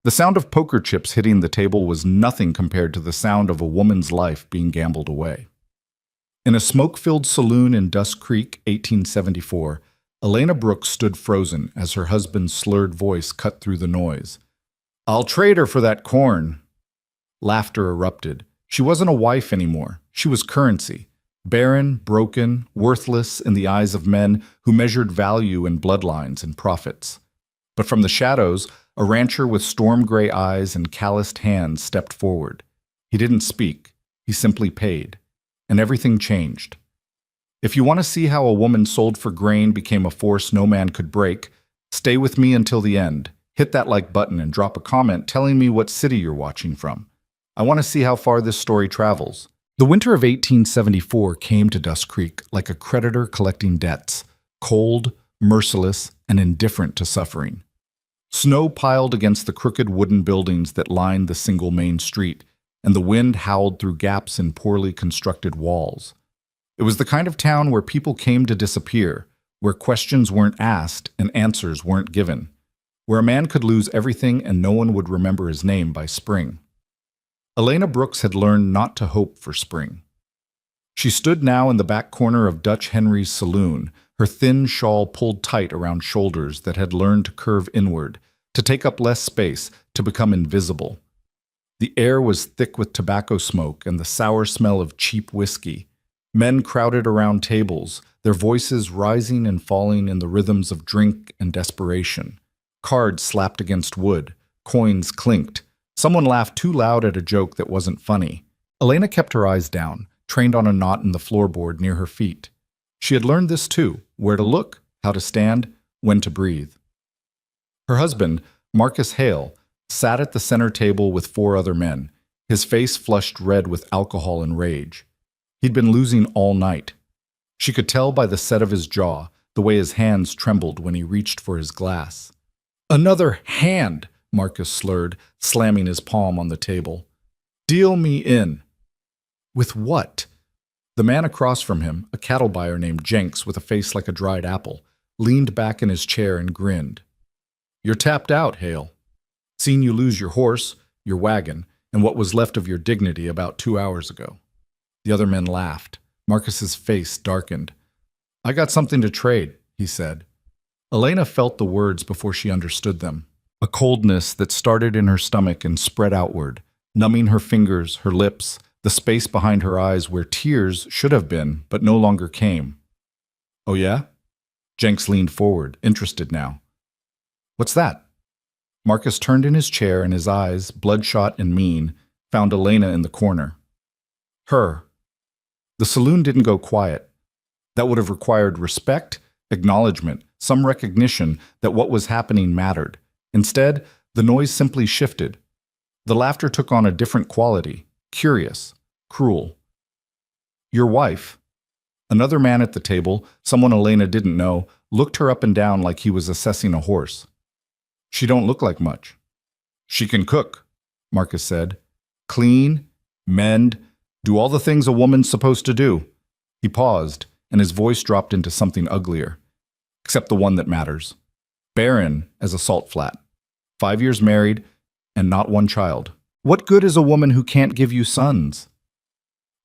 The sound of poker chips hitting the table was nothing compared to the sound of a woman's life being gambled away. In a smoke-filled saloon in Dust Creek, 1874, Elena Brooks stood frozen as her husband's slurred voice cut through the noise. "I'll trade her for that corn." Laughter erupted. She wasn't a wife anymore. She was currency. Barren, broken, worthless in the eyes of men who measured value in bloodlines and profits. But from the shadows, a rancher with storm-gray eyes and calloused hands stepped forward. He didn't speak. He simply paid. And everything changed. If you want to see how a woman sold for grain became a force no man could break, stay with me until the end. Hit that like button and drop a comment telling me what city you're watching from. I want to see how far this story travels. The winter of 1874 came to Dust Creek like a creditor collecting debts, cold, merciless, and indifferent to suffering. Snow piled against the crooked wooden buildings that lined the single main street, and the wind howled through gaps in poorly constructed walls. It was the kind of town where people came to disappear, where questions weren't asked and answers weren't given, where a man could lose everything and no one would remember his name by spring. Elena Brooks had learned not to hope for spring. She stood now in the back corner of Dutch Henry's saloon, her thin shawl pulled tight around shoulders that had learned to curve inward, to take up less space, to become invisible. The air was thick with tobacco smoke and the sour smell of cheap whiskey. Men crowded around tables, their voices rising and falling in the rhythms of drink and desperation. Cards slapped against wood, coins clinked. Someone laughed too loud at a joke that wasn't funny. Elena kept her eyes down, trained on a knot in the floorboard near her feet. She had learned this too, where to look, how to stand, when to breathe. Her husband, Marcus Hale, sat at the center table with 4 other men, his face flushed red with alcohol and rage. He'd been losing all night. She could tell by the set of his jaw, the way his hands trembled when he reached for his glass. "Another hand!" Marcus slurred, slamming his palm on the table. "Deal me in." "With what?" The man across from him, a cattle buyer named Jenks with a face like a dried apple, leaned back in his chair and grinned. "You're tapped out, Hale. Seen you lose your horse, your wagon, and what was left of your dignity about 2 hours ago." The other men laughed. Marcus's face darkened. "I got something to trade," he said. Elena felt the words before she understood them. A coldness that started in her stomach and spread outward, numbing her fingers, her lips, the space behind her eyes where tears should have been, but no longer came. "Oh yeah?" Jenks leaned forward, interested now. "What's that?" Marcus turned in his chair and his eyes, bloodshot and mean, found Elena in the corner. Her. The saloon didn't go quiet. That would have required respect, acknowledgement, some recognition that what was happening mattered. Instead, the noise simply shifted. The laughter took on a different quality, curious, cruel. "Your wife." Another man at the table, someone Elena didn't know, looked her up and down like he was assessing a horse. "She don't look like much." "She can cook," Marcus said. "Clean, mend, do all the things a woman's supposed to do." He paused, and his voice dropped into something uglier. "Except the one that matters. Barren as a salt flat. 5 years married, and not one child. What good is a woman who can't give you sons?"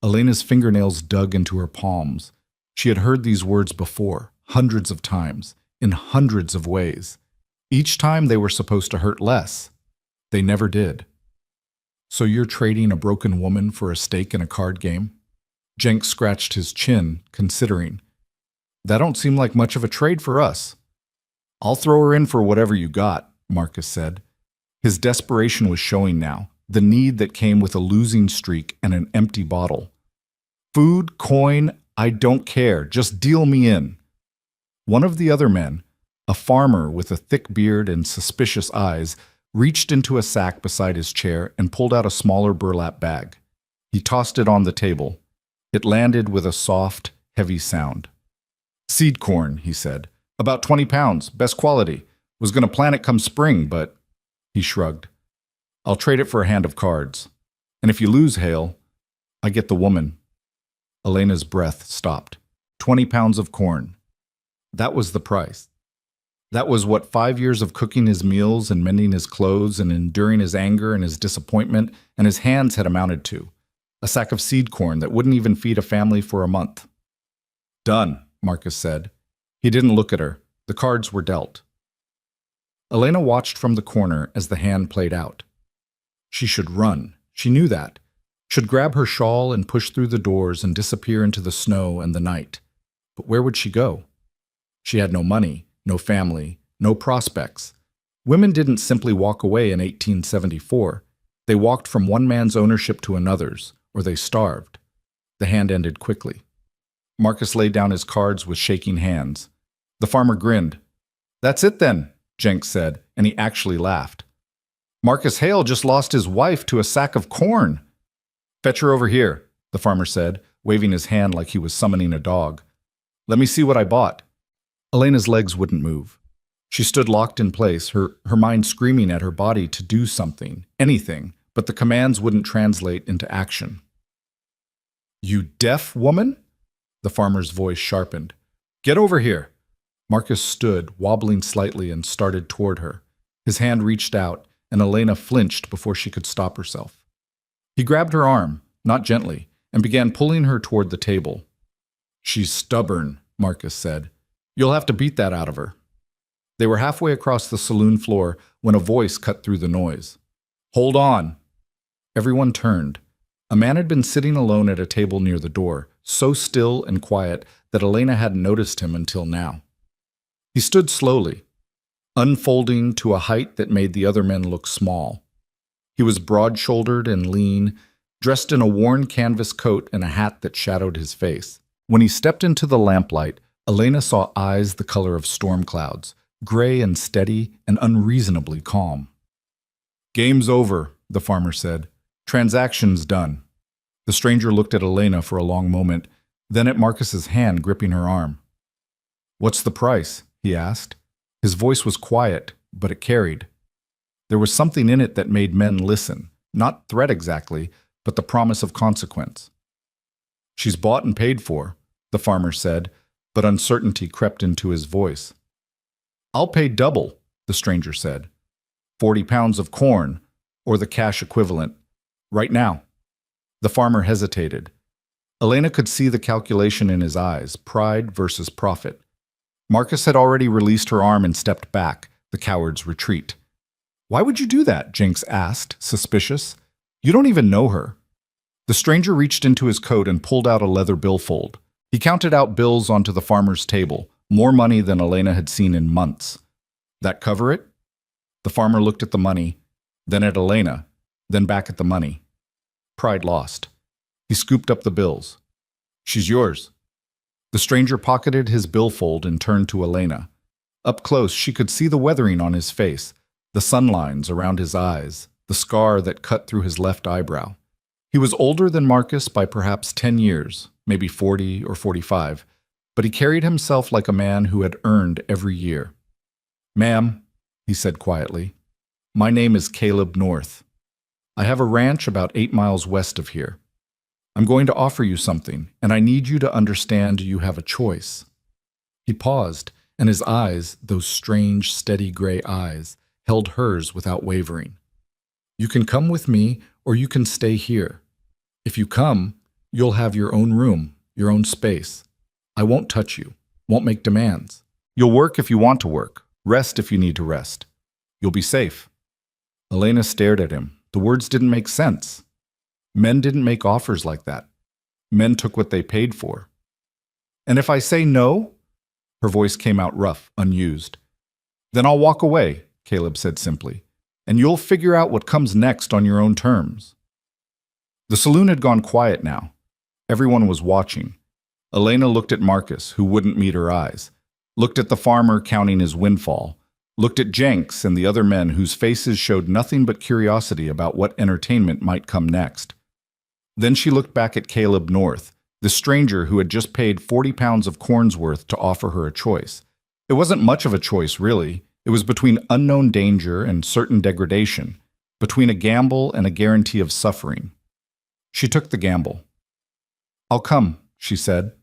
Elena's fingernails dug into her palms. She had heard these words before, hundreds of times, in hundreds of ways. Each time they were supposed to hurt less. They never did. "So you're trading a broken woman for a stake in a card game?" Jenks scratched his chin, considering. "That don't seem like much of a trade for us." "I'll throw her in for whatever you got," Marcus said. His desperation was showing now, the need that came with a losing streak and an empty bottle. "Food, coin, I don't care. Just deal me in." One of the other men, a farmer with a thick beard and suspicious eyes, reached into a sack beside his chair and pulled out a smaller burlap bag. He tossed it on the table. It landed with a soft, heavy sound. "Seed corn," he said. "About 20 pounds, best quality. Was going to plant it come spring, but..." He shrugged. "I'll trade it for a hand of cards. And if you lose, Hale, I get the woman." Elena's breath stopped. 20 pounds of corn. That was the price. That was what 5 years of cooking his meals and mending his clothes and enduring his anger and his disappointment and his hands had amounted to. A sack of seed corn that wouldn't even feed a family for a month. Done, Marcus said. He didn't look at her. The cards were dealt. Elena watched from the corner as the hand played out. She should run. She knew that. Should grab her shawl and push through the doors and disappear into the snow and the night. But where would she go? She had no money, no family, no prospects. Women didn't simply walk away in 1874. They walked from one man's ownership to another's, or they starved. The hand ended quickly. Marcus laid down his cards with shaking hands. The farmer grinned. "That's it then," Jenks said, and he actually laughed. "Marcus Hale just lost his wife to a sack of corn." "Fetch her over here," the farmer said, waving his hand like he was summoning a dog. "Let me see what I bought." Elena's legs wouldn't move. She stood locked in place, her mind screaming at her body to do something, anything, but the commands wouldn't translate into action. "You deaf woman?" The farmer's voice sharpened. "Get over here." Marcus stood, wobbling slightly, and started toward her. His hand reached out, and Elena flinched before she could stop herself. He grabbed her arm, not gently, and began pulling her toward the table. "She's stubborn," Marcus said. "You'll have to beat that out of her." They were halfway across the saloon floor when a voice cut through the noise. "Hold on." Everyone turned. A man had been sitting alone at a table near the door, so still and quiet that Elena hadn't noticed him until now. He stood slowly, unfolding to a height that made the other men look small. He was broad-shouldered and lean, dressed in a worn canvas coat and a hat that shadowed his face. When he stepped into the lamplight, Elena saw eyes the color of storm clouds, gray and steady and unreasonably calm. "Game's over," the farmer said. "Transaction's done." The stranger looked at Elena for a long moment, then at Marcus's hand gripping her arm. "What's the price?" he asked. His voice was quiet, but it carried. There was something in it that made men listen, not threat exactly, but the promise of consequence. "She's bought and paid for," the farmer said, but uncertainty crept into his voice. "I'll pay double," the stranger said. 40 pounds of corn, or the cash equivalent, right now." The farmer hesitated. Elena could see the calculation in his eyes, pride versus profit. Marcus had already released her arm and stepped back, the coward's retreat. "Why would you do that?" Jenks asked, suspicious. "You don't even know her." The stranger reached into his coat and pulled out a leather billfold. He counted out bills onto the farmer's table, more money than Elena had seen in months. "That cover it?" The farmer looked at the money, then at Elena, then back at the money. Pride lost. He scooped up the bills. "She's yours." The stranger pocketed his billfold and turned to Elena. Up close, she could see the weathering on his face, the sunlines around his eyes, the scar that cut through his left eyebrow. He was older than Marcus by perhaps 10 years, maybe 40 or 45, but he carried himself like a man who had earned every year. "Ma'am," he said quietly, "my name is Caleb North. I have a ranch about 8 miles west of here. I'm going to offer you something, and I need you to understand you have a choice." He paused, and his eyes, those strange, steady gray eyes, held hers without wavering. "You can come with me, or you can stay here. If you come, you'll have your own room, your own space. I won't touch you, won't make demands. You'll work if you want to work, rest if you need to rest. You'll be safe." Elena stared at him. The words didn't make sense. Men didn't make offers like that. Men took what they paid for. "And if I say no?" Her voice came out rough, unused. "Then I'll walk away," Caleb said simply, "and you'll figure out what comes next on your own terms." The saloon had gone quiet now. Everyone was watching. Elena looked at Marcus, who wouldn't meet her eyes, looked at the farmer counting his windfall, looked at Jenks and the other men whose faces showed nothing but curiosity about what entertainment might come next. Then she looked back at Caleb North, the stranger who had just paid 40 pounds of corn's worth to offer her a choice. It wasn't much of a choice, really. It was between unknown danger and certain degradation, between a gamble and a guarantee of suffering. She took the gamble. "I'll come," she said.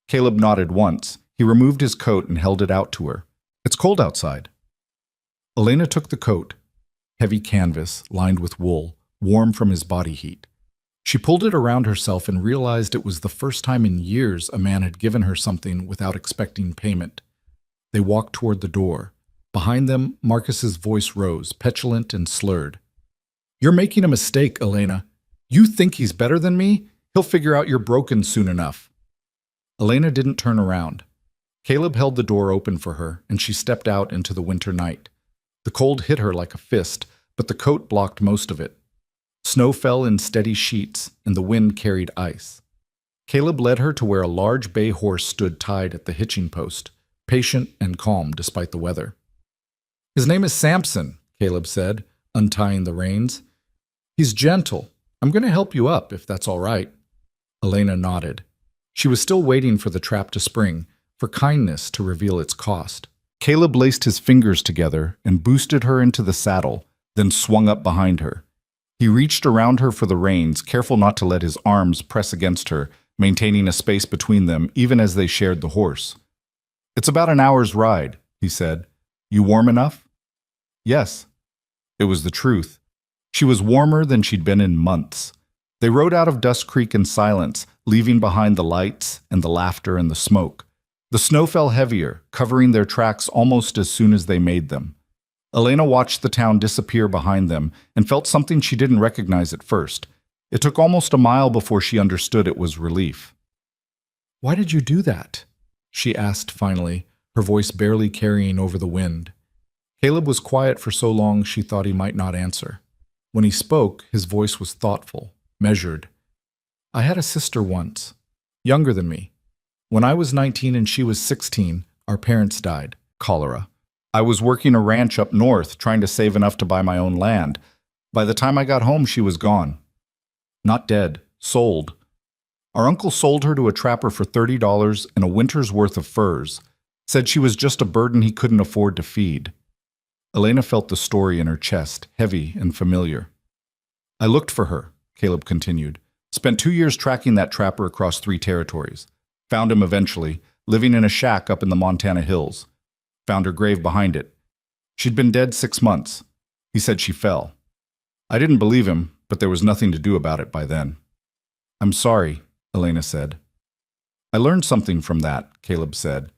Caleb nodded once. He removed his coat and held it out to her. "It's It's cold outside. Elena took the coat, heavy canvas lined with wool, warm from his body heat. She pulled it around herself and realized it was the first time in years a man had given her something without expecting payment. They walked toward the door. Behind them, Marcus's voice rose, petulant and slurred. "You're making a mistake, Elena. You think he's better than me? He'll figure out you're broken soon enough." Elena didn't turn around. Caleb held the door open for her, and she stepped out into the winter night. The cold hit her like a fist, but the coat blocked most of it. Snow fell in steady sheets, and the wind carried ice. Caleb led her to where a large bay horse stood tied at the hitching post, patient and calm despite the weather. "His name is Samson," Caleb said, untying the reins. "He's gentle. I'm going to help you up, if that's all right." Elena nodded. She was still waiting for the trap to spring, for kindness to reveal its cost. Caleb laced his fingers together and boosted her into the saddle, then swung up behind her. He reached around her for the reins, careful not to let his arms press against her, maintaining a space between them even as they shared the horse. "It's about an hour's ride," he said. "You warm enough?" Yes. It was the truth. She was warmer than she'd been in months. They rode out of Dust Creek in silence, leaving behind the lights and the laughter and the smoke. The snow fell heavier, covering their tracks almost as soon as they made them. Elena watched the town disappear behind them and felt something she didn't recognize at first. It took almost a mile before she understood it was relief. "Why did you do that?" she asked finally, her voice barely carrying over the wind. Caleb was quiet for so long she thought he might not answer. When he spoke, his voice was thoughtful, measured. "I had a sister once, younger than me. When I was 19 and she was 16, our parents died. Cholera. I was working a ranch up north, trying to save enough to buy my own land. By the time I got home, she was gone. Not dead, sold. Our uncle sold her to a trapper for $30 and a winter's worth of furs. Said she was just a burden he couldn't afford to feed." Elena felt the story in her chest, heavy and familiar. "I looked for her," Caleb continued. "Spent 2 years tracking that trapper across 3 territories. Found him eventually, living in a shack up in the Montana hills. Found her grave behind it. She'd been dead 6 months. He said she fell. I didn't believe him, but there was nothing to do about it by then." "I'm sorry," Elena said. "I learned something from that," Caleb said.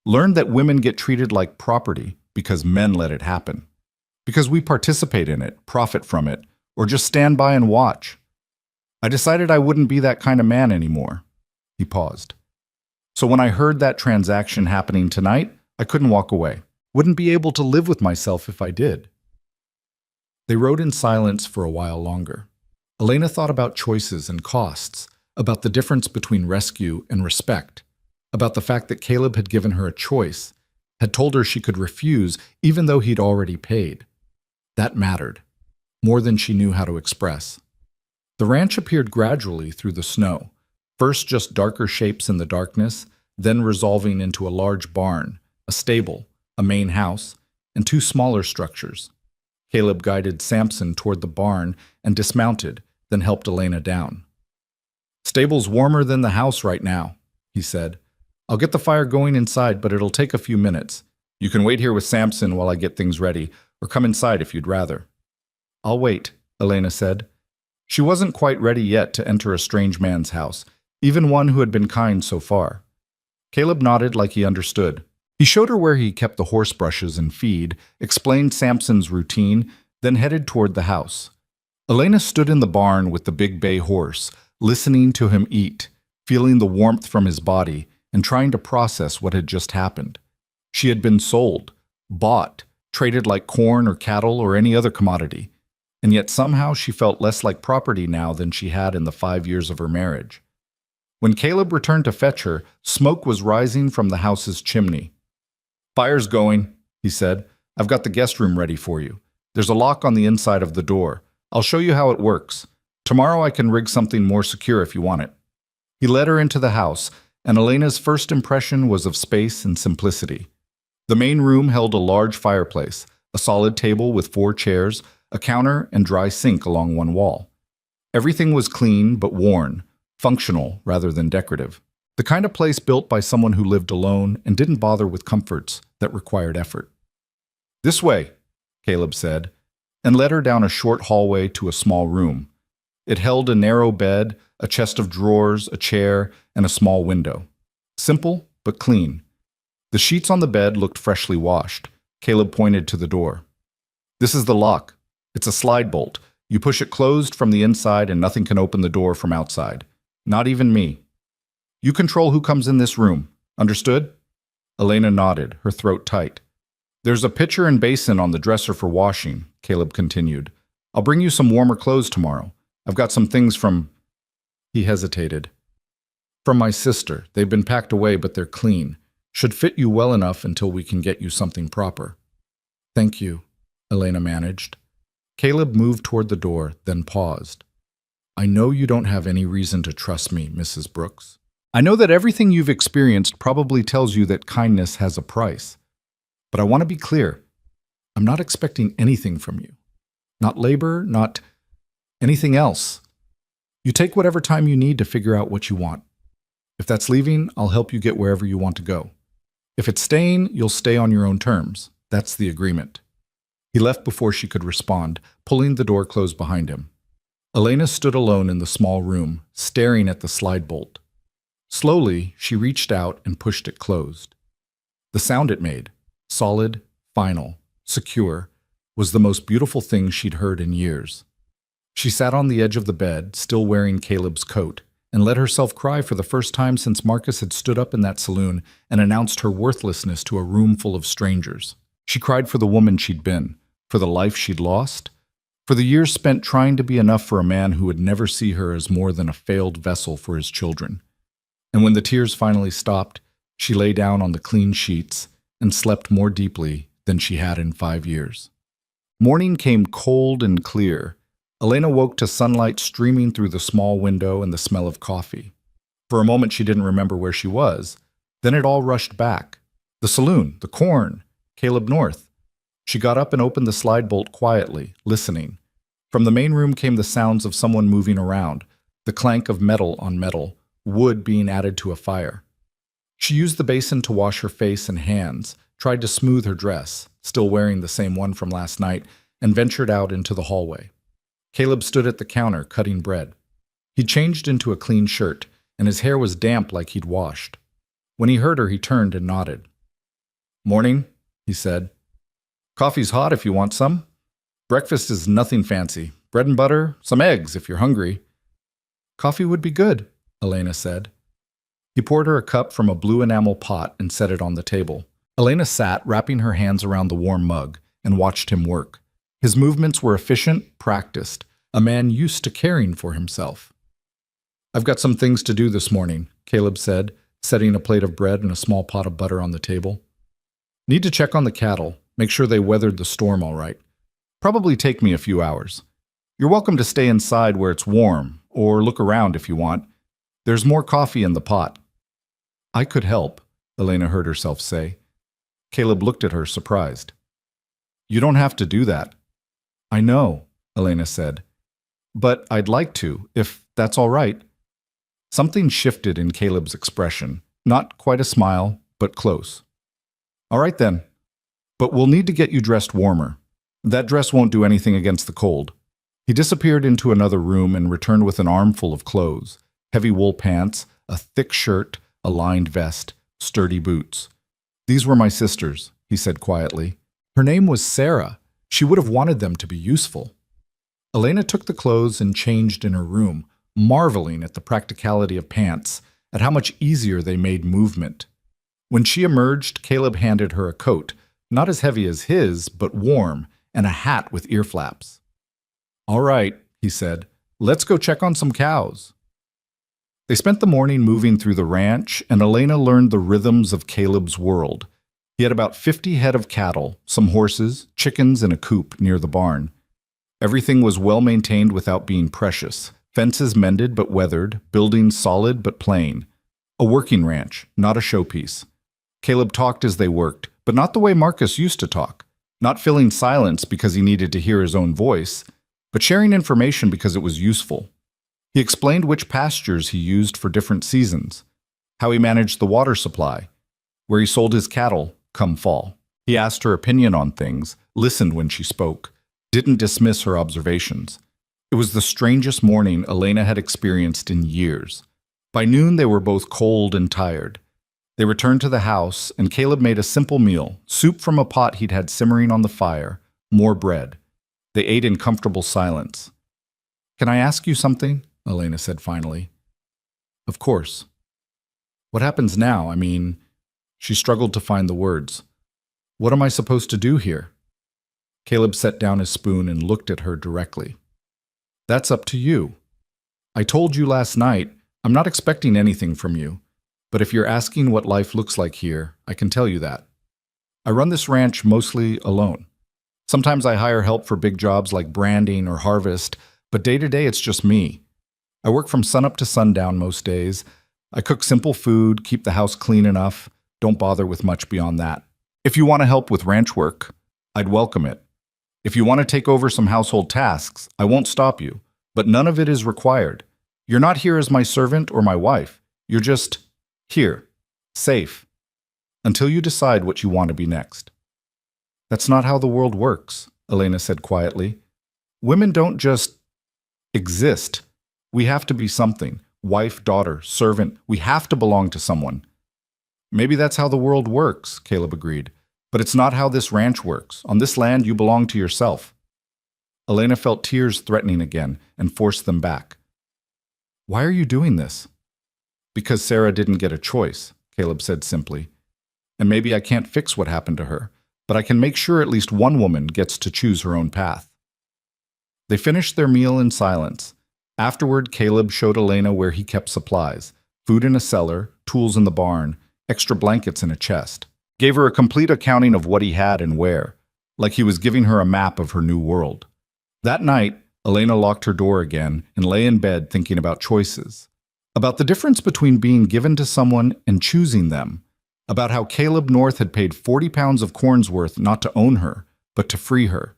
"Learned that women get treated like property because men let it happen. Because we participate in it, profit from it, or just stand by and watch. I decided I wouldn't be that kind of man anymore." He paused. "So when I heard that transaction happening tonight, I couldn't walk away. Wouldn't be able to live with myself if I did." They rode in silence for a while longer. Elena thought about choices and costs, about the difference between rescue and respect, about the fact that Caleb had given her a choice, had told her she could refuse even though he'd already paid. That mattered, more than she knew how to express. The ranch appeared gradually through the snow, first just darker shapes in the darkness, then resolving into a large barn, a stable, a main house, and 2 smaller structures. Caleb guided Samson toward the barn and dismounted, then helped Elena down. "Stable's warmer than the house right now," he said. "I'll get the fire going inside, but it'll take a few minutes. You can wait here with Samson while I get things ready, or come inside if you'd rather." "I'll wait," Elena said. She wasn't quite ready yet to enter a strange man's house, even one who had been kind so far. Caleb nodded like he understood. He showed her where he kept the horse brushes and feed, explained Samson's routine, then headed toward the house. Elena stood in the barn with the big bay horse, listening to him eat, feeling the warmth from his body, and trying to process what had just happened. She had been sold, bought, traded like corn or cattle or any other commodity, and yet somehow she felt less like property now than she had in the 5 years of her marriage. When Caleb returned to fetch her, smoke was rising from the house's chimney. "Fire's going," he said. "I've got the guest room ready for you. There's a lock on the inside of the door. I'll show you how it works. Tomorrow I can rig something more secure if you want it." He led her into the house, and Elena's first impression was of space and simplicity. The main room held a large fireplace, a solid table with 4 chairs, a counter and dry sink along one wall. Everything was clean but worn, functional rather than decorative. The kind of place built by someone who lived alone and didn't bother with comforts, that required effort. "This way," Caleb said, and led her down a short hallway to a small room. It held a narrow bed, a chest of drawers, a chair, and a small window. Simple, but clean. The sheets on the bed looked freshly washed. Caleb pointed to the door. "This is the lock. It's a slide bolt. You push it closed from the inside and nothing can open the door from outside. Not even me. You control who comes in this room. Understood?" Elena nodded, her throat tight. "There's a pitcher and basin on the dresser for washing," Caleb continued. "I'll bring you some warmer clothes tomorrow. I've got some things from—" He hesitated. "From my sister. They've been packed away, but they're clean. Should fit you well enough until we can get you something proper." "Thank you," Elena managed. Caleb moved toward the door, then paused. "I know you don't have any reason to trust me, Mrs. Brooks. I know that everything you've experienced probably tells you that kindness has a price. But I want to be clear. I'm not expecting anything from you. Not labor, not anything else. You take whatever time you need to figure out what you want. If that's leaving, I'll help you get wherever you want to go. If it's staying, you'll stay on your own terms. That's the agreement." He left before she could respond, pulling the door closed behind him. Elena stood alone in the small room, staring at the slide bolt. Slowly, she reached out and pushed it closed. The sound it made, solid, final, secure, was the most beautiful thing she'd heard in years. She sat on the edge of the bed, still wearing Caleb's coat, and let herself cry for the first time since Marcus had stood up in that saloon and announced her worthlessness to a room full of strangers. She cried for the woman she'd been, for the life she'd lost, for the years spent trying to be enough for a man who would never see her as more than a failed vessel for his children. And when the tears finally stopped, she lay down on the clean sheets and slept more deeply than she had in 5 years. Morning came cold and clear. Elena woke to sunlight streaming through the small window and the smell of coffee. For a moment she didn't remember where she was. Then it all rushed back. The saloon, the corn, Caleb North. She got up and opened the slide bolt quietly, listening. From the main room came the sounds of someone moving around, the clank of metal on metal, wood being added to a fire. She used the basin to wash her face and hands, tried to smooth her dress, still wearing the same one from last night, and ventured out into the hallway. Caleb stood at the counter, cutting bread. He'd changed into a clean shirt, and his hair was damp like he'd washed. When he heard her, he turned and nodded. "Morning," he said. "Coffee's hot if you want some. Breakfast is nothing fancy. Bread and butter, some eggs if you're hungry." "Coffee would be good," Elena said. He poured her a cup from a blue enamel pot and set it on the table. Elena sat, wrapping her hands around the warm mug, and watched him work. His movements were efficient, practiced, a man used to caring for himself. "I've got some things to do this morning," Caleb said, setting a plate of bread and a small pot of butter on the table. "Need to check on the cattle, make sure they weathered the storm all right. Probably take me a few hours. You're welcome to stay inside where it's warm, or look around if you want. There's more coffee in the pot." "I could help," Elena heard herself say. Caleb looked at her, surprised. "You don't have to do that." "I know," Elena said. "But I'd like to, if that's all right." Something shifted in Caleb's expression. Not quite a smile, but close. "All right then. But we'll need to get you dressed warmer. That dress won't do anything against the cold." He disappeared into another room and returned with an armful of clothes. Heavy wool pants, a thick shirt, a lined vest, sturdy boots. "These were my sister's," he said quietly. Her name was Sarah. She would have wanted them to be useful. Elena took the clothes and changed in her room, marveling at the practicality of pants, at how much easier they made movement. When she emerged, Caleb handed her a coat, not as heavy as his, but warm, and a hat with ear flaps. "All right," he said, "let's go check on some cows." They spent the morning moving through the ranch, and Elena learned the rhythms of Caleb's world. He had about 50 head of cattle, some horses, chickens, and a coop near the barn. Everything was well maintained without being precious. Fences mended but weathered, buildings solid but plain. A working ranch, not a showpiece. Caleb talked as they worked, but not the way Marcus used to talk. Not filling silence because he needed to hear his own voice, but sharing information because it was useful. He explained which pastures he used for different seasons, how he managed the water supply, where he sold his cattle, come fall. He asked her opinion on things, listened when she spoke, didn't dismiss her observations. It was the strangest morning Elena had experienced in years. By noon, they were both cold and tired. They returned to the house, and Caleb made a simple meal, soup from a pot he'd had simmering on the fire, more bread. They ate in comfortable silence. "Can I ask you something?" Elena said finally. "Of course." "What happens now? I mean," she struggled to find the words. "What am I supposed to do here?" Caleb set down his spoon and looked at her directly. "That's up to you. I told you last night, I'm not expecting anything from you. But if you're asking what life looks like here, I can tell you that. I run this ranch mostly alone. Sometimes I hire help for big jobs like branding or harvest, but day to day it's just me. I work from sunup to sundown most days. I cook simple food, keep the house clean enough, don't bother with much beyond that. If you want to help with ranch work, I'd welcome it. If you want to take over some household tasks, I won't stop you, but none of it is required. You're not here as my servant or my wife. You're just here, safe, until you decide what you want to be next." "That's not how the world works," Elena said quietly. "Women don't just exist. We have to be something. Wife, daughter, servant. We have to belong to someone." "Maybe that's how the world works," Caleb agreed. "But it's not how this ranch works. On this land, you belong to yourself." Elena felt tears threatening again and forced them back. "Why are you doing this?" "Because Sarah didn't get a choice," Caleb said simply. "And maybe I can't fix what happened to her, but I can make sure at least one woman gets to choose her own path." They finished their meal in silence. Afterward, Caleb showed Elena where he kept supplies: food in a cellar, tools in the barn, extra blankets in a chest. Gave her a complete accounting of what he had and where, like he was giving her a map of her new world. That night, Elena locked her door again and lay in bed thinking about choices. About the difference between being given to someone and choosing them. About how Caleb North had paid 40 pounds of corn's worth not to own her, but to free her.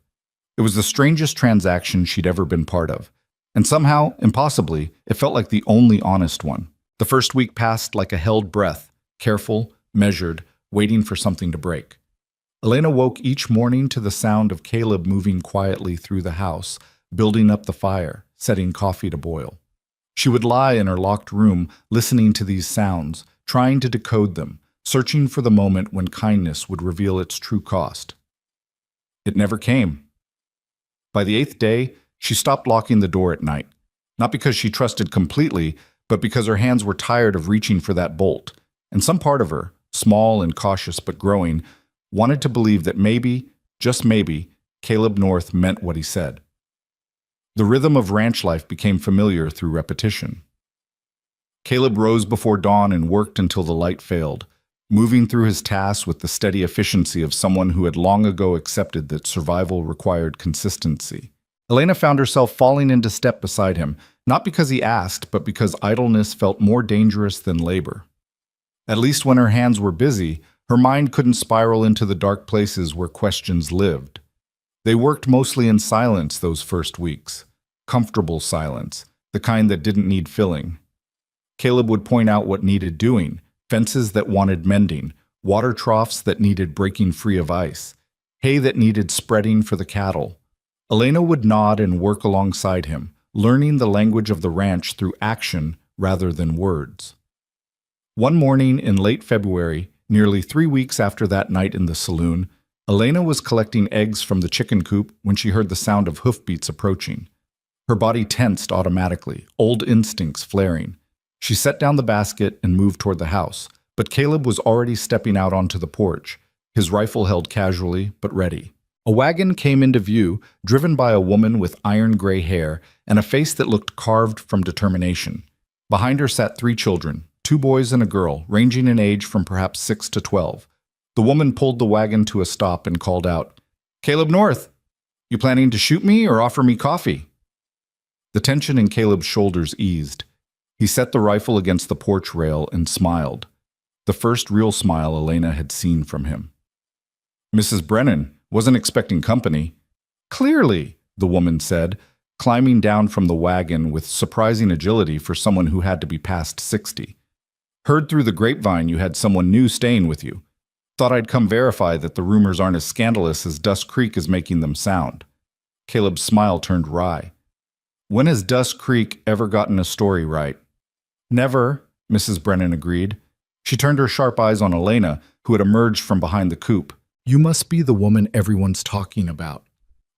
It was the strangest transaction she'd ever been part of. And somehow, impossibly, it felt like the only honest one. The first week passed like a held breath, careful, measured, waiting for something to break. Elena woke each morning to the sound of Caleb moving quietly through the house, building up the fire, setting coffee to boil. She would lie in her locked room, listening to these sounds, trying to decode them, searching for the moment when kindness would reveal its true cost. It never came. By the 8th day, she stopped locking the door at night, not because she trusted completely, but because her hands were tired of reaching for that bolt, and some part of her, small and cautious but growing, wanted to believe that maybe, just maybe, Caleb North meant what he said. The rhythm of ranch life became familiar through repetition. Caleb rose before dawn and worked until the light failed, moving through his tasks with the steady efficiency of someone who had long ago accepted that survival required consistency. Elena found herself falling into step beside him, not because he asked, but because idleness felt more dangerous than labor. At least when her hands were busy, her mind couldn't spiral into the dark places where questions lived. They worked mostly in silence those first weeks. Comfortable silence, the kind that didn't need filling. Caleb would point out what needed doing: fences that wanted mending, water troughs that needed breaking free of ice, hay that needed spreading for the cattle. Elena would nod and work alongside him, learning the language of the ranch through action rather than words. One morning in late February, nearly 3 weeks after that night in the saloon, Elena was collecting eggs from the chicken coop when she heard the sound of hoofbeats approaching. Her body tensed automatically, old instincts flaring. She set down the basket and moved toward the house, but Caleb was already stepping out onto the porch, his rifle held casually but ready. A wagon came into view, driven by a woman with iron-gray hair and a face that looked carved from determination. Behind her sat 3 children, 2 boys and a girl, ranging in age from perhaps 6 to 12. The woman pulled the wagon to a stop and called out, "Caleb North, you planning to shoot me or offer me coffee?" The tension in Caleb's shoulders eased. He set the rifle against the porch rail and smiled, the first real smile Elena had seen from him. "Mrs. Brennan, wasn't expecting company." "Clearly," the woman said, climbing down from the wagon with surprising agility for someone who had to be past 60. "Heard through the grapevine you had someone new staying with you. Thought I'd come verify that the rumors aren't as scandalous as Dust Creek is making them sound. Caleb's smile turned wry. When has Dust Creek ever gotten a story right? Never, Mrs. Brennan agreed. She turned her sharp eyes on Elena, who had emerged from behind the coop. You must be the woman everyone's talking about.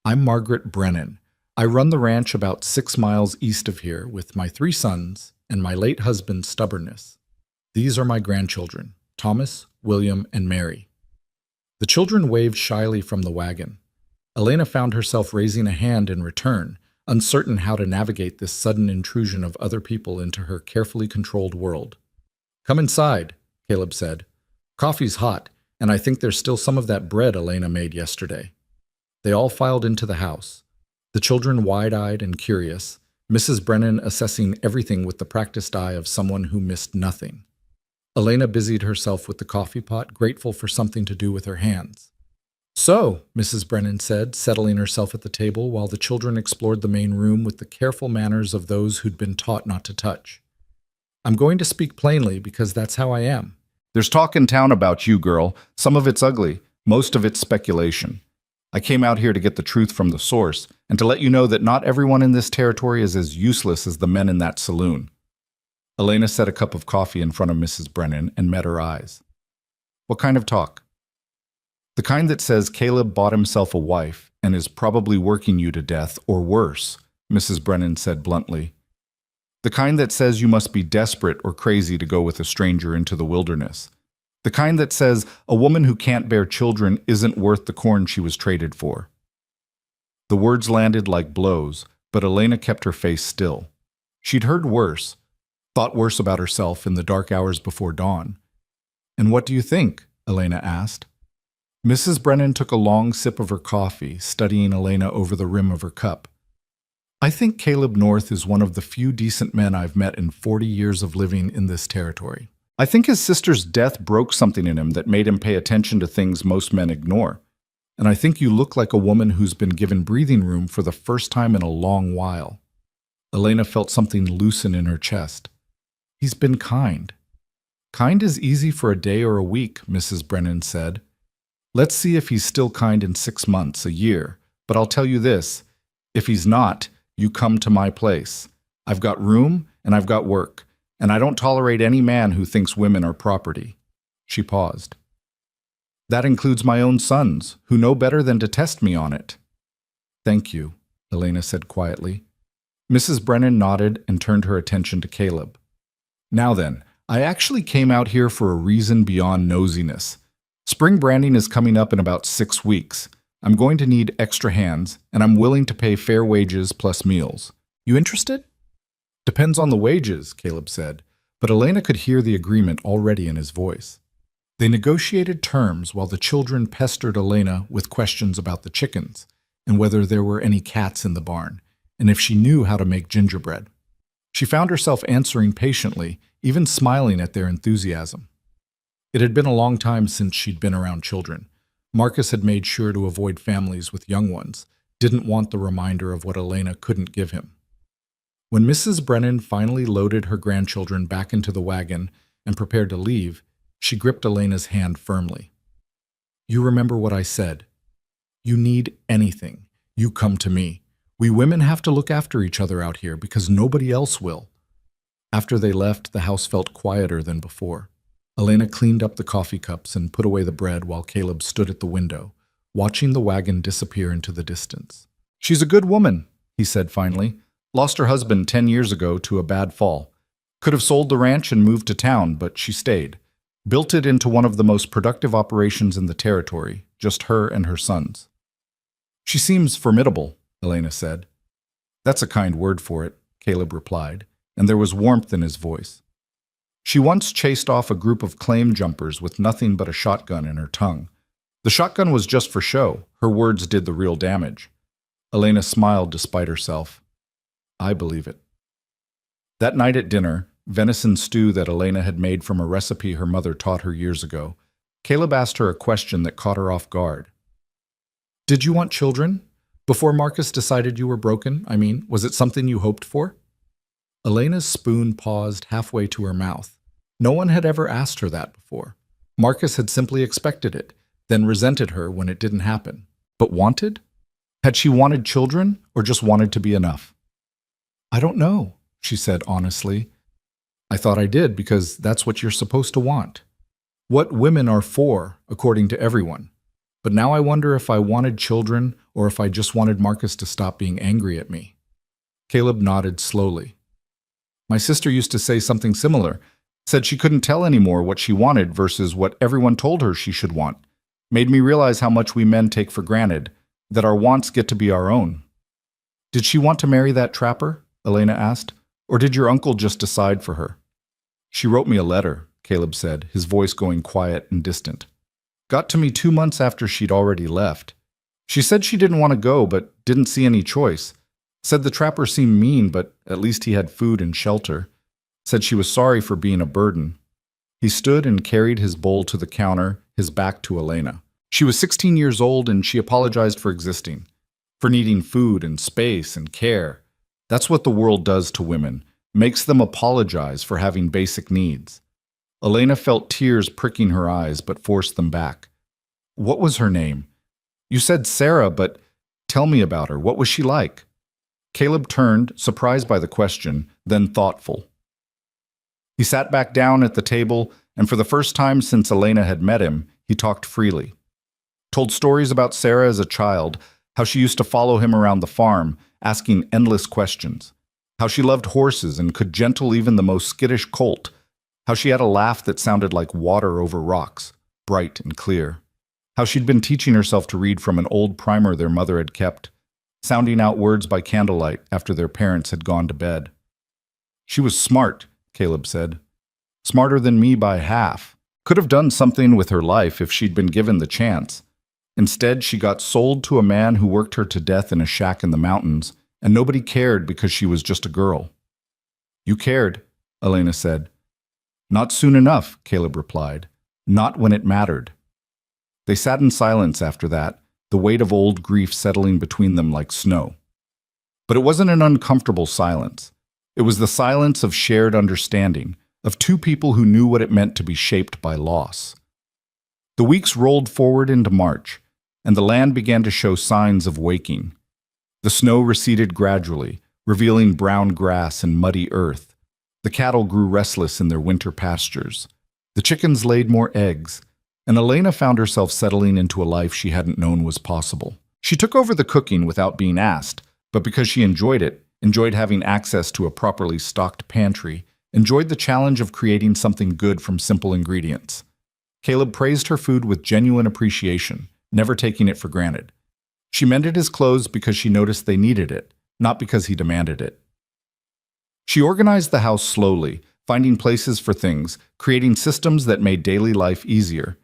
I'm Margaret Brennan. I run the ranch about 6 miles east of here with my 3 sons and my late husband's stubbornness. These are my grandchildren, Thomas, William, and Mary. The children waved shyly from the wagon. Elena found herself raising a hand in return, uncertain how to navigate this sudden intrusion of other people into her carefully controlled world. Come inside, Caleb said. Coffee's hot, and I think there's still some of that bread Elena made yesterday. They all filed into the house, the children wide-eyed and curious, Mrs. Brennan assessing everything with the practiced eye of someone who missed nothing. Elena busied herself with the coffee pot, grateful for something to do with her hands. So, Mrs. Brennan said, settling herself at the table while the children explored the main room with the careful manners of those who'd been taught not to touch. I'm going to speak plainly because that's how I am. There's talk in town about you, girl. Some of it's ugly, most of it's speculation. I came out here to get the truth from the source and to let you know that not everyone in this territory is as useless as the men in that saloon. Elena set a cup of coffee in front of Mrs. Brennan and met her eyes. What kind of talk? The kind that says Caleb bought himself a wife and is probably working you to death or worse, Mrs. Brennan said bluntly. The kind that says you must be desperate or crazy to go with a stranger into the wilderness. The kind that says a woman who can't bear children isn't worth the corn she was traded for. The words landed like blows, but Elena kept her face still. She'd heard worse, thought worse about herself in the dark hours before dawn. And what do you think? Elena asked. Mrs. Brennan took a long sip of her coffee, studying Elena over the rim of her cup. I think Caleb North is one of the few decent men I've met in 40 years of living in this territory. I think his sister's death broke something in him that made him pay attention to things most men ignore. And I think you look like a woman who's been given breathing room for the first time in a long while. Elena felt something loosen in her chest. He's been kind. Kind is easy for a day or a week, Mrs. Brennan said. Let's see if he's still kind in 6 months, a year. But I'll tell you this, if he's not, you come to my place. I've got room and I've got work, and I don't tolerate any man who thinks women are property. She paused. That includes my own sons, who know better than to test me on it. Thank you, Elena said quietly. Mrs. Brennan nodded and turned her attention to Caleb. Now then, I actually came out here for a reason beyond nosiness. Spring branding is coming up in about 6 weeks. I'm going to need extra hands, and I'm willing to pay fair wages plus meals. You interested? Depends on the wages, Caleb said, but Elena could hear the agreement already in his voice. They negotiated terms while the children pestered Elena with questions about the chickens, and whether there were any cats in the barn, and if she knew how to make gingerbread. She found herself answering patiently, even smiling at their enthusiasm. It had been a long time since she'd been around children. Marcus had made sure to avoid families with young ones, didn't want the reminder of what Elena couldn't give him. When Mrs. Brennan finally loaded her grandchildren back into the wagon and prepared to leave, she gripped Elena's hand firmly. You remember what I said. You need anything, you come to me. We women have to look after each other out here because nobody else will. After they left, the house felt quieter than before. Elena cleaned up the coffee cups and put away the bread while Caleb stood at the window, watching the wagon disappear into the distance. She's a good woman, he said finally. Lost her husband 10 years ago to a bad fall. Could have sold the ranch and moved to town, but she stayed. Built it into one of the most productive operations in the territory, just her and her sons. She seems formidable, Elena said. That's a kind word for it, Caleb replied, and there was warmth in his voice. She once chased off a group of claim jumpers with nothing but a shotgun in her tongue. The shotgun was just for show. Her words did the real damage. Elena smiled despite herself. I believe it. That night at dinner, venison stew that Elena had made from a recipe her mother taught her years ago, Caleb asked her a question that caught her off guard. Did you want children? Before Marcus decided you were broken, was it something you hoped for? Elena's spoon paused halfway to her mouth. No one had ever asked her that before. Marcus had simply expected it, then resented her when it didn't happen. But wanted? Had she wanted children, or just wanted to be enough? I don't know, she said honestly. I thought I did because that's what you're supposed to want. What women are for, according to everyone. But now I wonder if I wanted children or if I just wanted Marcus to stop being angry at me. Caleb nodded slowly. My sister used to say something similar, said she couldn't tell anymore what she wanted versus what everyone told her she should want. Made me realize how much we men take for granted, that our wants get to be our own. Did she want to marry that trapper? Elena asked. Or did your uncle just decide for her? She wrote me a letter, Caleb said, his voice going quiet and distant. Got to me 2 months after she'd already left. She said she didn't want to go, but didn't see any choice. Said the trapper seemed mean, but at least he had food and shelter. Said she was sorry for being a burden. He stood and carried his bowl to the counter, his back to Elena. She was 16 years old and she apologized for existing, for needing food and space and care. That's what the world does to women, makes them apologize for having basic needs. Elena felt tears pricking her eyes but forced them back. What was her name? You said Sarah, but tell me about her. What was she like? Caleb turned, surprised by the question, then thoughtful. He sat back down at the table, and for the first time since Elena had met him, he talked freely. Told stories about Sarah as a child, how she used to follow him around the farm, asking endless questions, how she loved horses and could gentle even the most skittish colt, how she had a laugh that sounded like water over rocks, bright and clear, how she'd been teaching herself to read from an old primer their mother had kept, sounding out words by candlelight after their parents had gone to bed. She was smart, Caleb said. Smarter than me by half. Could have done something with her life if she'd been given the chance. Instead, she got sold to a man who worked her to death in a shack in the mountains, and nobody cared because she was just a girl. You cared, Elena said. Not soon enough, Caleb replied. Not when it mattered. They sat in silence after that, the weight of old grief settling between them like snow. But it wasn't an uncomfortable silence. It was the silence of shared understanding, of two people who knew what it meant to be shaped by loss. The weeks rolled forward into March, and the land began to show signs of waking. The snow receded gradually, revealing brown grass and muddy earth. The cattle grew restless in their winter pastures. The chickens laid more eggs, and Elena found herself settling into a life she hadn't known was possible. She took over the cooking without being asked, but because she enjoyed it, enjoyed having access to a properly stocked pantry, enjoyed the challenge of creating something good from simple ingredients. Caleb praised her food with genuine appreciation, never taking it for granted. She mended his clothes because she noticed they needed it, not because he demanded it. She organized the house slowly, finding places for things, creating systems that made daily life easier.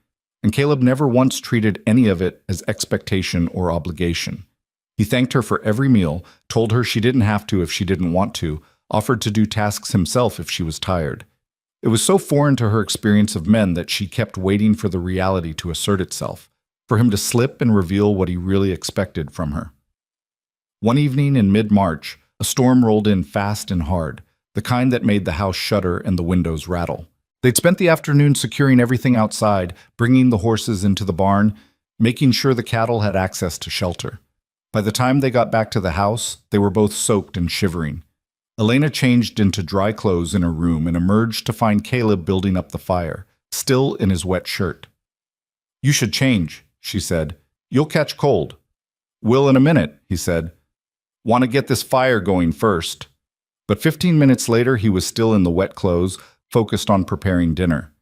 And Caleb never once treated any of it as expectation or obligation. He thanked her for every meal, told her she didn't have to if she didn't want to, offered to do tasks himself if she was tired. It was so foreign to her experience of men that she kept waiting for the reality to assert itself, for him to slip and reveal what he really expected from her. One evening in mid-March, a storm rolled in fast and hard, the kind that made the house shudder and the windows rattle. They'd spent the afternoon securing everything outside, bringing the horses into the barn, making sure the cattle had access to shelter. By the time they got back to the house, they were both soaked and shivering. Elena changed into dry clothes in her room and emerged to find Caleb building up the fire, still in his wet shirt. You should change, she said. You'll catch cold. Will in a minute, he said. Want to get this fire going first. But 15 minutes later, he was still in the wet clothes, focused on preparing dinner.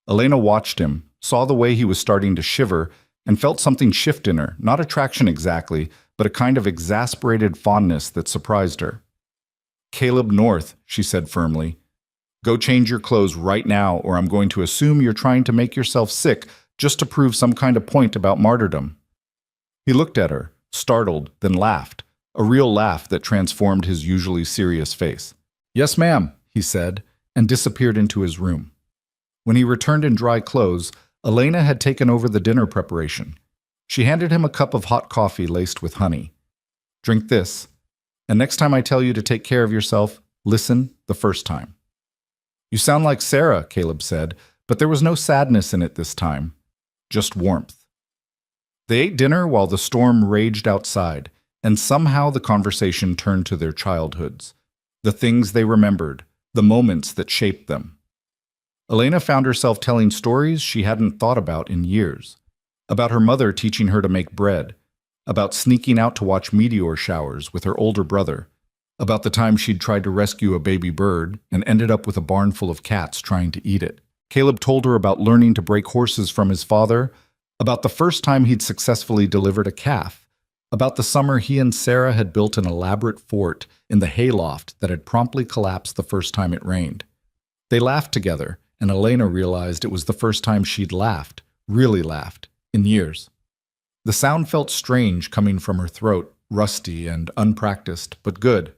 Elena watched him, saw the way he was starting to shiver, and felt something shift in her, not attraction exactly, but a kind of exasperated fondness that surprised her. Caleb North, she said firmly. Go change your clothes right now, or I'm going to assume you're trying to make yourself sick just to prove some kind of point about martyrdom. He looked at her, startled, then laughed, a real laugh that transformed his usually serious face. Yes, ma'am, he said, and disappeared into his room. When he returned in dry clothes, Elena had taken over the dinner preparation. She handed him a cup of hot coffee laced with honey. Drink this, and next time I tell you to take care of yourself, listen the first time. You sound like Sarah, Caleb said, But there was no sadness in it this time, just warmth. They ate dinner while the storm raged outside, and somehow the conversation turned to their childhoods, the things they remembered, the moments that shaped them. Elena found herself telling stories she hadn't thought about in years, about her mother teaching her to make bread, about sneaking out to watch meteor showers with her older brother, about the time she'd tried to rescue a baby bird and ended up with a barn full of cats trying to eat it. Caleb told her about learning to break horses from his father, about the first time he'd successfully delivered a calf, about the summer he and Sarah had built an elaborate fort in the hayloft that had promptly collapsed the first time it rained. They laughed together, and Elena realized it was the first time she'd laughed, really laughed, in years. The sound felt strange coming from her throat, rusty and unpracticed, but good.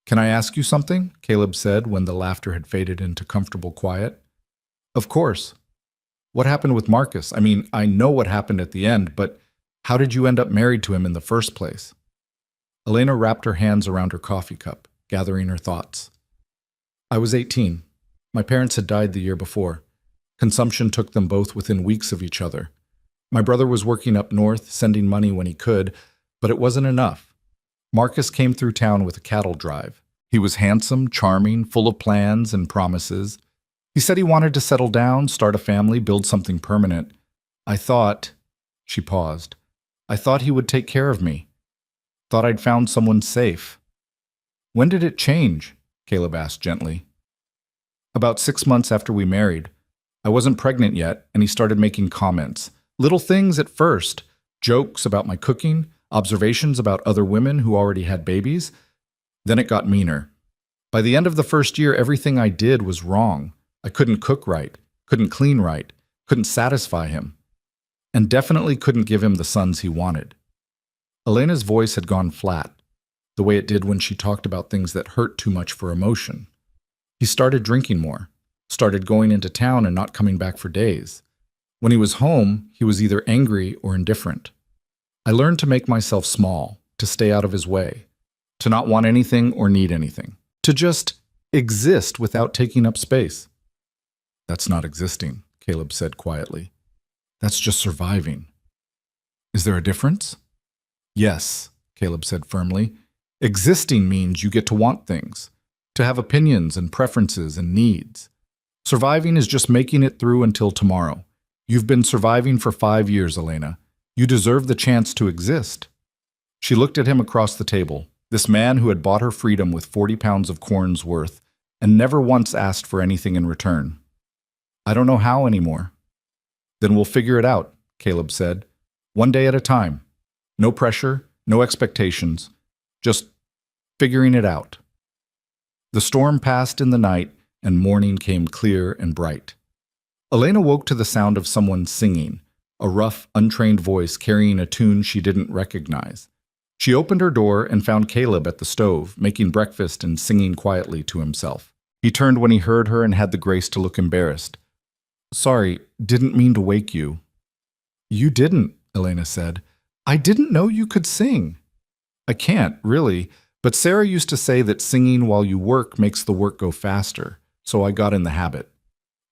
"Can I ask you something?" Caleb said when the laughter had faded into comfortable quiet. "Of course. What happened with Marcus? I mean, I know what happened at the end, but how did you end up married to him in the first place?" Elena wrapped her hands around her coffee cup, gathering her thoughts. "I was 18. My parents had died the year before. Consumption took them both within weeks of each other. My brother was working up north, sending money when he could, but it wasn't enough. Marcus came through town with a cattle drive. He was handsome, charming, full of plans and promises. He said he wanted to settle down, start a family, build something permanent. I thought," she paused, "I thought he would take care of me. Thought I'd found someone safe." "When did it change?" Caleb asked gently. "About 6 months after we married. I wasn't pregnant yet, and he started making comments. Little things at first, jokes about my cooking, observations about other women who already had babies. Then it got meaner. By the end of the first year, everything I did was wrong. I couldn't cook right, couldn't clean right, couldn't satisfy him, and definitely couldn't give him the sons he wanted." Elena's voice had gone flat, the way it did when she talked about things that hurt too much for emotion. "He started drinking more, started going into town and not coming back for days. When he was home, he was either angry or indifferent. I learned to make myself small, to stay out of his way, to not want anything or need anything, to just exist without taking up space." "That's not existing," Caleb said quietly. "That's just surviving." "Is there a difference?" "Yes," Caleb said firmly. "Existing means you get to want things, to have opinions and preferences and needs. Surviving is just making it through until tomorrow. You've been surviving for 5 years, Elena. You deserve the chance to exist." She looked at him across the table, this man who had bought her freedom with 40 pounds of corn's worth and never once asked for anything in return. "I don't know how anymore." "Then we'll figure it out," Caleb said. "One day at a time. No pressure, no expectations, just figuring it out." The storm passed in the night, and morning came clear and bright. Elena woke to the sound of someone singing, a rough, untrained voice carrying a tune she didn't recognize. She opened her door and found Caleb at the stove, making breakfast and singing quietly to himself. He turned when he heard her and had the grace to look embarrassed. "Sorry, didn't mean to wake you." "You didn't," Elena said. "I didn't know you could sing." "I can't, really, but Sarah used to say that singing while you work makes the work go faster, so I got in the habit."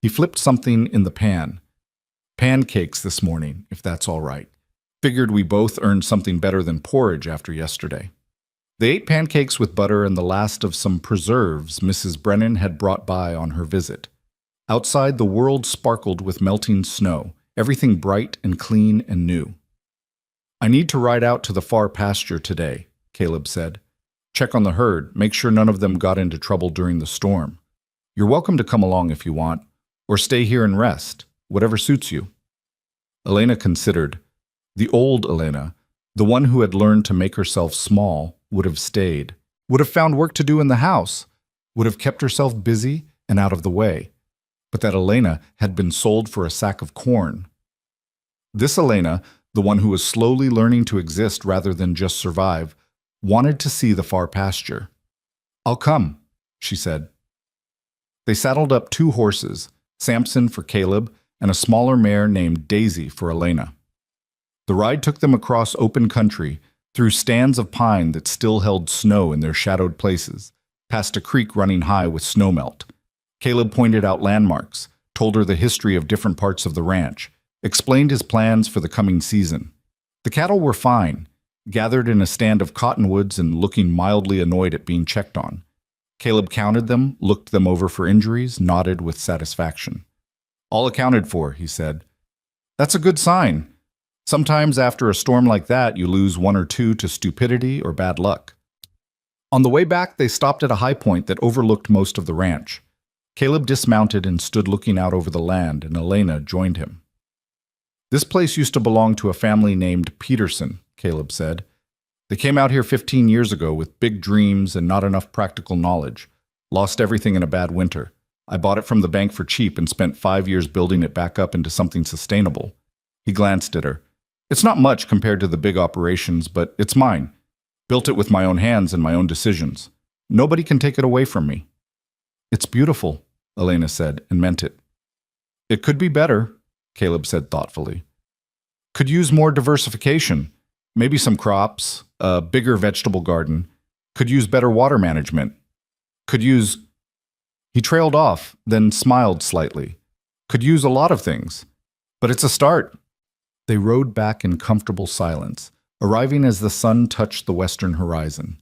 He flipped something in the pan. "Pancakes this morning, if that's all right. Figured we both earned something better than porridge after yesterday." They ate pancakes with butter and the last of some preserves Mrs. Brennan had brought by on her visit. Outside, the world sparkled with melting snow, everything bright and clean and new. "I need to ride out to the far pasture today," Caleb said. "Check on the herd, make sure none of them got into trouble during the storm. You're welcome to come along if you want, or stay here and rest, whatever suits you." Elena considered. The old Elena, the one who had learned to make herself small, would have stayed, would have found work to do in the house, would have kept herself busy and out of the way. But that Elena had been sold for a sack of corn. This Elena, the one who was slowly learning to exist rather than just survive, wanted to see the far pasture. "I'll come," she said. They saddled up 2 horses, Samson for Caleb and a smaller mare named Daisy for Elena. The ride took them across open country, through stands of pine that still held snow in their shadowed places, past a creek running high with snowmelt. Caleb pointed out landmarks, told her the history of different parts of the ranch, explained his plans for the coming season. The cattle were fine, gathered in a stand of cottonwoods and looking mildly annoyed at being checked on. Caleb counted them, looked them over for injuries, nodded with satisfaction. "All accounted for," he said. "That's a good sign. Sometimes after a storm like that, you lose one or two to stupidity or bad luck." On the way back, they stopped at a high point that overlooked most of the ranch. Caleb dismounted and stood looking out over the land, and Elena joined him. "This place used to belong to a family named Peterson," Caleb said. "They came out here 15 years ago with big dreams and not enough practical knowledge. Lost everything in a bad winter. I bought it from the bank for cheap and spent 5 years building it back up into something sustainable." He glanced at her. "It's not much compared to the big operations, but it's mine. Built it with my own hands and my own decisions. Nobody can take it away from me." "It's beautiful," Elena said, and meant it. "It could be better," Caleb said thoughtfully. "Could use more diversification. Maybe some crops, a bigger vegetable garden. Could use better water management. Could use—" He trailed off, then smiled slightly. "Could use a lot of things. But it's a start." They rode back in comfortable silence, arriving as the sun touched the western horizon.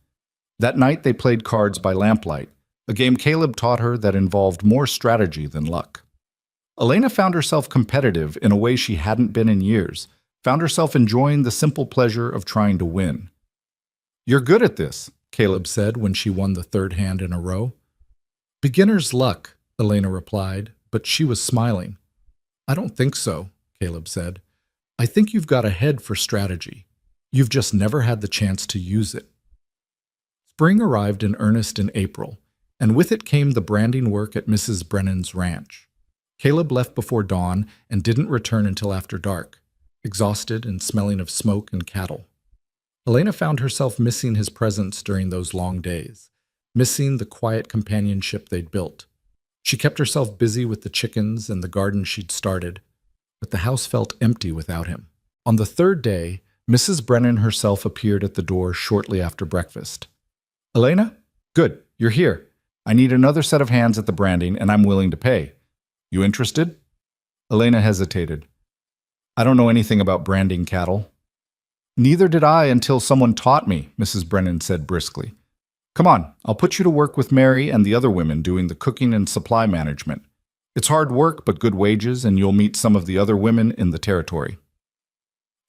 That night they played cards by lamplight, a game Caleb taught her that involved more strategy than luck. Elena found herself competitive in a way she hadn't been in years, found herself enjoying the simple pleasure of trying to win. "You're good at this," Caleb said when she won the third hand in a row. "Beginner's luck," Elena replied, but she was smiling. "I don't think so," Caleb said. "I think you've got a head for strategy. You've just never had the chance to use it." Spring arrived in earnest in April, and with it came the branding work at Mrs. Brennan's ranch. Caleb left before dawn and didn't return until after dark, exhausted and smelling of smoke and cattle. Elena found herself missing his presence during those long days, missing the quiet companionship they'd built. She kept herself busy with the chickens and the garden she'd started, but the house felt empty without him. On the third day, Mrs. Brennan herself appeared at the door shortly after breakfast. "Elena? Good, you're here. I need another set of hands at the branding, and I'm willing to pay. You interested?" Elena hesitated. "I don't know anything about branding cattle." "Neither did I until someone taught me," Mrs. Brennan said briskly. "Come on, I'll put you to work with Mary and the other women doing the cooking and supply management. It's hard work but good wages, and you'll meet some of the other women in the territory."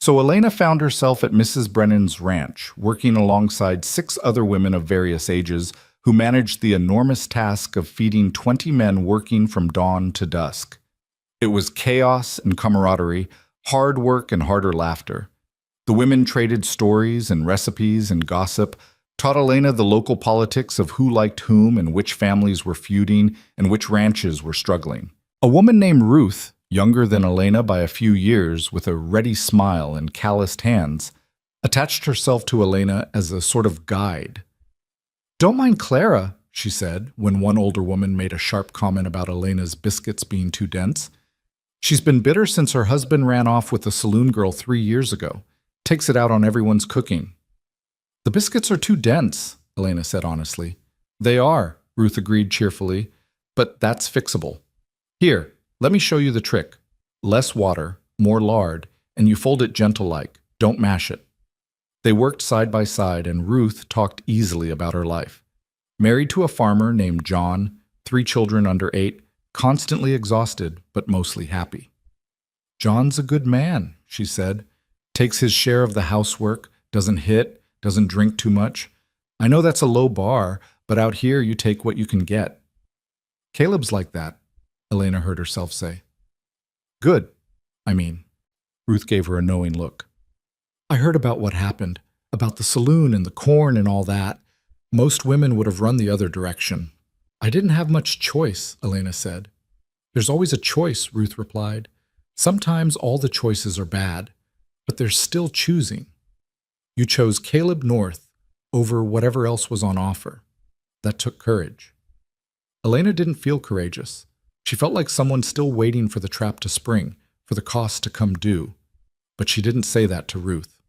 So Elena found herself at Mrs. Brennan's ranch, working alongside 6 other women of various ages who managed the enormous task of feeding 20 men working from dawn to dusk. It was chaos and camaraderie, hard work and harder laughter. The women traded stories and recipes and gossip, taught Elena the local politics of who liked whom and which families were feuding and which ranches were struggling. A woman named Ruth, younger than Elena by a few years, with a ready smile and calloused hands, attached herself to Elena as a sort of guide. "Don't mind Clara," she said, when one older woman made a sharp comment about Elena's biscuits being too dense. "She's been bitter since her husband ran off with a saloon girl 3 years ago. Takes it out on everyone's cooking." "The biscuits are too dense," Elena said honestly. "They are," Ruth agreed cheerfully, "but that's fixable. Here, let me show you the trick. Less water, more lard, and you fold it gentle-like. Don't mash it." They worked side by side, and Ruth talked easily about her life. Married to a farmer named John, 3 children under 8, constantly exhausted, but mostly happy. "John's a good man," she said. "Takes his share of the housework, doesn't hit, doesn't drink too much. I know that's a low bar, but out here you take what you can get." "Caleb's like that," Elena heard herself say. "Good. Ruth gave her a knowing look. "I heard about what happened, about the saloon and the corn and all that. Most women would have run the other direction." "I didn't have much choice," Elena said. "There's always a choice," Ruth replied. "Sometimes all the choices are bad, but there's still choosing. You chose Caleb North over whatever else was on offer. That took courage." Elena didn't feel courageous. She felt like someone still waiting for the trap to spring, for the cost to come due. But she didn't say that to Ruth.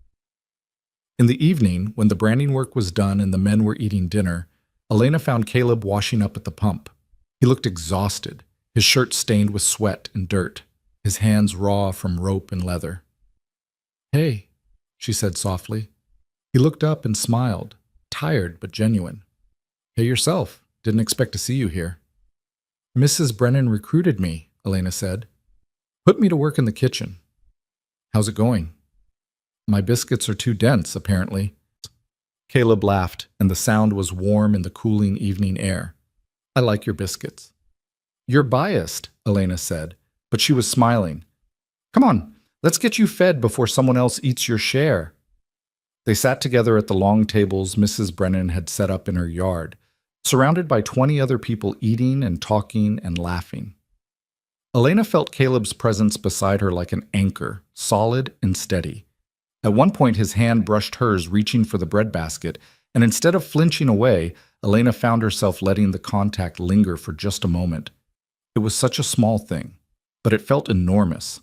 In the evening, when the branding work was done and the men were eating dinner, Elena found Caleb washing up at the pump. He looked exhausted, his shirt stained with sweat and dirt, his hands raw from rope and leather. "Hey," she said softly. He looked up and smiled, tired but genuine. "Hey yourself. Didn't expect to see you here." "Mrs. Brennan recruited me," Elena said. "Put me to work in the kitchen." "How's it going?" "My biscuits are too dense, apparently." Caleb laughed, and the sound was warm in the cooling evening air. "I like your biscuits." "You're biased," Elena said, but she was smiling. "Come on, let's get you fed before someone else eats your share." They sat together at the long tables Mrs. Brennan had set up in her yard, surrounded by 20 other people eating and talking and laughing. Elena felt Caleb's presence beside her like an anchor, solid and steady. At one point, his hand brushed hers, reaching for the breadbasket, and instead of flinching away, Elena found herself letting the contact linger for just a moment. It was such a small thing, but it felt enormous.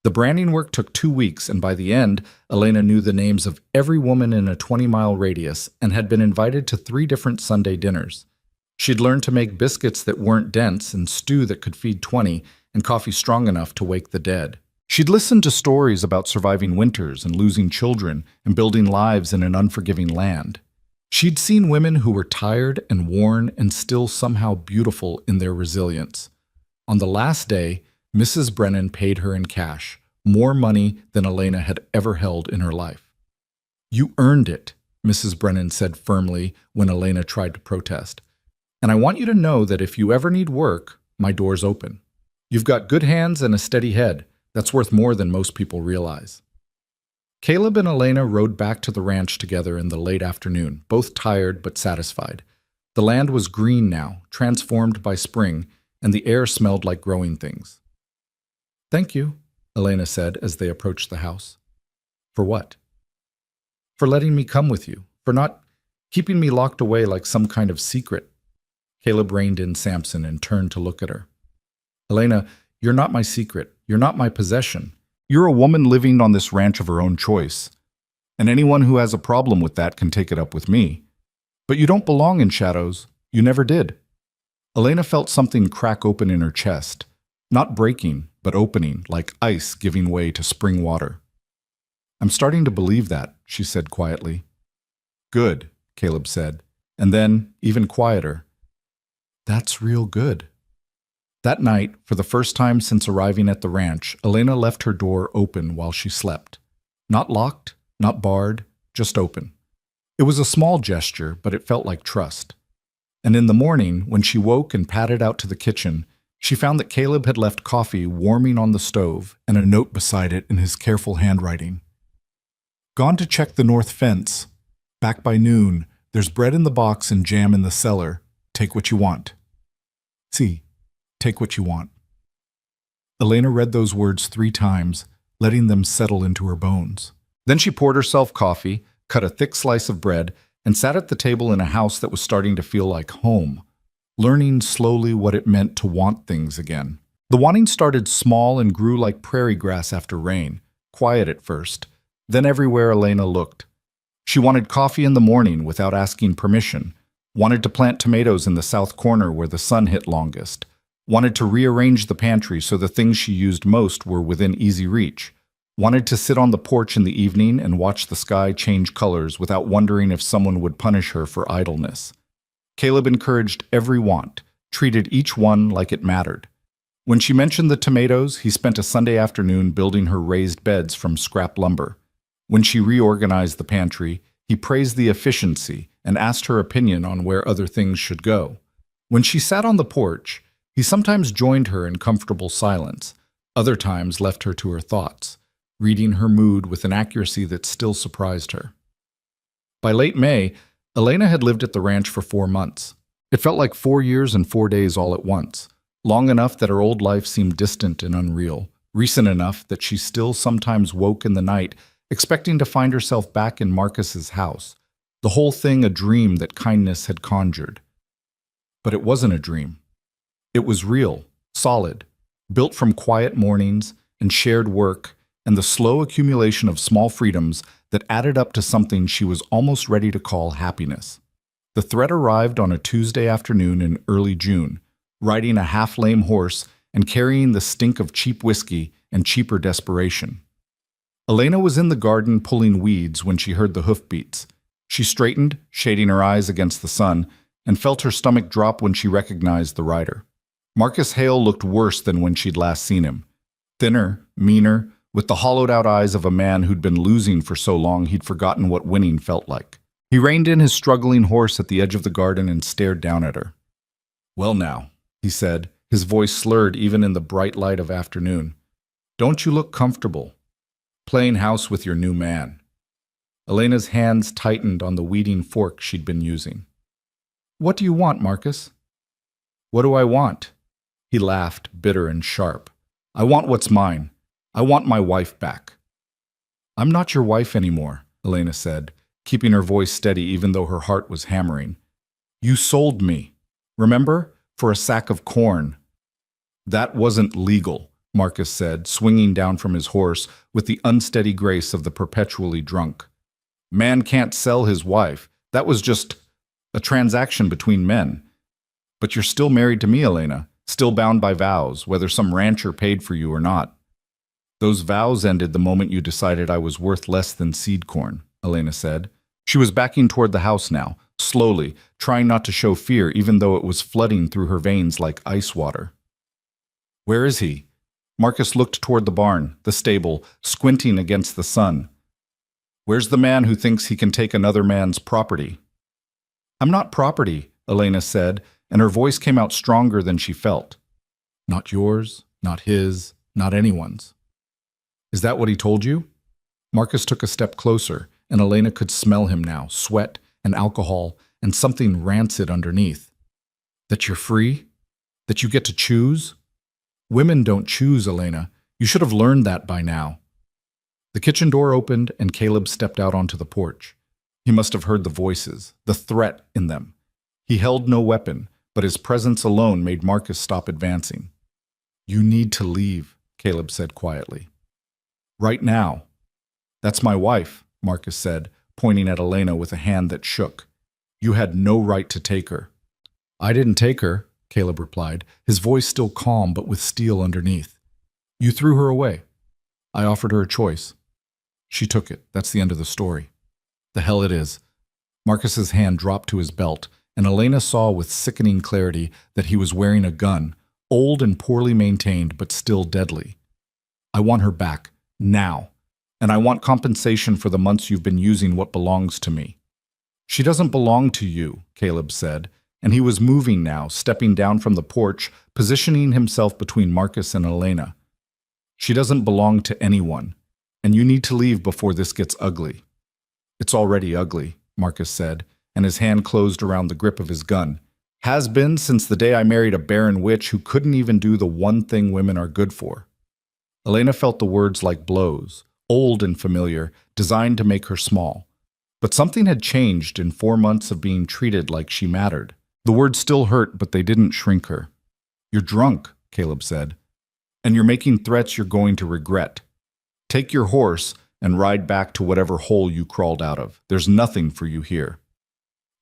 The branding work took 2 weeks, and by the end, Elena knew the names of every woman in a 20-mile radius and had been invited to 3 different Sunday dinners. She'd learned to make biscuits that weren't dense and stew that could feed 20 and coffee strong enough to wake the dead. She'd listened to stories about surviving winters and losing children and building lives in an unforgiving land. She'd seen women who were tired and worn and still somehow beautiful in their resilience. On the last day, Mrs. Brennan paid her in cash, more money than Elena had ever held in her life. "You earned it," Mrs. Brennan said firmly when Elena tried to protest. "And I want you to know that if you ever need work, my door's open. You've got good hands and a steady head. That's worth more than most people realize." Caleb and Elena rode back to the ranch together in the late afternoon, both tired but satisfied. The land was green now, transformed by spring, and the air smelled like growing things. "Thank you," Elena said as they approached the house. "For what?" "For letting me come with you, for not keeping me locked away like some kind of secret." Caleb reined in Samson and turned to look at her. "Elena, you're not my secret. You're not my possession. You're a woman living on this ranch of her own choice. And anyone who has a problem with that can take it up with me. But you don't belong in shadows. You never did." Elena felt something crack open in her chest. Not breaking, but opening, like ice giving way to spring water. "I'm starting to believe that," she said quietly. "Good," Caleb said, and then, even quieter, "That's real good." That night, for the first time since arriving at the ranch, Elena left her door open while she slept. Not locked, not barred, just open. It was a small gesture, but it felt like trust. And in the morning, when she woke and padded out to the kitchen, she found that Caleb had left coffee warming on the stove and a note beside it in his careful handwriting. "Gone to check the north fence. Back by noon. There's bread in the box and jam in the cellar. Take what you want. See. Take what you want." Elena read those words 3 times, letting them settle into her bones. Then she poured herself coffee, cut a thick slice of bread, and sat at the table in a house that was starting to feel like home, learning slowly what it meant to want things again. The wanting started small and grew like prairie grass after rain, quiet at first, then everywhere Elena looked. She wanted coffee in the morning without asking permission, wanted to plant tomatoes in the south corner where the sun hit longest, wanted to rearrange the pantry so the things she used most were within easy reach, wanted to sit on the porch in the evening and watch the sky change colors without wondering if someone would punish her for idleness. Caleb encouraged every want, treated each one like it mattered. When she mentioned the tomatoes, he spent a Sunday afternoon building her raised beds from scrap lumber. When she reorganized the pantry, he praised the efficiency and asked her opinion on where other things should go. When she sat on the porch, he sometimes joined her in comfortable silence, other times left her to her thoughts, reading her mood with an accuracy that still surprised her. By late May, Elena had lived at the ranch for 4 months. It felt like 4 years and 4 days all at once, long enough that her old life seemed distant and unreal, recent enough that she still sometimes woke in the night, expecting to find herself back in Marcus's house, the whole thing a dream that kindness had conjured. But it wasn't a dream. It was real, solid, built from quiet mornings and shared work and the slow accumulation of small freedoms that added up to something she was almost ready to call happiness. The threat arrived on a Tuesday afternoon in early June. Riding a half-lame horse, and carrying the stink of cheap whiskey and cheaper desperation. Elena was in the garden pulling weeds when she heard the hoofbeats. She straightened, shading her eyes against the sun, and felt her stomach drop when she recognized the rider. Marcus Hale looked worse than when she'd last seen him. Thinner, meaner, with the hollowed-out eyes of a man who'd been losing for so long he'd forgotten what winning felt like. He reined in his struggling horse at the edge of the garden and stared down at her. "Well now," he said, his voice slurred even in the bright light of afternoon. "Don't you look comfortable? Playing house with your new man." Elena's hands tightened on the weeding fork she'd been using. "What do you want, Marcus?" "What do I want?" He laughed, bitter and sharp. "I want what's mine. I want my wife back." "I'm not your wife anymore," Elena said, keeping her voice steady even though her heart was hammering. "You sold me, remember? For a sack of corn." "That wasn't legal," Marcus said, swinging down from his horse with the unsteady grace of the perpetually drunk. "Man can't sell his wife. That was just a transaction between men. But you're still married to me, Elena, still bound by vows, whether some rancher paid for you or not." "Those vows ended the moment you decided I was worth less than seed corn," Elena said. She was backing toward the house now, slowly, trying not to show fear even though it was flooding through her veins like ice water. "Where is he?" Marcus looked toward the barn, the stable, squinting against the sun. "Where's the man who thinks he can take another man's property?" "I'm not property," Elena said, and her voice came out stronger than she felt. "Not yours, not his, not anyone's." "Is that what he told you?" Marcus took a step closer, and Elena could smell him now, sweat and alcohol and something rancid underneath. "That you're free? That you get to choose?" "Women don't choose, Elena. You should have learned that by now." The kitchen door opened and Caleb stepped out onto the porch. He must have heard the voices, the threat in them. He held no weapon, but his presence alone made Marcus stop advancing. "You need to leave," Caleb said quietly. "Right now." "That's my wife," Marcus said, pointing at Elena with a hand that shook. "You had no right to take her." "I didn't take her," Caleb replied, his voice still calm but with steel underneath. "You threw her away. I offered her a choice. She took it. That's the end of the story." "The hell it is." Marcus's hand dropped to his belt, and Elena saw with sickening clarity that he was wearing a gun, old and poorly maintained but still deadly. "I want her back, now. And I want compensation for the months you've been using what belongs to me." "She doesn't belong to you," Caleb said, and he was moving now, stepping down from the porch, positioning himself between Marcus and Elena. "She doesn't belong to anyone, and you need to leave before this gets ugly." "It's already ugly," Marcus said, and his hand closed around the grip of his gun. "Has been since the day I married a barren witch who couldn't even do the one thing women are good for." Elena felt the words like blows, old and familiar, designed to make her small. But something had changed in 4 months of being treated like she mattered. The words still hurt, but they didn't shrink her. "You're drunk," Caleb said, "and you're making threats you're going to regret. Take your horse and ride back to whatever hole you crawled out of. There's nothing for you here."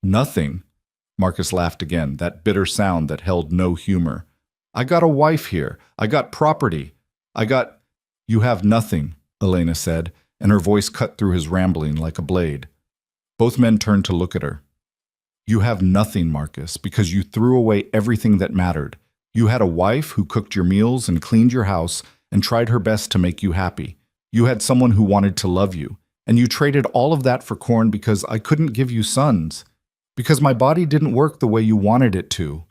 "Nothing?" Marcus laughed again, that bitter sound that held no humor. "I got a wife here. I got property. I got—" "You have nothing," Elena said, and her voice cut through his rambling like a blade. Both men turned to look at her. "You have nothing, Marcus, because you threw away everything that mattered. You had a wife who cooked your meals and cleaned your house and tried her best to make you happy. You had someone who wanted to love you, and you traded all of that for corn because I couldn't give you sons, because my body didn't work the way you wanted it to."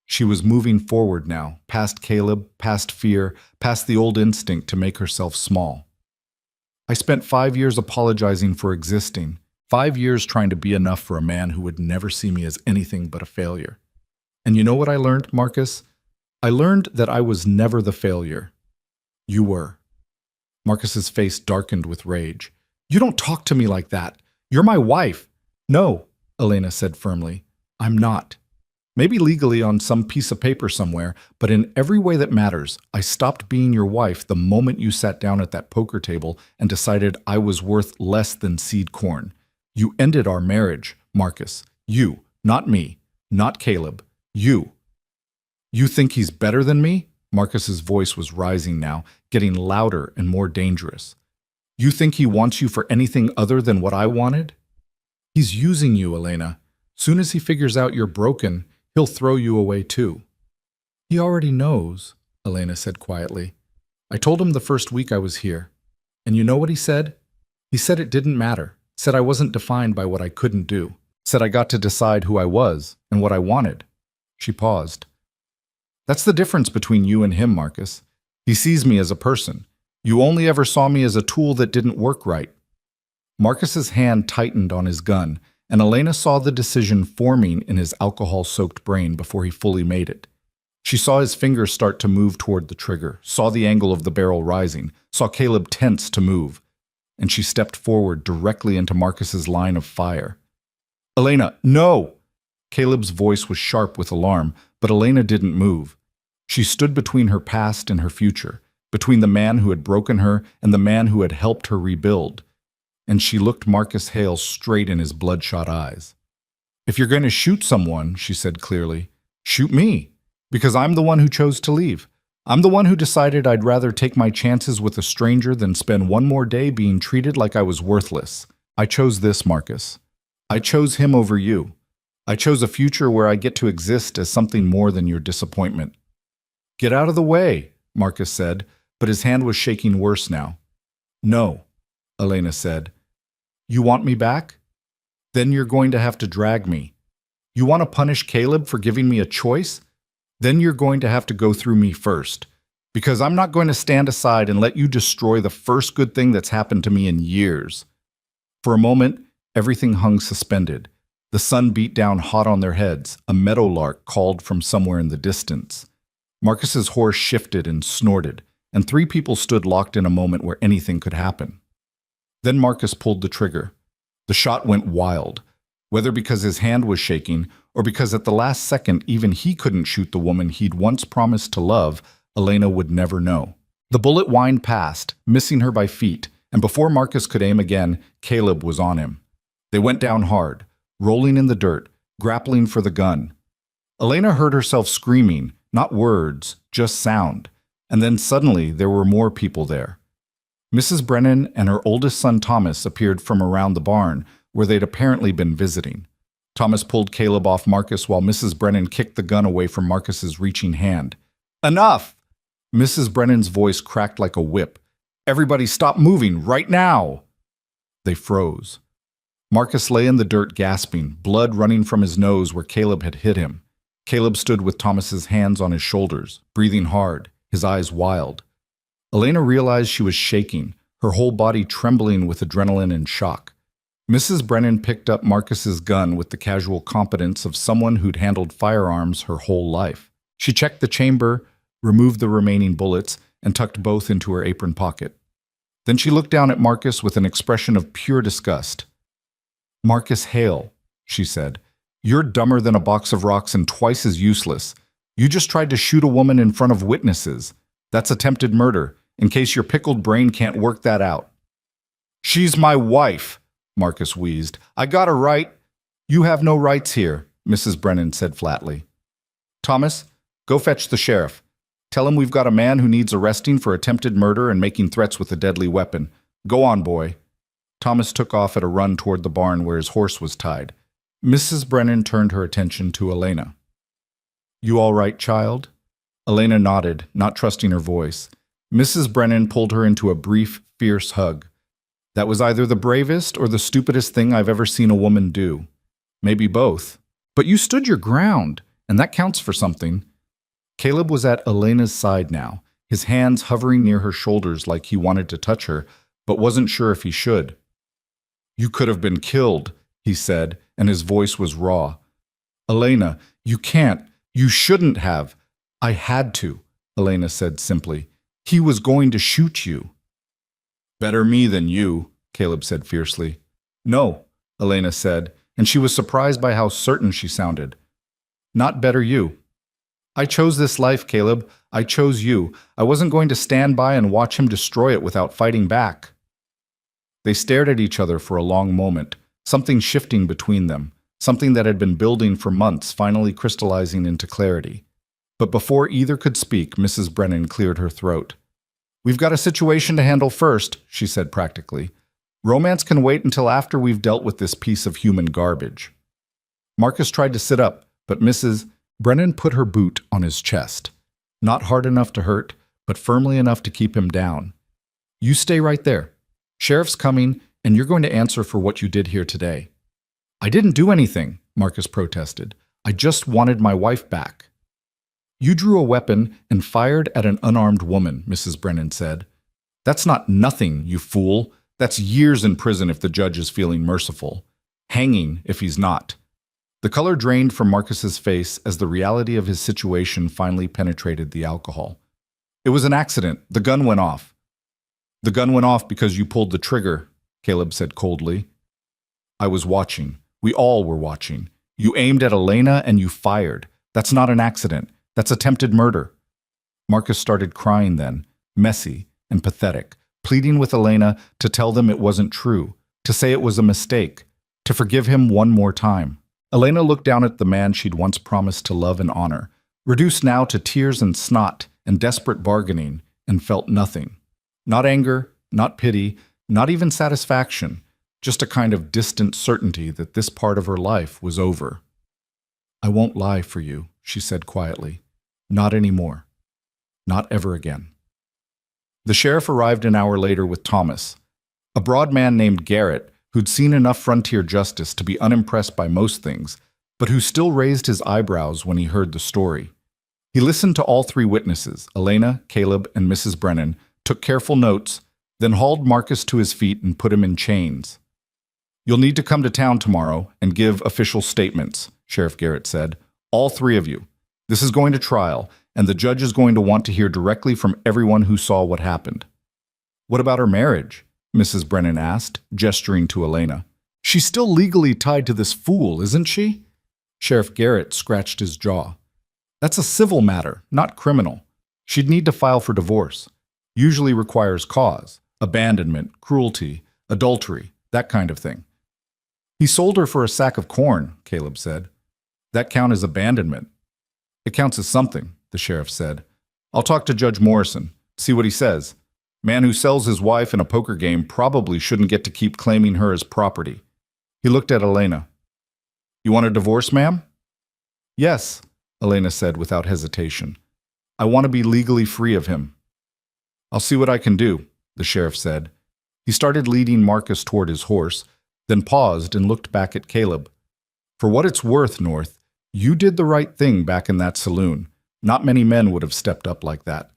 She was moving forward now, past Caleb, past fear, past the old instinct to make herself small. "I spent 5 years apologizing for existing, 5 years trying to be enough for a man who would never see me as anything but a failure. And you know what I learned, Marcus? I learned that I was never the failure. You were." Marcus's face darkened with rage. "You don't talk to me like that. You're my wife." "No," Elena said firmly. "I'm not. Maybe legally on some piece of paper somewhere, but in every way that matters, I stopped being your wife the moment you sat down at that poker table and decided I was worth less than seed corn. You ended our marriage, Marcus. You, not me, not Caleb. You. You think he's better than me?" Marcus's voice was rising now, getting louder and more dangerous. You think he wants you for anything other than what I wanted? He's using you, Elena. Soon as he figures out you're broken, he'll throw you away too. He already knows, Elena said quietly. I told him the first week I was here. And you know what he said? He said it didn't matter, said I wasn't defined by what I couldn't do, said I got to decide who I was and what I wanted. She paused. That's the difference between you and him, Marcus. He sees me as a person. You only ever saw me as a tool that didn't work right. Marcus's hand tightened on his gun, and Elena saw the decision forming in his alcohol-soaked brain before he fully made it. She saw his fingers start to move toward the trigger, saw the angle of the barrel rising, saw Caleb tense to move, and she stepped forward directly into Marcus's line of fire. Elena, no! Caleb's voice was sharp with alarm, but Elena didn't move. She stood between her past and her future, between the man who had broken her and the man who had helped her rebuild. And she looked Marcus Hale straight in his bloodshot eyes. If you're going to shoot someone, she said clearly, shoot me, because I'm the one who chose to leave. I'm the one who decided I'd rather take my chances with a stranger than spend one more day being treated like I was worthless. I chose this, Marcus. I chose him over you. I chose a future where I get to exist as something more than your disappointment. Get out of the way, Marcus said, but his hand was shaking worse now. No, Elena said. You want me back? Then you're going to have to drag me. You want to punish Caleb for giving me a choice? Then you're going to have to go through me first, because I'm not going to stand aside and let you destroy the first good thing that's happened to me in years. For a moment, everything hung suspended. The sun beat down hot on their heads. A meadowlark called from somewhere in the distance. Marcus's horse shifted and snorted, and three people stood locked in a moment where anything could happen. Then Marcus pulled the trigger. The shot went wild, whether because his hand was shaking or because at the last second even he couldn't shoot the woman he'd once promised to love. Elena would never know. The bullet whined past, missing her by feet, and before Marcus could aim again, Caleb was on him. They went down hard, rolling in the dirt, grappling for the gun. Elena heard herself screaming, not words, just sound, and then suddenly there were more people there. Mrs. Brennan and her oldest son Thomas appeared from around the barn, where they'd apparently been visiting. Thomas pulled Caleb off Marcus while Mrs. Brennan kicked the gun away from Marcus's reaching hand. Enough! Mrs. Brennan's voice cracked like a whip. Everybody stop moving, right now! They froze. Marcus lay in the dirt gasping, blood running from his nose where Caleb had hit him. Caleb stood with Thomas's hands on his shoulders, breathing hard, his eyes wild. Elena realized she was shaking, her whole body trembling with adrenaline and shock. Mrs. Brennan picked up Marcus's gun with the casual competence of someone who'd handled firearms her whole life. She checked the chamber, removed the remaining bullets, and tucked both into her apron pocket. Then she looked down at Marcus with an expression of pure disgust. Marcus Hale, she said, you're dumber than a box of rocks and twice as useless. You just tried to shoot a woman in front of witnesses. That's attempted murder, in case your pickled brain can't work that out. She's my wife, Marcus wheezed. I got a right. You have no rights here, Mrs. Brennan said flatly. Thomas, go fetch the sheriff. Tell him we've got a man who needs arresting for attempted murder and making threats with a deadly weapon. Go on, boy. Thomas took off at a run toward the barn where his horse was tied. Mrs. Brennan turned her attention to Elena. You all right, child? Elena nodded, not trusting her voice. Mrs. Brennan pulled her into a brief, fierce hug. That was either the bravest or the stupidest thing I've ever seen a woman do. Maybe both. But you stood your ground, and that counts for something. Caleb was at Elena's side now, his hands hovering near her shoulders like he wanted to touch her, but wasn't sure if he should. You could have been killed, he said, and his voice was raw. Elena, you can't. You shouldn't have. I had to, Elena said simply. He was going to shoot you. Better me than you, Caleb said fiercely. No, Elena said, and she was surprised by how certain she sounded. Not better you. I chose this life, Caleb. I chose you. I wasn't going to stand by and watch him destroy it without fighting back. They stared at each other for a long moment, something shifting between them, something that had been building for months finally crystallizing into clarity. But before either could speak, Mrs. Brennan cleared her throat. "We've got a situation to handle first," she said practically. "Romance can wait until after we've dealt with this piece of human garbage." Marcus tried to sit up, but Mrs. Brennan put her boot on his chest. Not hard enough to hurt, but firmly enough to keep him down. "You stay right there. Sheriff's coming, and you're going to answer for what you did here today." "I didn't do anything," Marcus protested. "I just wanted my wife back." "You drew a weapon and fired at an unarmed woman," Mrs. Brennan said. "That's not nothing, you fool. That's years in prison if the judge is feeling merciful. Hanging if he's not." The color drained from Marcus's face as the reality of his situation finally penetrated the alcohol. "It was an accident. The gun went off." "The gun went off because you pulled the trigger," Caleb said coldly. "I was watching. We all were watching. You aimed at Elena and you fired. That's not an accident. That's attempted murder." Marcus started crying then, messy and pathetic, pleading with Elena to tell them it wasn't true, to say it was a mistake, to forgive him one more time. Elena looked down at the man she'd once promised to love and honor, reduced now to tears and snot and desperate bargaining, and felt nothing. Not anger, not pity, not even satisfaction, just a kind of distant certainty that this part of her life was over. "I won't lie for you," she said quietly. "Not anymore. Not ever again." The sheriff arrived an hour later with Thomas, a broad man named Garrett who'd seen enough frontier justice to be unimpressed by most things, but who still raised his eyebrows when he heard the story. He listened to all three witnesses, Elena, Caleb, and Mrs. Brennan, took careful notes, then hauled Marcus to his feet and put him in chains. "You'll need to come to town tomorrow and give official statements," Sheriff Garrett said. "All three of you. This is going to trial, and the judge is going to want to hear directly from everyone who saw what happened." "What about her marriage?" Mrs. Brennan asked, gesturing to Elena. "She's still legally tied to this fool, isn't she?" Sheriff Garrett scratched his jaw. "That's a civil matter, not criminal. She'd need to file for divorce. Usually requires cause, abandonment, cruelty, adultery, that kind of thing." "He sold her for a sack of corn," Caleb said. "That count as abandonment?" "It counts as something," the sheriff said. "I'll talk to Judge Morrison, see what he says. Man who sells his wife in a poker game probably shouldn't get to keep claiming her as property." He looked at Elena. "You want a divorce, ma'am?" "Yes," Elena said without hesitation. "I want to be legally free of him." "I'll see what I can do," the sheriff said. He started leading Marcus toward his horse, then paused and looked back at Caleb. "For what it's worth, North, you did the right thing back in that saloon. Not many men would have stepped up like that.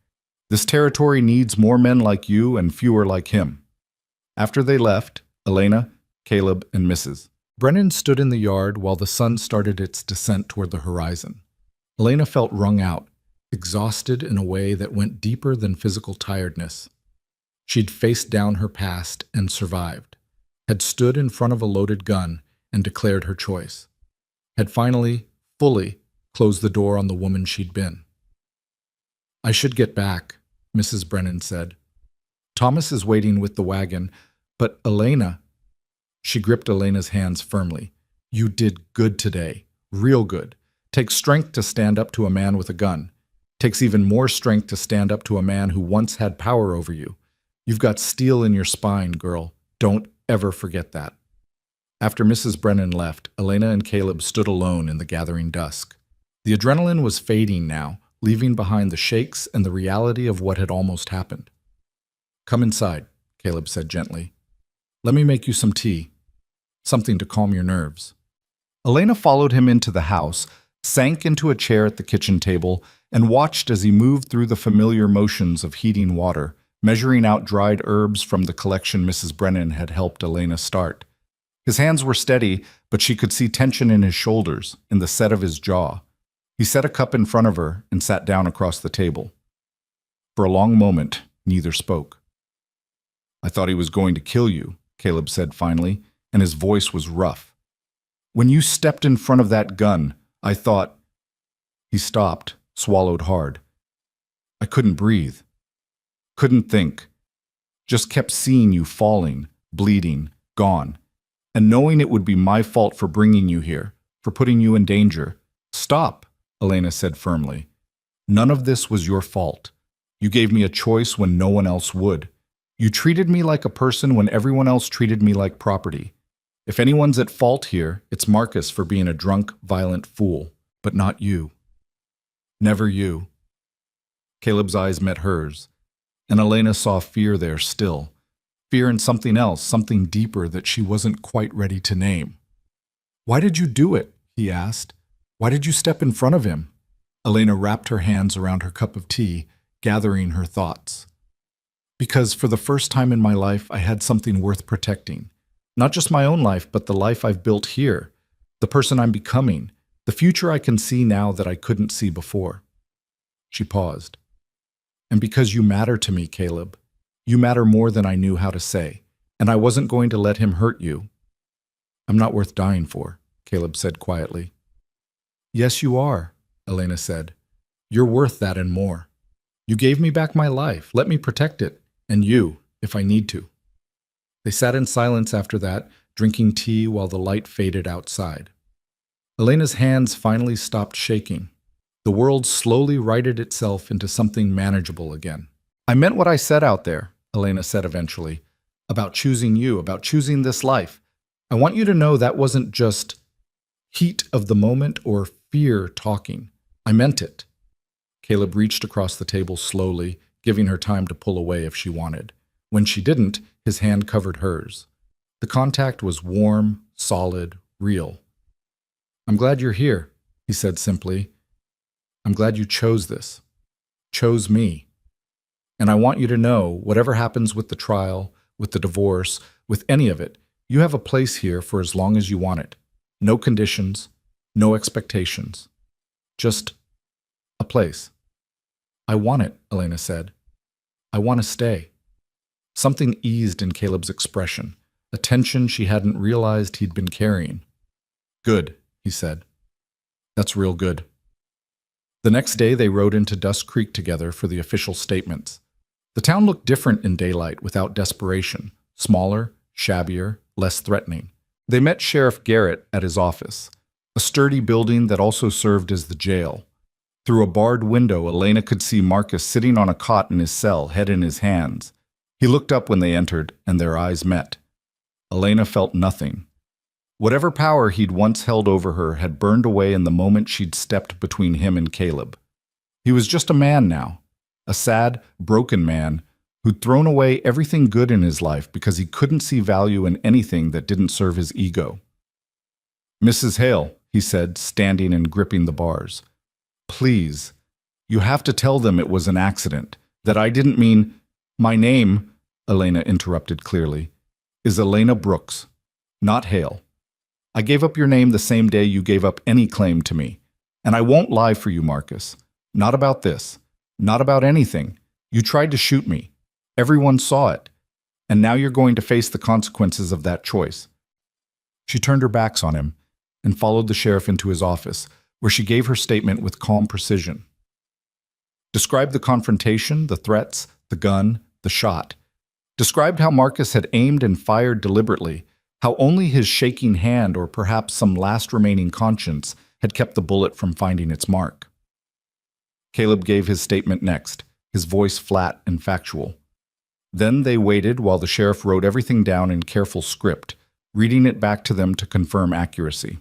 This territory needs more men like you and fewer like him." After they left, Elena, Caleb, and Mrs. Brennan stood in the yard while the sun started its descent toward the horizon. Elena felt wrung out, exhausted in a way that went deeper than physical tiredness. She'd faced down her past and survived, had stood in front of a loaded gun and declared her choice, had finally, fully, closed the door on the woman she'd been. "I should get back," Mrs. Brennan said. "Thomas is waiting with the wagon, but Elena—" She gripped Elena's hands firmly. "You did good today, real good. Takes strength to stand up to a man with a gun. Takes even more strength to stand up to a man who once had power over you. You've got steel in your spine, girl. Don't ever forget that." After Mrs. Brennan left, Elena and Caleb stood alone in the gathering dusk. The adrenaline was fading now, leaving behind the shakes and the reality of what had almost happened. "Come inside," Caleb said gently. "Let me make you some tea. Something to calm your nerves." Elena followed him into the house, sank into a chair at the kitchen table, and watched as he moved through the familiar motions of heating water, measuring out dried herbs from the collection Mrs. Brennan had helped Elena start. His hands were steady, but she could see tension in his shoulders, in the set of his jaw. He set a cup in front of her and sat down across the table. For a long moment, neither spoke. "I thought he was going to kill you," Caleb said finally, and his voice was rough. "When you stepped in front of that gun, I thought—" He stopped, swallowed hard. "I couldn't breathe. Couldn't think. Just kept seeing you falling, bleeding, gone, and knowing it would be my fault for bringing you here, for putting you in danger." "Stop," Elena said firmly. None of this was your fault. You gave me a choice when no one else would. You treated me like a person when everyone else treated me like property. If anyone's at fault here, it's Marcus for being a drunk, violent fool, but not you. Never you." Caleb's eyes met hers, and Elena saw fear there still. Fear in something else, something deeper that she wasn't quite ready to name. "Why did you do it?" he asked. "Why did you step in front of him?" Elena wrapped her hands around her cup of tea, gathering her thoughts. "Because for the first time in my life, I had something worth protecting. Not just my own life, but the life I've built here, the person I'm becoming, the future I can see now that I couldn't see before." She paused. "And because you matter to me, Caleb. You matter more than I knew how to say, and I wasn't going to let him hurt you." "I'm not worth dying for," Caleb said quietly. "Yes, you are," Elena said. "You're worth that and more. You gave me back my life. Let me protect it, and you, if I need to." They sat in silence after that, drinking tea while the light faded outside. Elena's hands finally stopped shaking. The world slowly righted itself into something manageable again. "I meant what I said out there," Elena said eventually, "about choosing you, about choosing this life. I want you to know that wasn't just heat of the moment or fear talking. I meant it." Caleb reached across the table slowly, giving her time to pull away if she wanted. When she didn't, his hand covered hers. The contact was warm, solid, real. "I'm glad you're here," he said simply. "I'm glad you chose this. Chose me. And I want you to know, whatever happens with the trial, with the divorce, with any of it, you have a place here for as long as you want it. No conditions, no expectations. Just a place." "I want it," Elena said. "I want to stay." Something eased in Caleb's expression, a tension she hadn't realized he'd been carrying. "Good," he said. "That's real good." The next day they rode into Dust Creek together for the official statements. The town looked different in daylight without desperation, smaller, shabbier, less threatening. They met Sheriff Garrett at his office, a sturdy building that also served as the jail. Through a barred window, Elena could see Marcus sitting on a cot in his cell, head in his hands. He looked up when they entered, and their eyes met. Elena felt nothing. Whatever power he'd once held over her had burned away in the moment she'd stepped between him and Caleb. He was just a man now, a sad, broken man who'd thrown away everything good in his life because he couldn't see value in anything that didn't serve his ego. "Mrs. Hale," he said, standing and gripping the bars. "Please, you have to tell them it was an accident, that I didn't mean—" "My name," Elena interrupted clearly, "is Elena Brooks, not Hale. I gave up your name the same day you gave up any claim to me. And I won't lie for you, Marcus. Not about this. Not about anything. You tried to shoot me. Everyone saw it. And now you're going to face the consequences of that choice." She turned her backs on him and followed the sheriff into his office, where she gave her statement with calm precision. Described the confrontation, the threats, the gun, the shot. Described how Marcus had aimed and fired deliberately, how only his shaking hand or perhaps some last remaining conscience had kept the bullet from finding its mark. Caleb gave his statement next, his voice flat and factual. Then they waited while the sheriff wrote everything down in careful script, reading it back to them to confirm accuracy.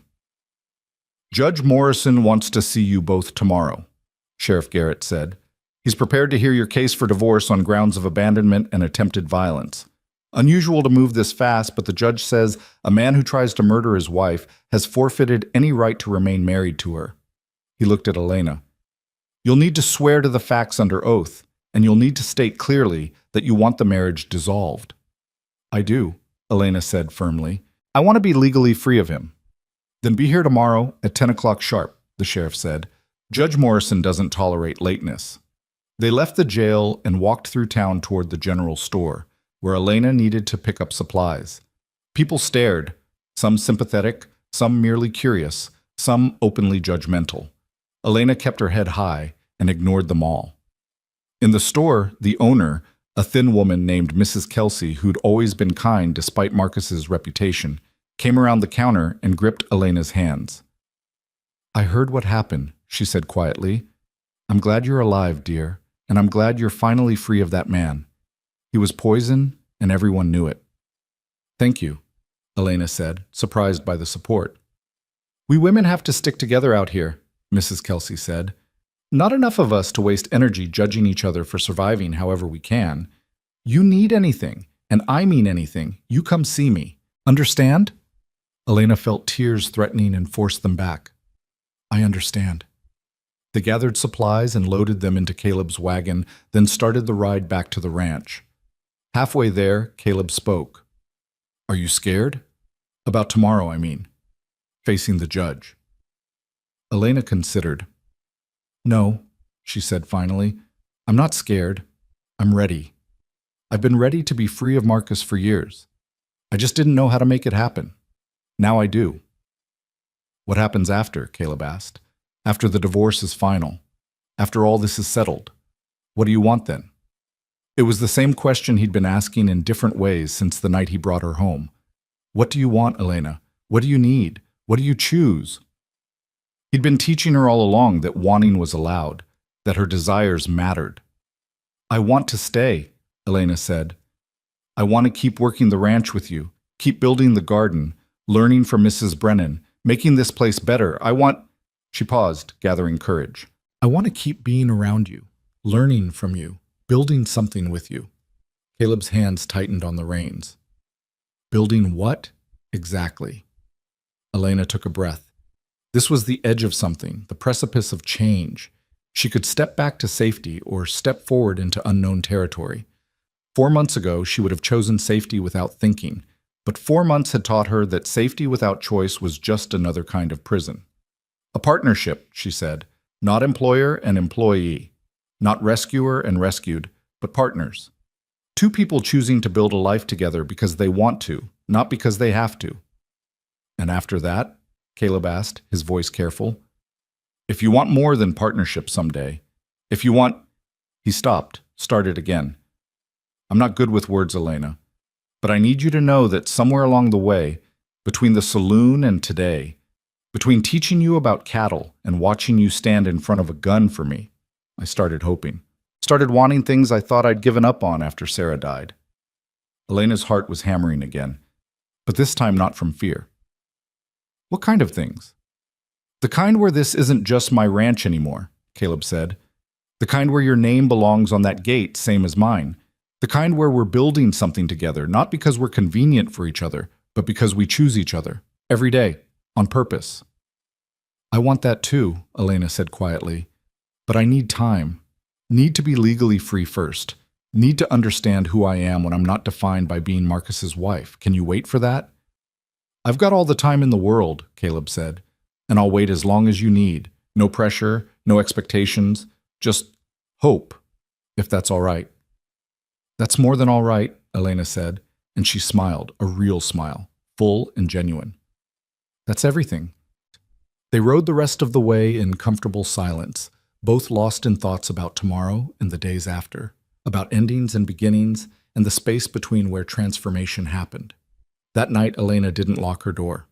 "Judge Morrison wants to see you both tomorrow," Sheriff Garrett said. "He's prepared to hear your case for divorce on grounds of abandonment and attempted violence. Unusual to move this fast, but the judge says a man who tries to murder his wife has forfeited any right to remain married to her." He looked at Elena. "You'll need to swear to the facts under oath, and you'll need to state clearly that you want the marriage dissolved." "I do," Elena said firmly. "I want to be legally free of him." "Then be here tomorrow at 10 o'clock sharp," the sheriff said. "Judge Morrison doesn't tolerate lateness." They left the jail and walked through town toward the general store, where Elena needed to pick up supplies. People stared, some sympathetic, some merely curious, some openly judgmental. Elena kept her head high and ignored them all. In the store, the owner, a thin woman named Mrs. Kelsey, who'd always been kind despite Marcus's reputation, came around the counter and gripped Elena's hands. "I heard what happened," she said quietly. I'm glad you're alive, dear, and I'm glad you're finally free of that man. He was poison, and everyone knew it. Thank you, Elena said, surprised by the support. We women have to stick together out here, Mrs. Kelsey said. Not enough of us to waste energy judging each other for surviving however we can. You need anything, and I mean anything, you come see me. Understand? Elena felt tears threatening and forced them back. I understand. They gathered supplies and loaded them into Caleb's wagon, then started the ride back to the ranch. Halfway there, Caleb spoke. Are you scared? About tomorrow, I mean. Facing the judge. Elena considered. No, she said finally. I'm not scared. I'm ready. I've been ready to be free of Marcus for years. I just didn't know how to make it happen. Now I do. What happens after? Caleb asked. After the divorce is final. After all this is settled. What do you want then? It was the same question he'd been asking in different ways since the night he brought her home. What do you want, Elena? What do you need? What do you choose? He'd been teaching her all along that wanting was allowed, that her desires mattered. I want to stay, Elena said. I want to keep working the ranch with you, keep building the garden, learning from Mrs. Brennan, making this place better. She paused, gathering courage. I want to keep being around you, learning from you, building something with you. Caleb's hands tightened on the reins. Building what? Exactly. Elena took a breath. This was the edge of something, the precipice of change. She could step back to safety or step forward into unknown territory. 4 months ago, she would have chosen safety without thinking, but 4 months had taught her that safety without choice was just another kind of prison. A partnership, she said, not employer and employee, not rescuer and rescued, but partners. Two people choosing to build a life together because they want to, not because they have to. And after that, Caleb asked, his voice careful, if you want more than partnership someday, if you want... He stopped, started again. I'm not good with words, Elena, but I need you to know that somewhere along the way, between the saloon and today, between teaching you about cattle and watching you stand in front of a gun for me, I started hoping. Started wanting things I thought I'd given up on after Sarah died. Elena's heart was hammering again, but this time not from fear. What kind of things? The kind where this isn't just my ranch anymore, Caleb said. The kind where your name belongs on that gate, same as mine. The kind where we're building something together, not because we're convenient for each other, but because we choose each other, every day, on purpose. I want that too, Elena said quietly, but I need time. Need to be legally free first. Need to understand who I am when I'm not defined by being Marcus's wife. Can you wait for that? I've got all the time in the world, Caleb said, and I'll wait as long as you need. No pressure, no expectations, just hope, if that's all right. That's more than all right, Elena said, and she smiled, a real smile, full and genuine. That's everything. They rode the rest of the way in comfortable silence, both lost in thoughts about tomorrow and the days after, about endings and beginnings and the space between where transformation happened. That night, Elena didn't lock her door.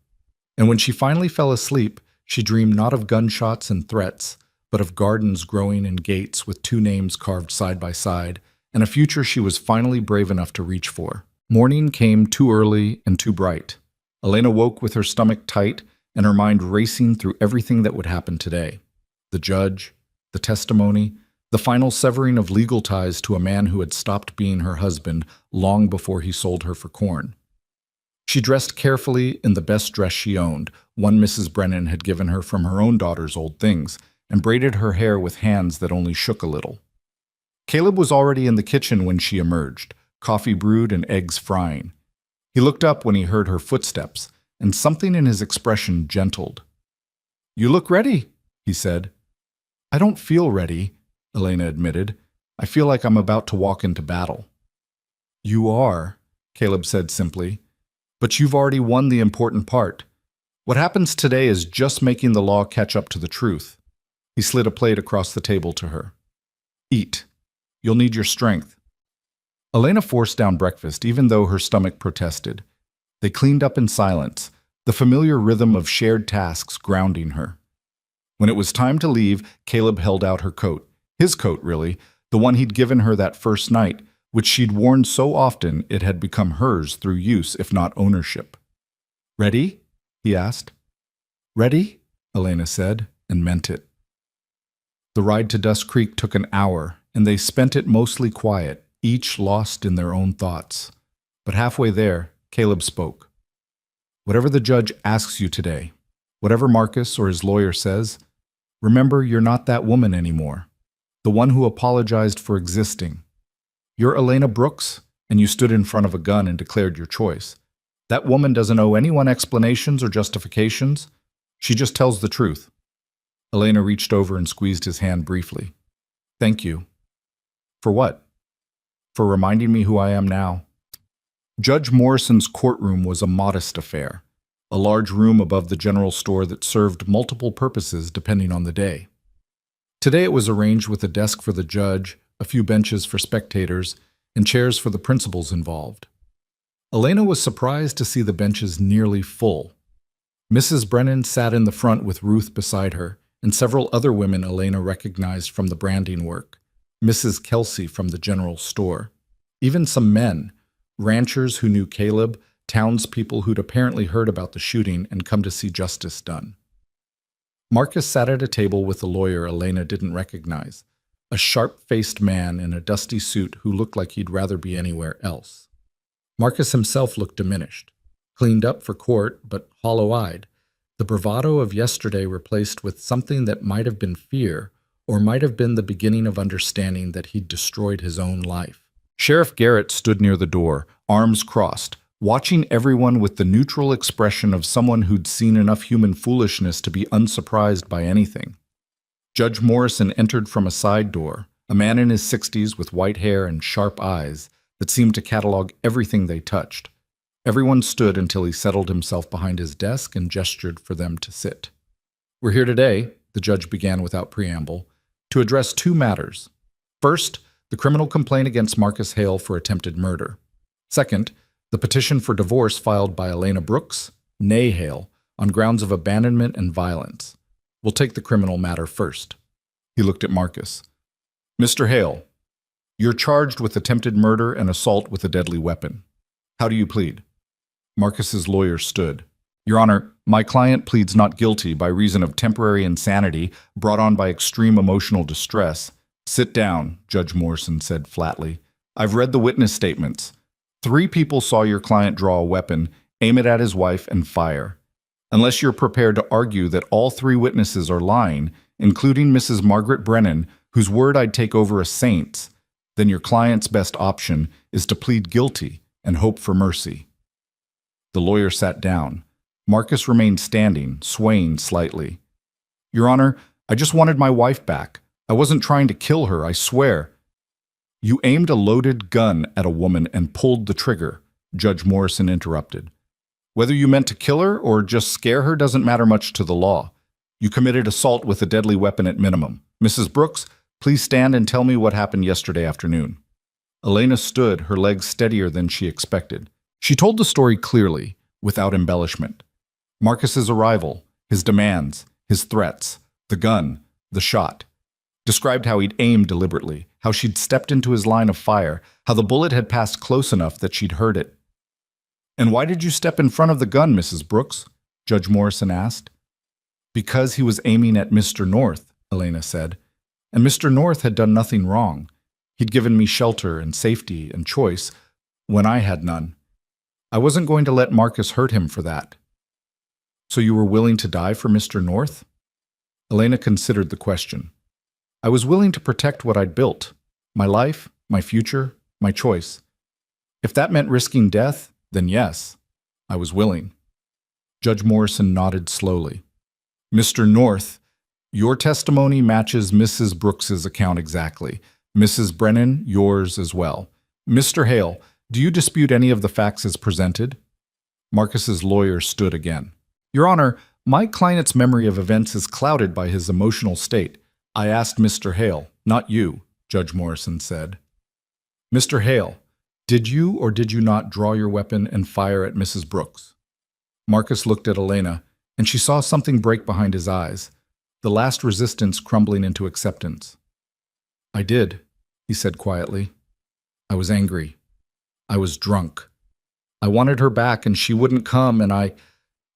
And when she finally fell asleep, she dreamed not of gunshots and threats, but of gardens growing in gates with 2 names carved side by side, and a future she was finally brave enough to reach for. Morning came too early and too bright. Elena woke with her stomach tight and her mind racing through everything that would happen today. The judge, the testimony, the final severing of legal ties to a man who had stopped being her husband long before he sold her for corn. She dressed carefully in the best dress she owned, one Mrs. Brennan had given her from her own daughter's old things, and braided her hair with hands that only shook a little. Caleb was already in the kitchen when she emerged, coffee brewed and eggs frying. He looked up when he heard her footsteps, and something in his expression gentled. You look ready, he said. I don't feel ready, Elena admitted. I feel like I'm about to walk into battle. You are, Caleb said simply. But you've already won the important part. What happens today is just making the law catch up to the truth. He slid a plate across the table to her. Eat. You'll need your strength. Elena forced down breakfast, even though her stomach protested. They cleaned up in silence, the familiar rhythm of shared tasks grounding her. When it was time to leave, Caleb held out her coat. His coat, really, the one he'd given her that first night, which she'd worn so often it had become hers through use, if not ownership. "Ready?" he asked. "Ready?" Elena said, and meant it. The ride to Dust Creek took an hour, and they spent it mostly quiet, each lost in their own thoughts. But halfway there, Caleb spoke. "Whatever the judge asks you today, whatever Marcus or his lawyer says, remember you're not that woman anymore, the one who apologized for existing. You're Elena Brooks, and you stood in front of a gun and declared your choice. That woman doesn't owe anyone explanations or justifications. She just tells the truth." Elena reached over and squeezed his hand briefly. "Thank you." "For what?" "For reminding me who I am now." Judge Morrison's courtroom was a modest affair, a large room above the general store that served multiple purposes depending on the day. Today it was arranged with a desk for the judge, a few benches for spectators, and chairs for the principals involved. Elena was surprised to see the benches nearly full. Mrs. Brennan sat in the front with Ruth beside her, and several other women Elena recognized from the branding work, Mrs. Kelsey from the general store. Even some men, ranchers who knew Caleb, townspeople who'd apparently heard about the shooting and come to see justice done. Marcus sat at a table with a lawyer Elena didn't recognize, a sharp-faced man in a dusty suit who looked like he'd rather be anywhere else. Marcus himself looked diminished, cleaned up for court, but hollow-eyed, the bravado of yesterday replaced with something that might have been fear, or might have been the beginning of understanding that he'd destroyed his own life. Sheriff Garrett stood near the door, arms crossed, watching everyone with the neutral expression of someone who'd seen enough human foolishness to be unsurprised by anything. Judge Morrison entered from a side door, a man in his 60s with white hair and sharp eyes that seemed to catalog everything they touched. Everyone stood until he settled himself behind his desk and gestured for them to sit. "We're here today," the judge began without preamble, "to address two matters. First, the criminal complaint against Marcus Hale for attempted murder. Second, the petition for divorce filed by Elena Brooks, née Hale, on grounds of abandonment and violence. We'll take the criminal matter first." He looked at Marcus. "Mr. Hale, you're charged with attempted murder and assault with a deadly weapon. How do you plead?" Marcus's lawyer stood. "Your Honor, my client pleads not guilty by reason of temporary insanity brought on by extreme emotional distress." "Sit down," Judge Morrison said flatly. "I've read the witness statements. 3 people saw your client draw a weapon, aim it at his wife, and fire. Unless you're prepared to argue that all 3 witnesses are lying, including Mrs. Margaret Brennan, whose word I'd take over a saint's, then your client's best option is to plead guilty and hope for mercy." The lawyer sat down. Marcus remained standing, swaying slightly. "Your Honor, I just wanted my wife back. I wasn't trying to kill her, I swear." "You aimed a loaded gun at a woman and pulled the trigger," Judge Morrison interrupted. "Whether you meant to kill her or just scare her doesn't matter much to the law. You committed assault with a deadly weapon at minimum. Mrs. Brooks, please stand and tell me what happened yesterday afternoon." Elena stood, her legs steadier than she expected. She told the story clearly, without embellishment. Marcus's arrival, his demands, his threats, the gun, the shot. Described how he'd aimed deliberately, how she'd stepped into his line of fire, how the bullet had passed close enough that she'd heard it. "And why did you step in front of the gun, Mrs. Brooks?" Judge Morrison asked. "Because he was aiming at Mr. North," Elena said. "And Mr. North had done nothing wrong. He'd given me shelter and safety and choice when I had none. I wasn't going to let Marcus hurt him for that." "So you were willing to die for Mr. North?" Elena considered the question. "I was willing to protect what I'd built. My life, my future, my choice. If that meant risking death, then yes, I was willing." Judge Morrison nodded slowly. "Mr. North, your testimony matches Mrs. Brooks's account exactly. Mrs. Brennan, yours as well. Mr. Hale, do you dispute any of the facts as presented?" Marcus's lawyer stood again. "Your Honor, my client's memory of events is clouded by his emotional state. I asked Mr. Hale, not you," Judge Morrison said. "Mr. Hale, did you or did you not draw your weapon and fire at Mrs. Brooks?" Marcus looked at Elena, and she saw something break behind his eyes. the last resistance crumbling into acceptance. "I did," he said quietly. "I was angry. I was drunk. I wanted her back and she wouldn't come, and I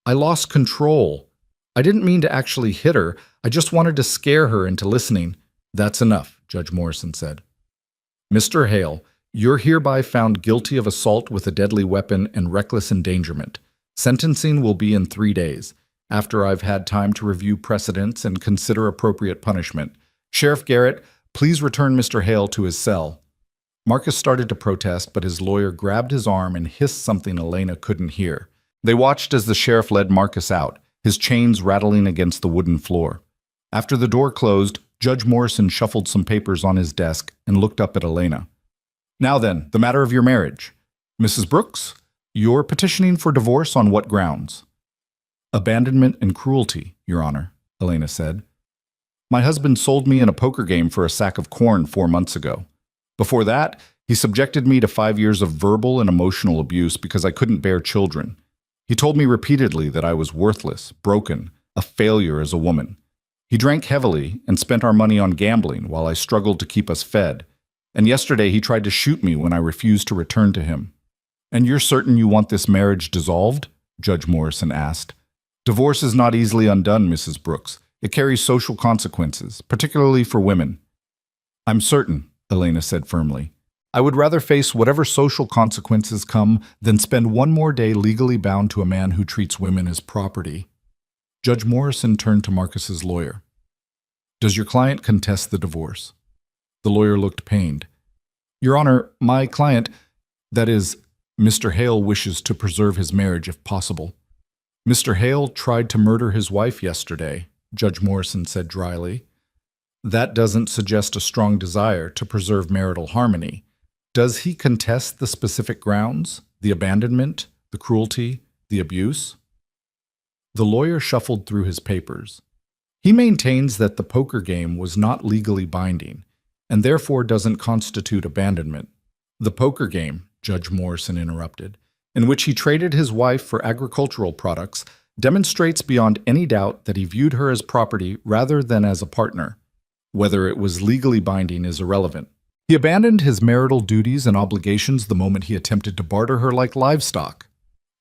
lost control. I didn't mean to actually hit her. I just wanted to scare her into listening." "That's enough," Judge Morrison said. "Mr. Hale, you're hereby found guilty of assault with a deadly weapon and reckless endangerment. Sentencing will be in 3 days, after I've had time to review precedents and consider appropriate punishment. Sheriff Garrett, please return Mr. Hale to his cell." Marcus started to protest, but his lawyer grabbed his arm and hissed something Elena couldn't hear. They watched as the sheriff led Marcus out, his chains rattling against the wooden floor. After the door closed, Judge Morrison shuffled some papers on his desk and looked up at Elena. "Now then, the matter of your marriage. Mrs. Brooks, you're petitioning for divorce on what grounds?" "Abandonment and cruelty, Your Honor," Elena said. "My husband sold me in a poker game for a sack of corn 4 months ago. Before that, he subjected me to 5 years of verbal and emotional abuse because I couldn't bear children. He told me repeatedly that I was worthless, broken, a failure as a woman. He drank heavily and spent our money on gambling while I struggled to keep us fed. And yesterday he tried to shoot me when I refused to return to him." "And you're certain you want this marriage dissolved?" Judge Morrison asked. "Divorce is not easily undone, Mrs. Brooks. It carries social consequences, particularly for women." "I'm certain," Elena said firmly. "I would rather face whatever social consequences come than spend one more day legally bound to a man who treats women as property." Judge Morrison turned to Marcus's lawyer. "Does your client contest the divorce?" The lawyer looked pained. "Your Honor, my client, that is, Mr. Hale, wishes to preserve his marriage if possible." "Mr. Hale tried to murder his wife yesterday," Judge Morrison said dryly. "That doesn't suggest a strong desire to preserve marital harmony. Does he contest the specific grounds, the abandonment, the cruelty, the abuse?" The lawyer shuffled through his papers. "He maintains that the poker game was not legally binding, and therefore doesn't constitute abandonment. The poker game," Judge Morrison interrupted, "in which he traded his wife for agricultural products, demonstrates beyond any doubt that he viewed her as property rather than as a partner. Whether it was legally binding is irrelevant. He abandoned his marital duties and obligations the moment he attempted to barter her like livestock."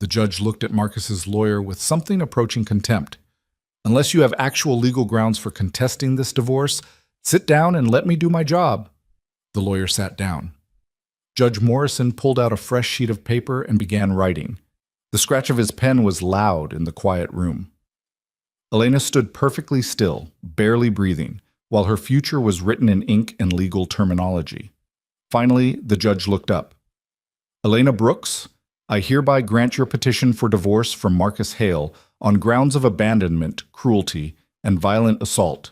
The judge looked at Marcus's lawyer with something approaching contempt. "Unless you have actual legal grounds for contesting this divorce, sit down and let me do my job." The lawyer sat down. Judge Morrison pulled out a fresh sheet of paper and began writing. The scratch of his pen was loud in the quiet room. Elena stood perfectly still, barely breathing, while her future was written in ink and legal terminology. Finally, the judge looked up. "Elena Brooks, I hereby grant your petition for divorce from Marcus Hale on grounds of abandonment, cruelty, and violent assault.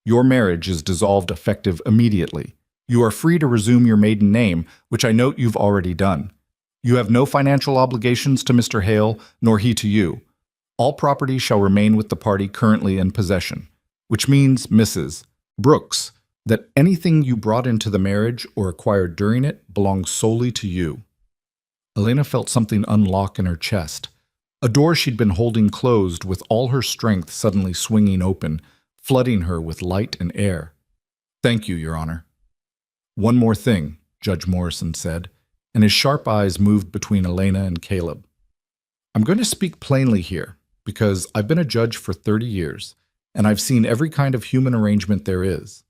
Your marriage is dissolved effective immediately. You are free to resume your maiden name, which I note you've already done. You have no financial obligations to Mr. Hale, nor he to you. All property shall remain with the party currently in possession, which means, Mrs. Brooks, that anything you brought into the marriage or acquired during it belongs solely to you." Elena felt something unlock in her chest. A door she'd been holding closed with all her strength suddenly swinging open, flooding her with light and air. "Thank you, Your Honor." "One more thing," Judge Morrison said, and his sharp eyes moved between Elena and Caleb. "I'm going to speak plainly here, because I've been a judge for 30 years, and I've seen every kind of human arrangement there is.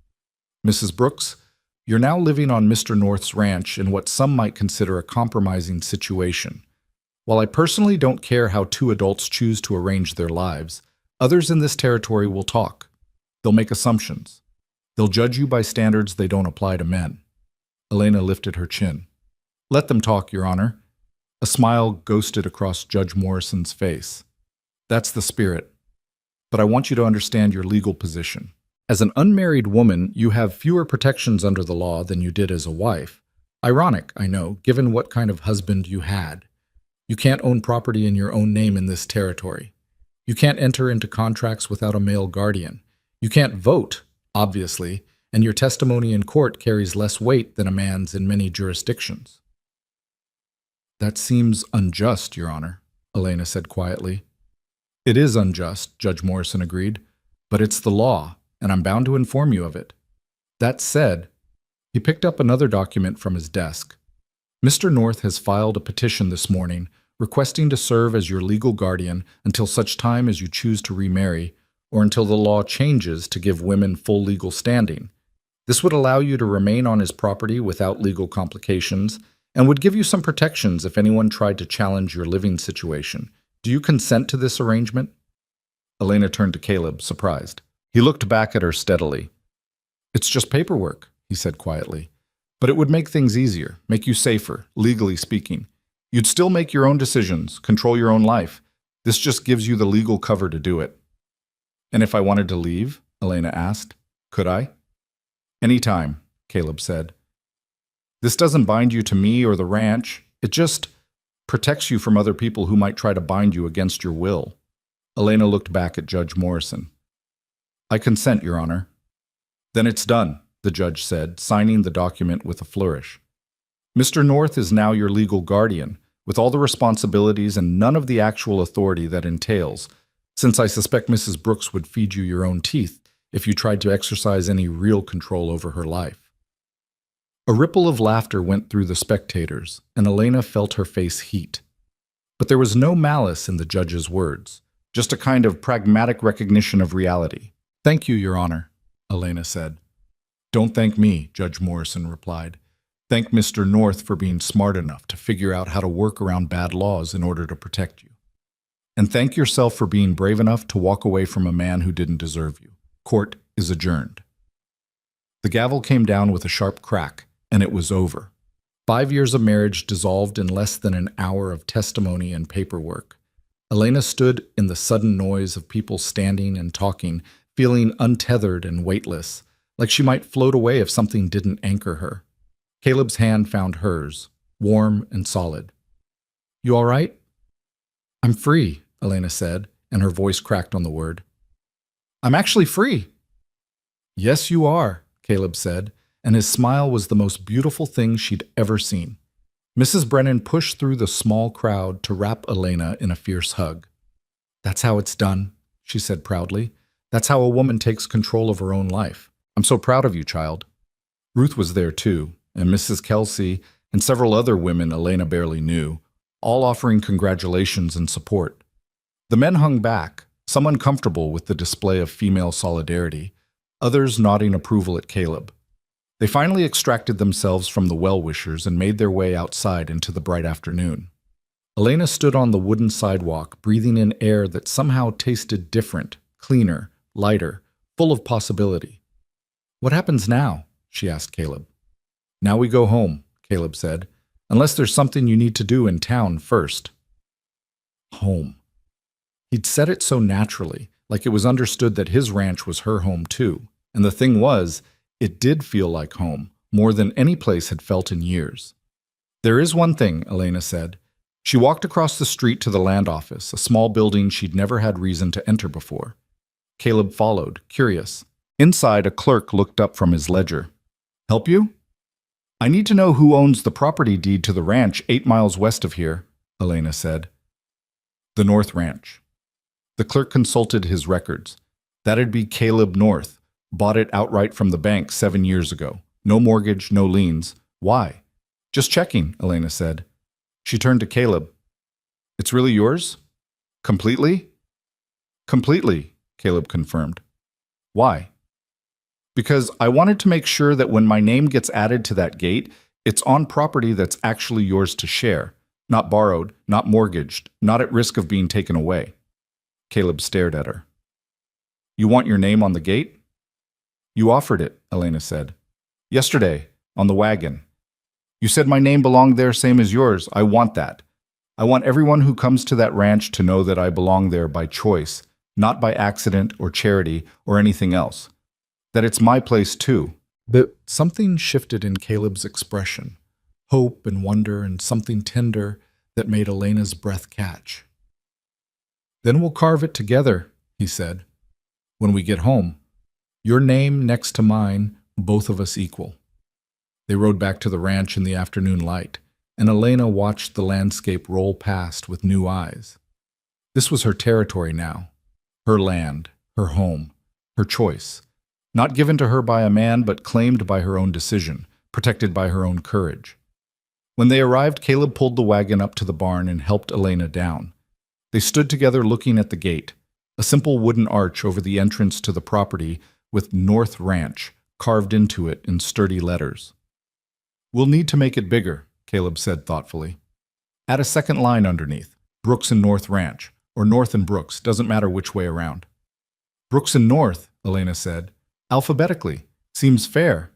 Mrs. Brooks, you're now living on Mr. North's ranch in what some might consider a compromising situation. While I personally don't care how two adults choose to arrange their lives, others in this territory will talk. They'll make assumptions. They'll judge you by standards they don't apply to men." Elena lifted her chin. "Let them talk, Your Honor." A smile ghosted across Judge Morrison's face. "That's the spirit. But I want you to understand your legal position. As an unmarried woman, you have fewer protections under the law than you did as a wife. Ironic, I know, given what kind of husband you had. You can't own property in your own name in this territory. You can't enter into contracts without a male guardian. You can't vote, obviously, and your testimony in court carries less weight than a man's in many jurisdictions." "That seems unjust, Your Honor," Elena said quietly. "It is unjust," Judge Morrison agreed, But it's the law, and I'm bound to inform you of it. That said, he picked up another document from his desk. Mr. North has filed a petition this morning requesting to serve as your legal guardian until such time as you choose to remarry, or until the law changes to give women full legal standing. This would allow you to remain on his property without legal complications and would give you some protections if anyone tried to challenge your living situation. Do you consent to this arrangement? Elena turned to Caleb, surprised. He looked back at her steadily. It's just paperwork, he said quietly. But it would make things easier, make you safer, legally speaking. You'd still make your own decisions, control your own life. This just gives you the legal cover to do it. And if I wanted to leave, Elena asked, could I? Anytime, Caleb said. This doesn't bind you to me or the ranch. It just protects you from other people who might try to bind you against your will. Elena looked back at Judge Morrison. I consent, Your Honor. Then it's done, the judge said, signing the document with a flourish. Mr. North is now your legal guardian, with all the responsibilities and none of the actual authority that entails, since I suspect Mrs. Brooks would feed you your own teeth if you tried to exercise any real control over her life. A ripple of laughter went through the spectators, and Elena felt her face heat. But there was no malice in the judge's words, just a kind of pragmatic recognition of reality. Thank you, Your Honor, Elena said. Don't thank me, Judge Morrison replied. Thank Mr. North for being smart enough to figure out how to work around bad laws in order to protect you. And thank yourself for being brave enough to walk away from a man who didn't deserve you. Court is adjourned. The gavel came down with a sharp crack, and it was over. 5 years of marriage dissolved in less than an hour of testimony and paperwork. Elena stood in the sudden noise of people standing and talking, feeling untethered and weightless, like she might float away if something didn't anchor her. Caleb's hand found hers, warm and solid. You all right? I'm free, Elena said, and her voice cracked on the word. I'm actually free. Yes, you are, Caleb said, and his smile was the most beautiful thing she'd ever seen. Mrs. Brennan pushed through the small crowd to wrap Elena in a fierce hug. That's how it's done, she said proudly. That's how a woman takes control of her own life. I'm so proud of you, child. Ruth was there too, and Mrs. Kelsey and several other women Elena barely knew, all offering congratulations and support. The men hung back, some uncomfortable with the display of female solidarity, others nodding approval at Caleb. They finally extracted themselves from the well-wishers and made their way outside into the bright afternoon. Elena stood on the wooden sidewalk, breathing in air that somehow tasted different, cleaner, lighter, full of possibility. What happens now? She asked Caleb. Now we go home, Caleb said, unless there's something you need to do in town first. Home. He'd said it so naturally, like it was understood that his ranch was her home too. And the thing was, it did feel like home, more than any place had felt in years. There is one thing, Elena said. She walked across the street to the land office, a small building she'd never had reason to enter before. Caleb followed, curious. Inside, a clerk looked up from his ledger. Help you? I need to know who owns the property deed to the ranch 8 miles west of here, Elena said. The North Ranch. The clerk consulted his records. That'd be Caleb North. Bought it outright from the bank 7 years ago. No mortgage, no liens. Why? Just checking, Elena said. She turned to Caleb. It's really yours? Completely? Completely, Caleb confirmed. Why? Because I wanted to make sure that when my name gets added to that gate, it's on property that's actually yours to share, not borrowed, not mortgaged, not at risk of being taken away. Caleb stared at her. You want your name on the gate? You offered it, Elena said. Yesterday, on the wagon. You said my name belonged there same as yours. I want that. I want everyone who comes to that ranch to know that I belong there by choice, not by accident or charity or anything else. That it's my place too. But something shifted in Caleb's expression, hope and wonder and something tender that made Elena's breath catch. Then we'll carve it together, he said. When we get home, your name next to mine, both of us equal. They rode back to the ranch in the afternoon light, and Elena watched the landscape roll past with new eyes. This was her territory now, her land, her home, her choice. Not given to her by a man, but claimed by her own decision, protected by her own courage. When they arrived, Caleb pulled the wagon up to the barn and helped Elena down. They stood together looking at the gate, a simple wooden arch over the entrance to the property with North Ranch carved into it in sturdy letters. "We'll need to make it bigger," Caleb said thoughtfully. "Add a second line underneath, Brooks and North Ranch, or North and Brooks, doesn't matter which way around." "Brooks and North," Elena said, "alphabetically. Seems fair."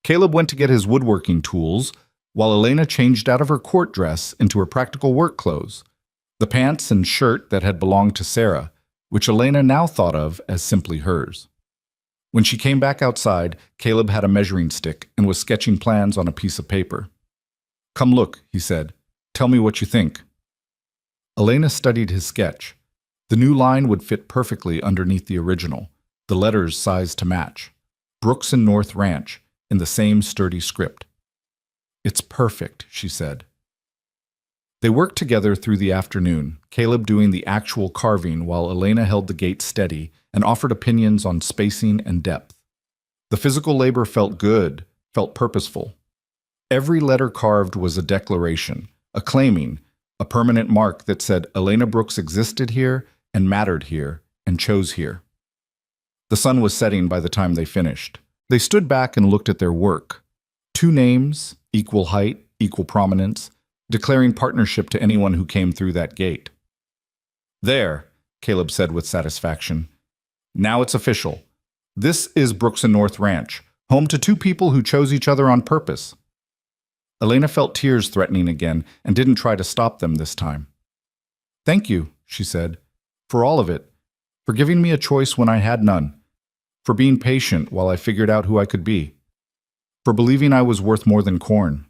Caleb went to get his woodworking tools, while Elena changed out of her court dress into her practical work clothes, the pants and shirt that had belonged to Sarah, which Elena now thought of as simply hers. When she came back outside, Caleb had a measuring stick and was sketching plans on a piece of paper. "Come look," he said. "Tell me what you think." Elena studied his sketch. The new line would fit perfectly underneath the original, the letters sized to match. Brooks and North Ranch, in the same sturdy script. "It's perfect," she said. They worked together through the afternoon, Caleb doing the actual carving while Elena held the gate steady and offered opinions on spacing and depth. The physical labor felt good, felt purposeful. Every letter carved was a declaration, a claiming, a permanent mark that said Elena Brooks existed here and mattered here and chose here. The sun was setting by the time they finished. They stood back and looked at their work. 2 names, equal height, equal prominence, declaring partnership to anyone who came through that gate. "There," Caleb said with satisfaction. "Now it's official. This is Brooks and North Ranch, home to 2 people who chose each other on purpose." Elena felt tears threatening again and didn't try to stop them this time. "Thank you," she said, "for all of it, for giving me a choice when I had none, for being patient while I figured out who I could be, for believing I was worth more than corn."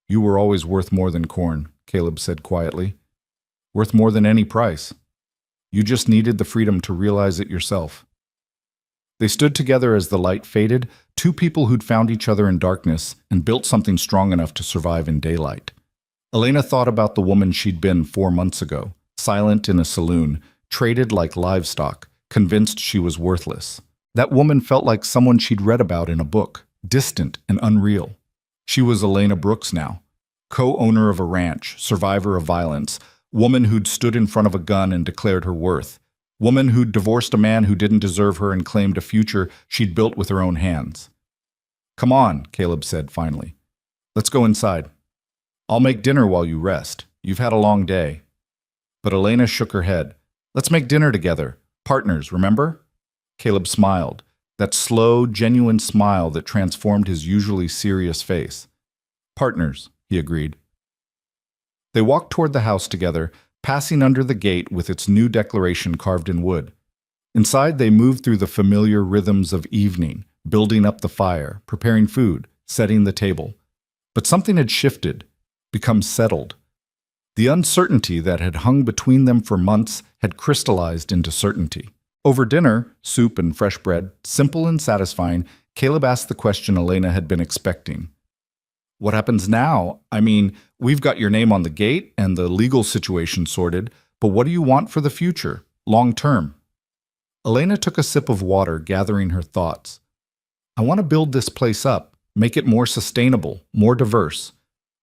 "You were always worth more than corn," Caleb said quietly. "Worth more than any price. You just needed the freedom to realize it yourself." They stood together as the light faded, 2 people who'd found each other in darkness and built something strong enough to survive in daylight. Elena thought about the woman she'd been 4 months ago, silent in a saloon, traded like livestock, convinced she was worthless. That woman felt like someone she'd read about in a book, distant and unreal. She was Elena Brooks now, co-owner of a ranch, survivor of violence, woman who'd stood in front of a gun and declared her worth, woman who'd divorced a man who didn't deserve her and claimed a future she'd built with her own hands. "Come on," Caleb said finally. "Let's go inside. I'll make dinner while you rest. You've had a long day." But Elena shook her head. "Let's make dinner together. Partners, remember?" Caleb smiled, that slow, genuine smile that transformed his usually serious face. "Partners," he agreed. They walked toward the house together, passing under the gate with its new declaration carved in wood. Inside, they moved through the familiar rhythms of evening, building up the fire, preparing food, setting the table. But something had shifted, become settled. The uncertainty that had hung between them for months had crystallized into certainty. Over dinner, soup and fresh bread, simple and satisfying, Caleb asked the question Elena had been expecting. "What happens now? I mean, we've got your name on the gate and the legal situation sorted, but what do you want for the future, long term?" Elena took a sip of water, gathering her thoughts. "I want to build this place up, make it more sustainable, more diverse.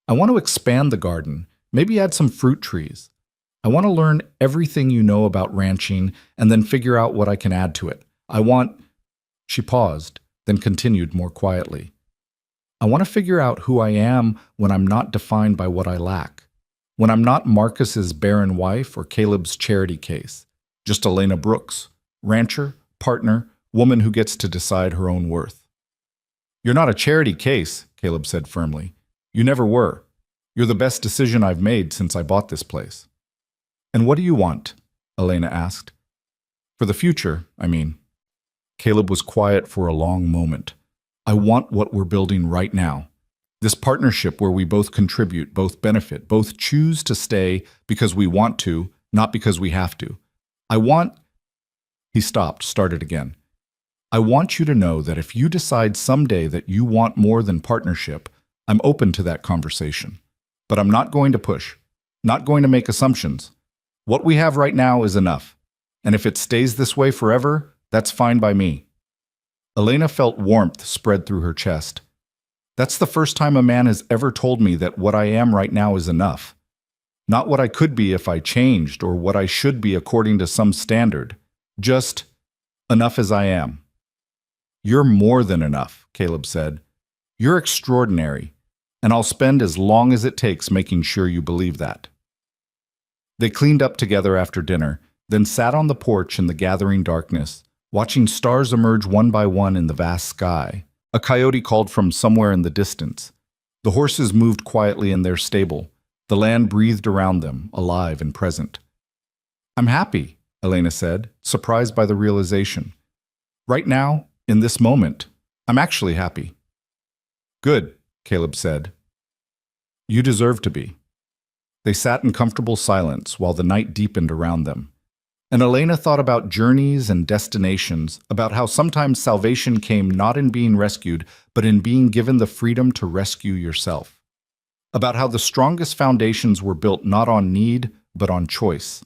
I want to expand the garden, maybe add some fruit trees. I want to learn everything you know about ranching and then figure out what I can add to it. I want—" She paused, then continued more quietly. "I want to figure out who I am when I'm not defined by what I lack. When I'm not Marcus's barren wife or Caleb's charity case. Just Elena Brooks, rancher, partner, woman who gets to decide her own worth." "You're not a charity case," Caleb said firmly. "You never were. You're the best decision I've made since I bought this place." "And what do you want?" Elena asked. "For the future, I mean." Caleb was quiet for a long moment. "I want what we're building right now. This partnership where we both contribute, both benefit, both choose to stay because we want to, not because we have to. I want—" He stopped, started again. "I want you to know that if you decide someday that you want more than partnership, I'm open to that conversation. But I'm not going to push, not going to make assumptions. What we have right now is enough." And if it stays this way forever, that's fine by me. Elena felt warmth spread through her chest. That's the first time a man has ever told me that what I am right now is enough. Not what I could be if I changed or what I should be according to some standard. Just enough as I am. You're more than enough, Caleb said. You're extraordinary, and I'll spend as long as it takes making sure you believe that. They cleaned up together after dinner, then sat on the porch in the gathering darkness, watching stars emerge one by one in the vast sky. A coyote called from somewhere in the distance. The horses moved quietly in their stable. The land breathed around them, alive and present. I'm happy, Elena said, surprised by the realization. Right now, in this moment, I'm actually happy. Good, Caleb said. You deserve to be. They sat in comfortable silence while the night deepened around them. And Elena thought about journeys and destinations, about how sometimes salvation came not in being rescued, but in being given the freedom to rescue yourself. About how the strongest foundations were built not on need, but on choice.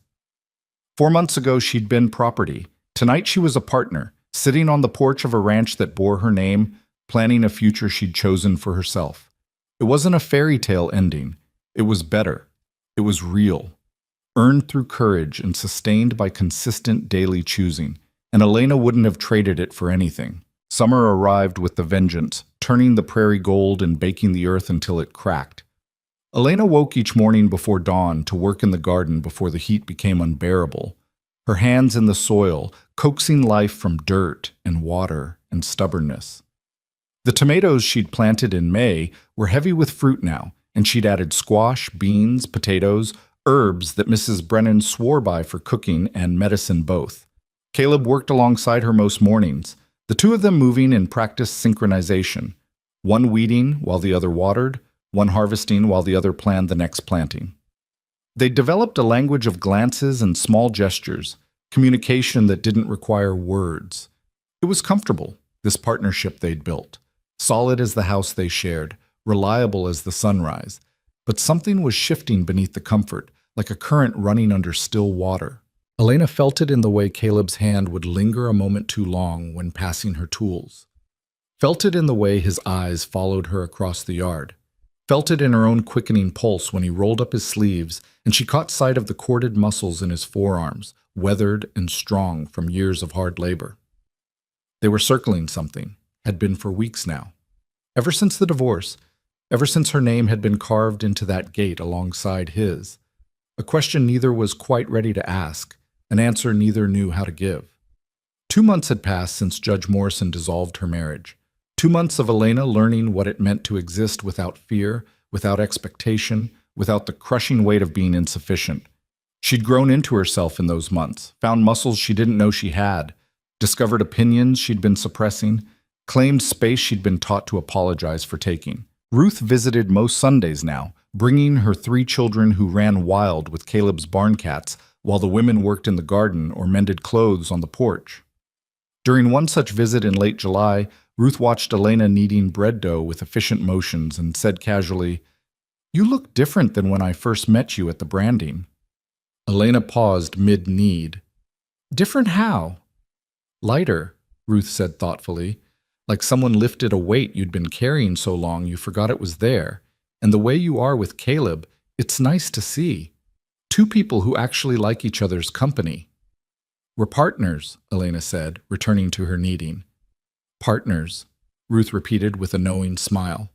4 months ago, she'd been property. Tonight, she was a partner, sitting on the porch of a ranch that bore her name, planning a future she'd chosen for herself. It wasn't a fairy tale ending. It was better. It was real. Earned through courage and sustained by consistent daily choosing, and Elena wouldn't have traded it for anything. Summer arrived with the vengeance, turning the prairie gold and baking the earth until it cracked. Elena woke each morning before dawn to work in the garden before the heat became unbearable, her hands in the soil, coaxing life from dirt and water and stubbornness. The tomatoes she'd planted in May were heavy with fruit now, and she'd added squash, beans, potatoes, herbs that Mrs. Brennan swore by for cooking and medicine both. Caleb worked alongside her most mornings, the two of them moving in practiced synchronization, one weeding while the other watered, one harvesting while the other planned the next planting. They developed a language of glances and small gestures, communication that didn't require words. It was comfortable, this partnership they'd built, solid as the house they shared, reliable as the sunrise. But something was shifting beneath the comfort, like a current running under still water. Elena felt it in the way Caleb's hand would linger a moment too long when passing her tools. Felt it in the way his eyes followed her across the yard. Felt it in her own quickening pulse when he rolled up his sleeves and she caught sight of the corded muscles in his forearms, weathered and strong from years of hard labor. They were circling something, had been for weeks now. Ever since the divorce, ever since her name had been carved into that gate alongside his. A question neither was quite ready to ask, an answer neither knew how to give. 2 months had passed since Judge Morrison dissolved her marriage. 2 months of Elena learning what it meant to exist without fear, without expectation, without the crushing weight of being insufficient. She'd grown into herself in those months, found muscles she didn't know she had, discovered opinions she'd been suppressing, claimed space she'd been taught to apologize for taking. Ruth visited most Sundays now, bringing her 3 children who ran wild with Caleb's barn cats while the women worked in the garden or mended clothes on the porch. During one such visit in late July, Ruth watched Elena kneading bread dough with efficient motions and said casually, "You look different than when I first met you at the branding." Elena paused mid-knead. "Different how?" "Lighter," Ruth said thoughtfully. "Like someone lifted a weight you'd been carrying so long you forgot it was there. And the way you are with Caleb, it's nice to see. 2 people who actually like each other's company." "We're partners," Elena said, returning to her kneading. "Partners," Ruth repeated with a knowing smile.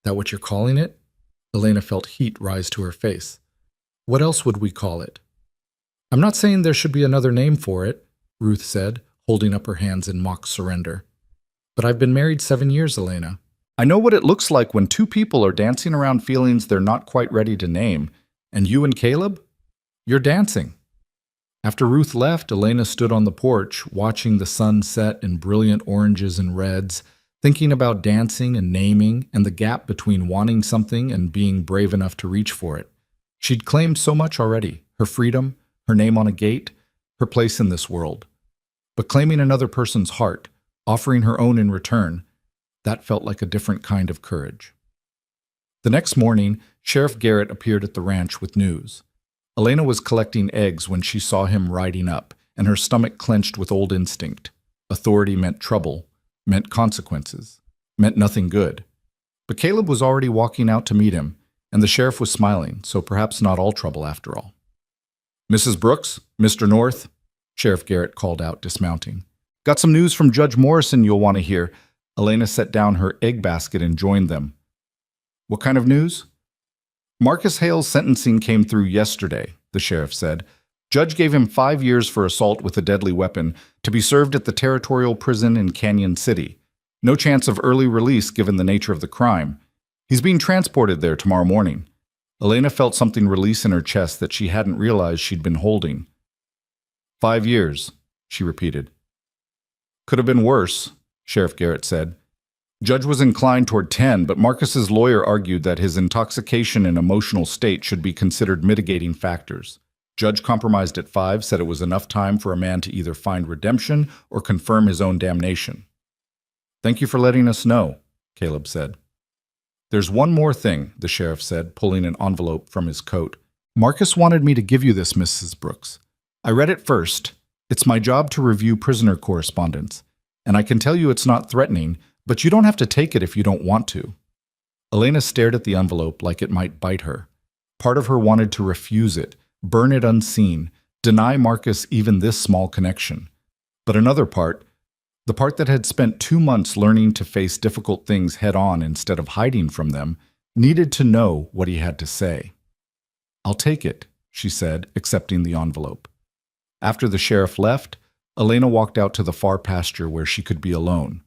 "That what you're calling it?" Elena felt heat rise to her face. "What else would we call it?" "I'm not saying there should be another name for it," Ruth said, holding up her hands in mock surrender. "But I've been married 7 years, Elena. I know what it looks like when 2 people are dancing around feelings they're not quite ready to name. And you and Caleb? You're dancing." After Ruth left, Elena stood on the porch, watching the sun set in brilliant oranges and reds, thinking about dancing and naming and the gap between wanting something and being brave enough to reach for it. She'd claimed so much already, her freedom, her name on a gate, her place in this world. But claiming another person's heart, offering her own in return, that felt like a different kind of courage. The next morning, Sheriff Garrett appeared at the ranch with news. Elena was collecting eggs when she saw him riding up, and her stomach clenched with old instinct. Authority meant trouble, meant consequences, meant nothing good. But Caleb was already walking out to meet him, and the sheriff was smiling, so perhaps not all trouble after all. "Mrs. Brooks, Mr. North," Sheriff Garrett called out, dismounting. "Got some news from Judge Morrison you'll want to hear." Elena set down her egg basket and joined them. "What kind of news?" "Marcus Hale's sentencing came through yesterday," the sheriff said. "Judge gave him 5 years for assault with a deadly weapon to be served at the territorial prison in Canyon City. No chance of early release given the nature of the crime. He's being transported there tomorrow morning." Elena felt something release in her chest that she hadn't realized she'd been holding. 5 years, she repeated. "Could have been worse," Sheriff Garrett said. Judge was inclined toward 10, but Marcus's lawyer argued that his intoxication and emotional state should be considered mitigating factors. Judge compromised at 5, said it was enough time for a man to either find redemption or confirm his own damnation. "Thank you for letting us know," Caleb said. "There's one more thing," the sheriff said, pulling an envelope from his coat. "Marcus wanted me to give you this, Mrs. Brooks. I read it first. It's my job to review prisoner correspondence, and I can tell you it's not threatening, but you don't have to take it if you don't want to." Elena stared at the envelope like it might bite her. Part of her wanted to refuse it, burn it unseen, deny Marcus even this small connection. But another part, the part that had spent 2 months learning to face difficult things head-on instead of hiding from them, needed to know what he had to say. "I'll take it," she said, accepting the envelope. After the sheriff left, Elena walked out to the far pasture where she could be alone.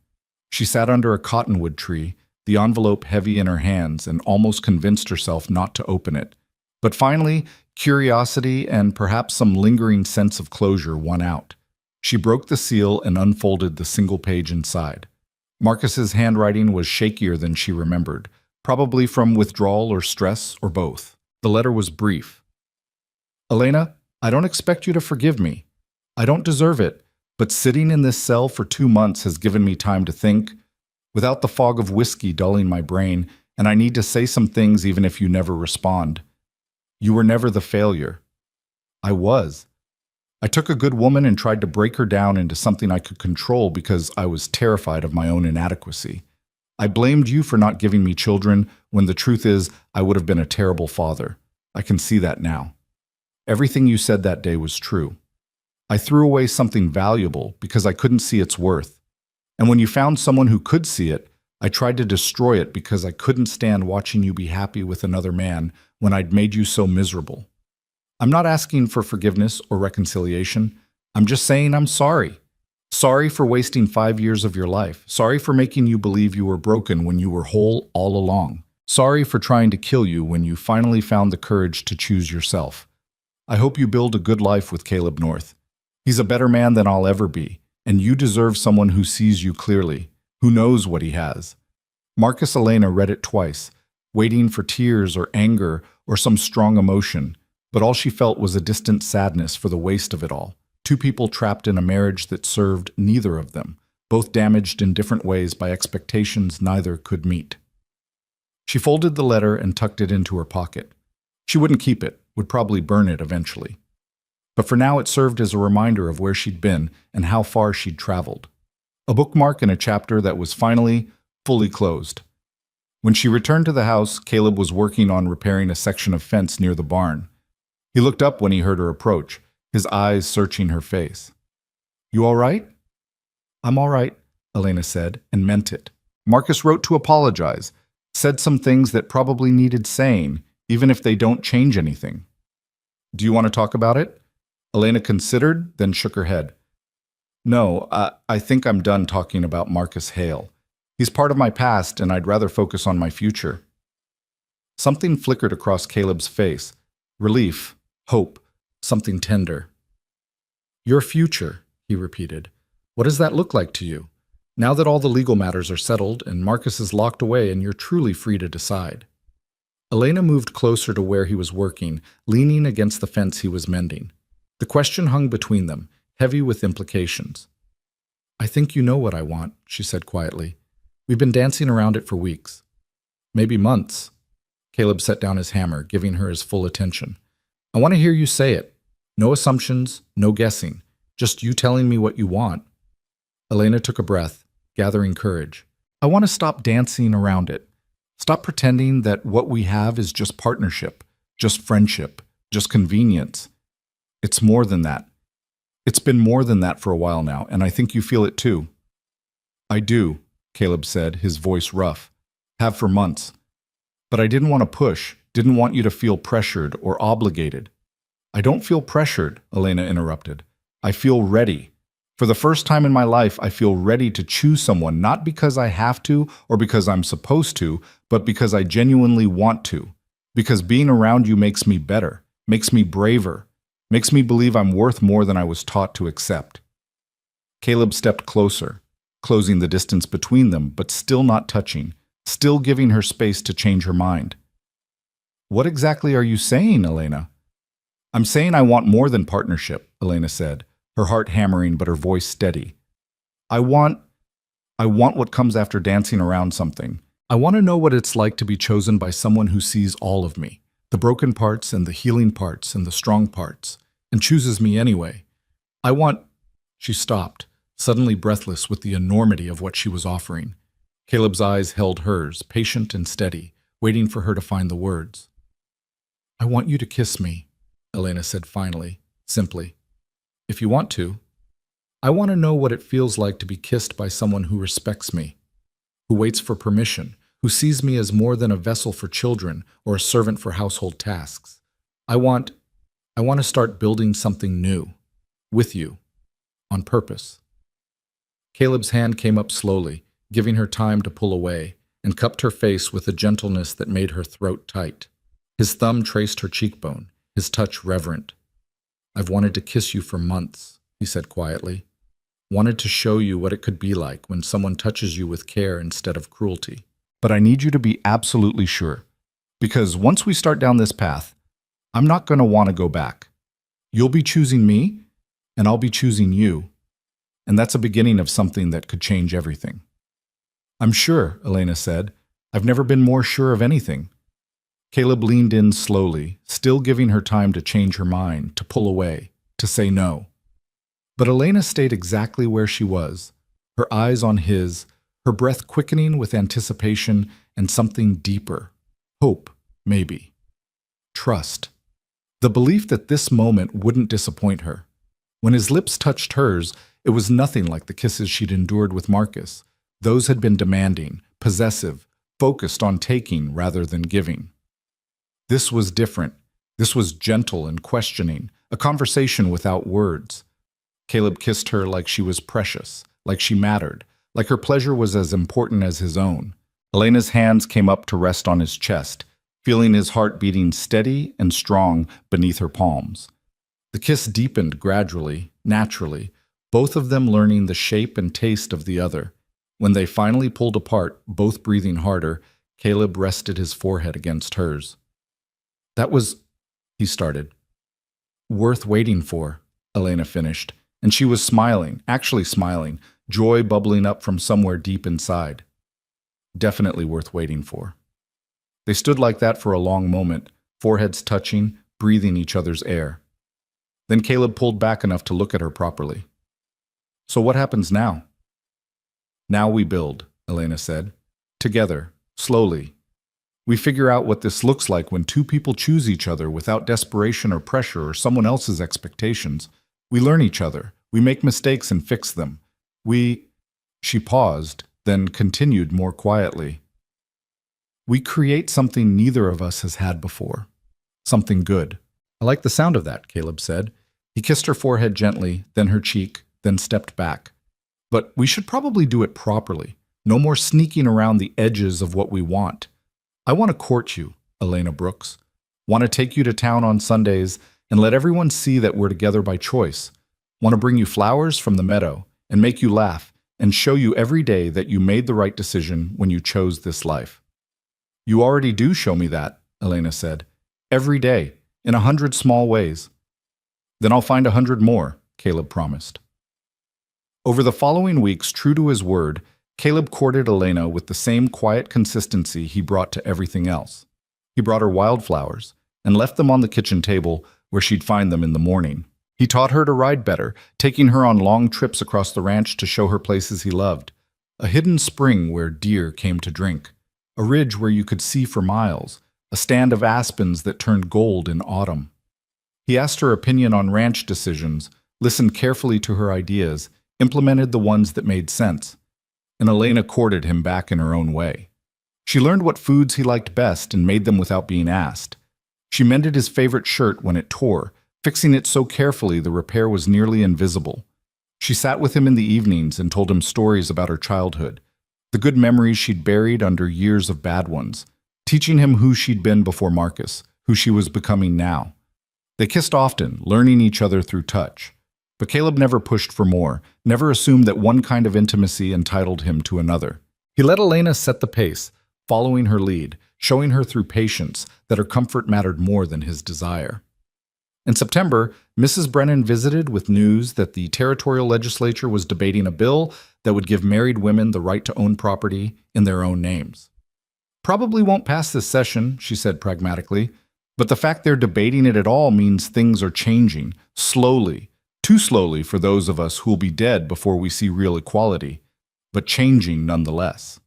She sat under a cottonwood tree, the envelope heavy in her hands, and almost convinced herself not to open it. But finally, curiosity and perhaps some lingering sense of closure won out. She broke the seal and unfolded the single page inside. Marcus's handwriting was shakier than she remembered, probably from withdrawal or stress or both. The letter was brief. "Elena, I don't expect you to forgive me. I don't deserve it, but sitting in this cell for 2 months has given me time to think, without the fog of whiskey dulling my brain, and I need to say some things even if you never respond. You were never the failure. I was. I took a good woman and tried to break her down into something I could control because I was terrified of my own inadequacy. I blamed you for not giving me children when the truth is I would have been a terrible father. I can see that now. Everything you said that day was true. I threw away something valuable because I couldn't see its worth. And when you found someone who could see it, I tried to destroy it because I couldn't stand watching you be happy with another man when I'd made you so miserable. I'm not asking for forgiveness or reconciliation. I'm just saying I'm sorry. Sorry for wasting 5 years of your life. Sorry for making you believe you were broken when you were whole all along. Sorry for trying to kill you when you finally found the courage to choose yourself. I hope you build a good life with Caleb North. He's a better man than I'll ever be, and you deserve someone who sees you clearly, who knows what he has." Marcus Elena read it twice, waiting for tears or anger or some strong emotion, but all she felt was a distant sadness for the waste of it all. 2 people trapped in a marriage that served neither of them, both damaged in different ways by expectations neither could meet. She folded the letter and tucked it into her pocket. She wouldn't keep it, would probably burn it eventually. But for now it served as a reminder of where she'd been and how far she'd traveled. A bookmark in a chapter that was finally, fully closed. When she returned to the house, Caleb was working on repairing a section of fence near the barn. He looked up when he heard her approach, his eyes searching her face. "You all right?" "I'm all right," Elena said, and meant it. Marcus wrote to apologize, said some things that probably needed saying, even if they don't change anything. "Do you want to talk about it?" Elena considered, then shook her head. "No, I think I'm done talking about Marcus Hale. He's part of my past, and I'd rather focus on my future." Something flickered across Caleb's face. Relief, hope, something tender. "Your future," he repeated. "What does that look like to you? Now that all the legal matters are settled and Marcus is locked away and you're truly free to decide." Elena moved closer to where he was working, leaning against the fence he was mending. The question hung between them, heavy with implications. "I think you know what I want," she said quietly. "We've been dancing around it for weeks. Maybe months." Caleb set down his hammer, giving her his full attention. I want to hear you say it. No assumptions, no guessing. Just you telling me what you want. Elena took a breath, gathering courage. I want to stop dancing around it. Stop pretending that what we have is just partnership, just friendship, just convenience. It's more than that. It's been more than that for a while now, and I think you feel it too. I do, Caleb said, his voice rough. Have for months. But I didn't want to push, didn't want you to feel pressured or obligated. I don't feel pressured, Elena interrupted. I feel ready. For the first time in my life, I feel ready to choose someone, not because I have to or because I'm supposed to, but because I genuinely want to. Because being around you makes me better, makes me braver, makes me believe I'm worth more than I was taught to accept. Caleb stepped closer, closing the distance between them, but still not touching, still giving her space to change her mind. What exactly are you saying, Elena? I'm saying I want more than partnership, Elena said, her heart hammering but her voice steady. I want what comes after dancing around something. I want to know what it's like to be chosen by someone who sees all of me, the broken parts and the healing parts and the strong parts, and chooses me anyway. She stopped, suddenly breathless with the enormity of what she was offering. Caleb's eyes held hers, patient and steady, waiting for her to find the words. I want you to kiss me, Elena said finally, simply. If you want to. I want to know what it feels like to be kissed by someone who respects me, who waits for permission, who sees me as more than a vessel for children or a servant for household tasks. I want to start building something new, with you, on purpose. Caleb's hand came up slowly, giving her time to pull away, and cupped her face with a gentleness that made her throat tight. His thumb traced her cheekbone, his touch reverent. I've wanted to kiss you for months, he said quietly. Wanted to show you what it could be like when someone touches you with care instead of cruelty. But I need you to be absolutely sure, because once we start down this path, I'm not going to want to go back. You'll be choosing me, and I'll be choosing you, and that's a beginning of something that could change everything. I'm sure, Elena said. I've never been more sure of anything. Caleb leaned in slowly, still giving her time to change her mind, to pull away, to say no. But Elena stayed exactly where she was, her eyes on his, her breath quickening with anticipation and something deeper. Hope, maybe. Trust. The belief that this moment wouldn't disappoint her. When his lips touched hers, it was nothing like the kisses she'd endured with Marcus. Those had been demanding, possessive, focused on taking rather than giving. This was different. This was gentle and questioning, a conversation without words. Caleb kissed her like she was precious, like she mattered, like her pleasure was as important as his own. Elena's hands came up to rest on his chest, feeling his heart beating steady and strong beneath her palms. The kiss deepened gradually, naturally, both of them learning the shape and taste of the other. When they finally pulled apart, both breathing harder, Caleb rested his forehead against hers. That was, he started. Worth waiting for, Elena finished, and she was smiling, actually smiling, joy bubbling up from somewhere deep inside. Definitely worth waiting for. They stood like that for a long moment, foreheads touching, breathing each other's air. Then Caleb pulled back enough to look at her properly. So what happens now? Now we build, Elena said. Together, slowly. We figure out what this looks like when two people choose each other without desperation or pressure or someone else's expectations. We learn each other. We make mistakes and fix them. She paused, then continued more quietly. We create something neither of us has had before. Something good. I like the sound of that, Caleb said. He kissed her forehead gently, then her cheek, then stepped back. But we should probably do it properly. No more sneaking around the edges of what we want. I want to court you, Elena Brooks. Want to take you to town on Sundays and let everyone see that we're together by choice. Want to bring you flowers from the meadow and make you laugh and show you every day that you made the right decision when you chose this life. You already do show me that, Elena said. Every day, in 100 small ways. Then I'll find 100 more, Caleb promised. Over the following weeks, true to his word, Caleb courted Elena with the same quiet consistency he brought to everything else. He brought her wildflowers and left them on the kitchen table where she'd find them in the morning. He taught her to ride better, taking her on long trips across the ranch to show her places he loved. A hidden spring where deer came to drink, a ridge where you could see for miles, a stand of aspens that turned gold in autumn. He asked her opinion on ranch decisions, listened carefully to her ideas, implemented the ones that made sense. And Elena courted him back in her own way. She learned what foods he liked best and made them without being asked. She mended his favorite shirt when it tore, fixing it so carefully the repair was nearly invisible. She sat with him in the evenings and told him stories about her childhood, the good memories she'd buried under years of bad ones, teaching him who she'd been before Marcus, who she was becoming now. They kissed often, learning each other through touch. But Caleb never pushed for more, never assumed that one kind of intimacy entitled him to another. He let Elena set the pace, following her lead, showing her through patience that her comfort mattered more than his desire. In September, Mrs. Brennan visited with news that the territorial legislature was debating a bill that would give married women the right to own property in their own names. Probably won't pass this session, she said pragmatically, but the fact they're debating it at all means things are changing, slowly, too slowly for those of us who'll be dead before we see real equality, but changing nonetheless.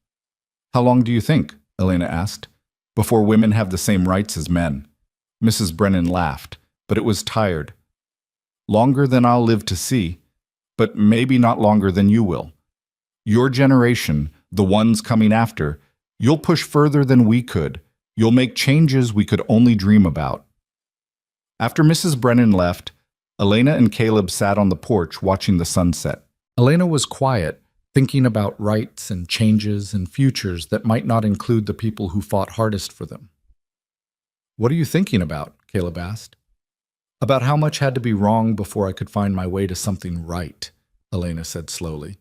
How long do you think, Elena asked, before women have the same rights as men? Mrs. Brennan laughed, but it was tired. Longer than I'll live to see, but maybe not longer than you will. Your generation, the ones coming after, you'll push further than we could. You'll make changes we could only dream about. After Mrs. Brennan left, Elena and Caleb sat on the porch watching the sunset. Elena was quiet, thinking about rights and changes and futures that might not include the people who fought hardest for them. "What are you thinking about?" Caleb asked. "About how much had to be wrong before I could find my way to something right," Elena said slowly.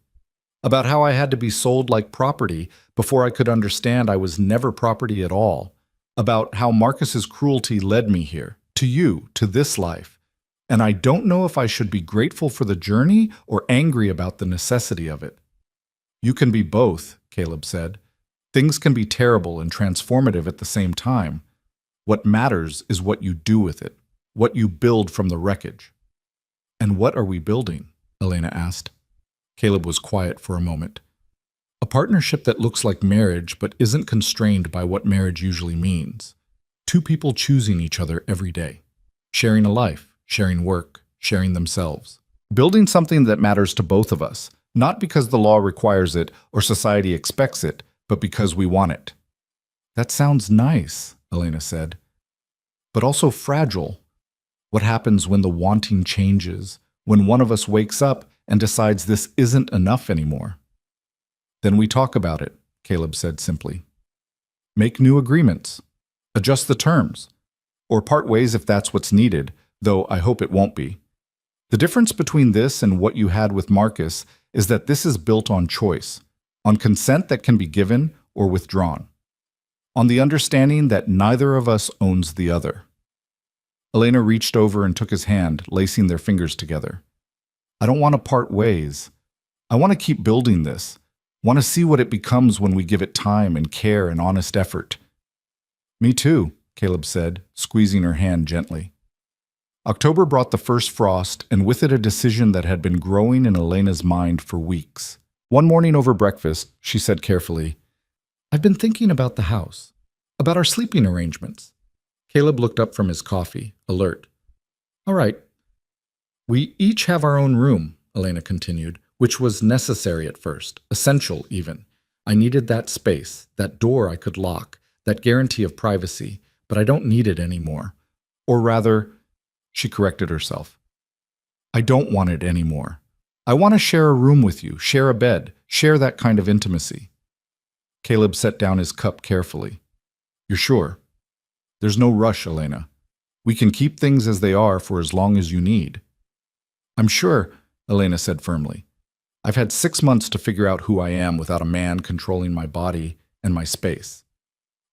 "About how I had to be sold like property before I could understand I was never property at all. About how Marcus's cruelty led me here, to you, to this life. And I don't know if I should be grateful for the journey or angry about the necessity of it." "You can be both," Caleb said. "Things can be terrible and transformative at the same time. What matters is what you do with it, what you build from the wreckage." "And what are we building?" Elena asked. Caleb was quiet for a moment. "A partnership that looks like marriage but isn't constrained by what marriage usually means. Two people choosing each other every day, sharing a life, sharing work, sharing themselves. Building something that matters to both of us, not because the law requires it or society expects it, but because we want it." "That sounds nice," Elena said, "but also fragile. What happens when the wanting changes, when one of us wakes up and decides this isn't enough anymore?" "Then we talk about it," Caleb said simply. "Make new agreements. Adjust the terms. Or part ways if that's what's needed, though I hope it won't be. The difference between this and what you had with Marcus is that this is built on choice, on consent that can be given or withdrawn, on the understanding that neither of us owns the other." Elena reached over and took his hand, lacing their fingers together. "I don't want to part ways. I want to keep building this, want to see what it becomes when we give it time and care and honest effort." "Me too," Caleb said, squeezing her hand gently. October brought the first frost, and with it a decision that had been growing in Elena's mind for weeks. One morning over breakfast, she said carefully, "I've been thinking about the house, about our sleeping arrangements." Caleb looked up from his coffee, alert. "All right. We each have our own room," Elena continued, "which was necessary at first, essential even. I needed that space, that door I could lock, that guarantee of privacy, but I don't need it anymore. Or rather," she corrected herself, "I don't want it anymore. I want to share a room with you, share a bed, share that kind of intimacy." Caleb set down his cup carefully. "You're sure? There's no rush, Elena. We can keep things as they are for as long as you need." "I'm sure," Elena said firmly. "I've had 6 months to figure out who I am without a man controlling my body and my space.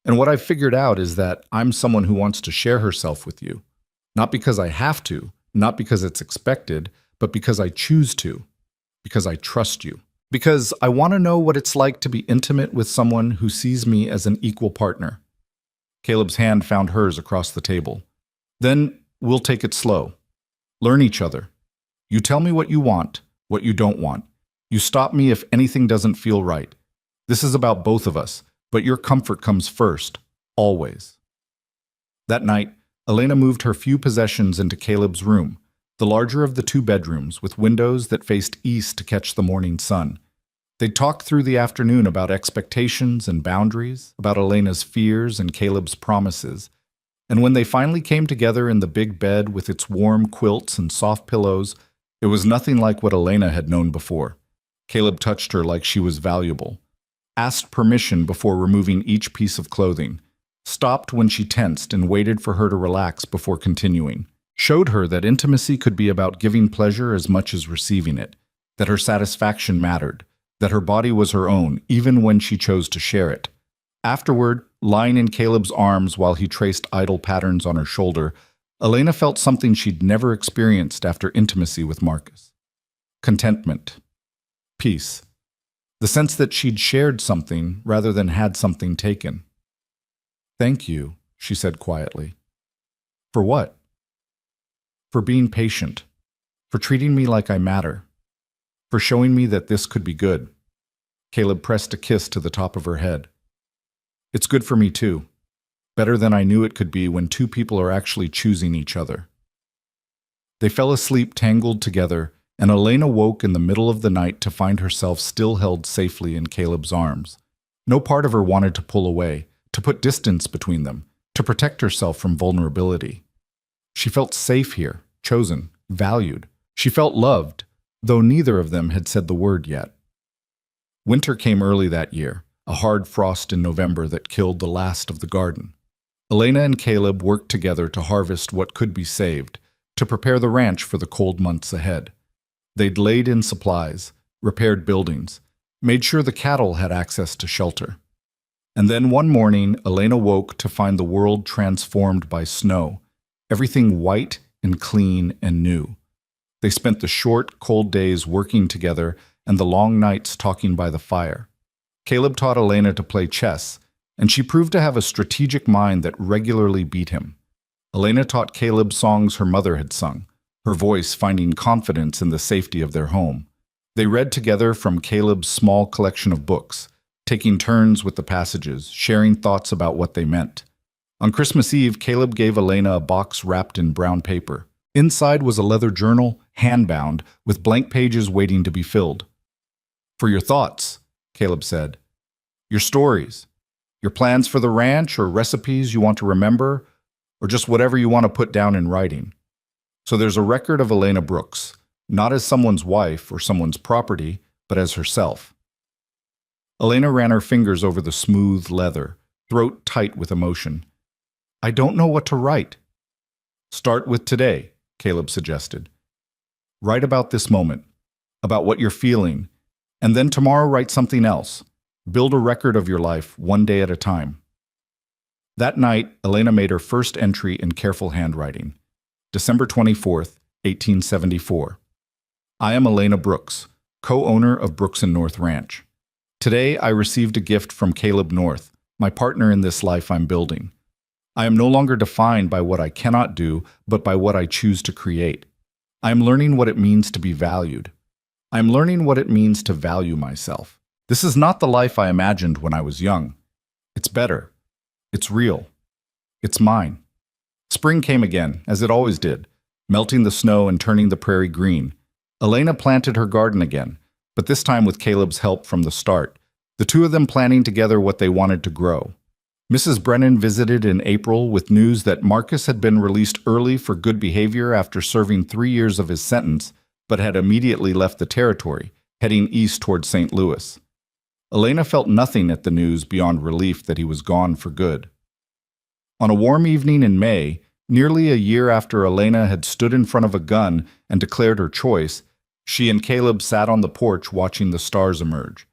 And what I've figured out is that I'm someone who wants to share herself with you. Not because I have to, not because it's expected, but because I choose to, because I trust you. Because I want to know what it's like to be intimate with someone who sees me as an equal partner." Caleb's hand found hers across the table. "Then We'll take it slow. Learn each other. You tell me what you want, what you don't want. You stop me if anything doesn't feel right. This is about both of us, but your comfort comes first, always. That night, Elena moved her few possessions into Caleb's room, the larger of the two bedrooms with windows that faced east to catch the morning sun. They talked through the afternoon about expectations and boundaries, about Elena's fears and Caleb's promises. And when they finally came together in the big bed with its warm quilts and soft pillows, it was nothing like what Elena had known before. Caleb touched her like she was valuable, asked permission before removing each piece of clothing, stopped when she tensed and waited for her to relax before continuing, showed her that intimacy could be about giving pleasure as much as receiving it, that her satisfaction mattered, that her body was her own, even when she chose to share it. Afterward, lying in Caleb's arms while he traced idle patterns on her shoulder, Elena felt something she'd never experienced after intimacy with Marcus. Contentment. Peace. The sense that she'd shared something rather than had something taken. "Thank you," she said quietly. "For what?" "For being patient. For treating me like I matter. For showing me that this could be good." Caleb pressed a kiss to the top of her head. "It's good for me too. Better than I knew it could be when two people are actually choosing each other." They fell asleep tangled together, and Elena woke in the middle of the night to find herself still held safely in Caleb's arms. No part of her wanted to pull away, to put distance between them, to protect herself from vulnerability. She felt safe here, chosen, valued. She felt loved, though neither of them had said the word yet. Winter came early that year, a hard frost in November that killed the last of the garden. Elena and Caleb worked together to harvest what could be saved, to prepare the ranch for the cold months ahead. They'd laid in supplies, repaired buildings, made sure the cattle had access to shelter. And then one morning, Elena woke to find the world transformed by snow, everything white and clean and new. They spent the short, cold days working together and the long nights talking by the fire. Caleb taught Elena to play chess, and she proved to have a strategic mind that regularly beat him. Elena taught Caleb songs her mother had sung, her voice finding confidence in the safety of their home. They read together from Caleb's small collection of books, taking turns with the passages, sharing thoughts about what they meant. On Christmas Eve, Caleb gave Elena a box wrapped in brown paper. Inside was a leather journal, hand-bound, with blank pages waiting to be filled. "For your thoughts," Caleb said. "Your stories, your plans for the ranch, or recipes you want to remember, or just whatever you want to put down in writing." So there's a record of Elena Brooks, not as someone's wife or someone's property, but as herself. Elena ran her fingers over the smooth leather, throat tight with emotion. "I don't know what to write." "Start with today," Caleb suggested. "Write about this moment, about what you're feeling, and then tomorrow write something else. Build a record of your life, one day at a time." That night, Elena made her first entry in careful handwriting. December 24th, 1874. "I am Elena Brooks, co-owner of Brooks and North Ranch. Today I received a gift from Caleb North, my partner in this life I'm building. I am no longer defined by what I cannot do, but by what I choose to create. I am learning what it means to be valued. I am learning what it means to value myself. This is not the life I imagined when I was young. It's better. It's real. It's mine." Spring came again, as it always did, melting the snow and turning the prairie green. Elena planted her garden again, but this time with Caleb's help from the start, the two of them planning together what they wanted to grow. Mrs. Brennan visited in April with news that Marcus had been released early for good behavior after serving 3 years of his sentence, but had immediately left the territory, heading east toward St. Louis. Elena felt nothing at the news beyond relief that he was gone for good. On a warm evening in May, nearly a year after Elena had stood in front of a gun and declared her choice, she and Caleb sat on the porch watching the stars emerge.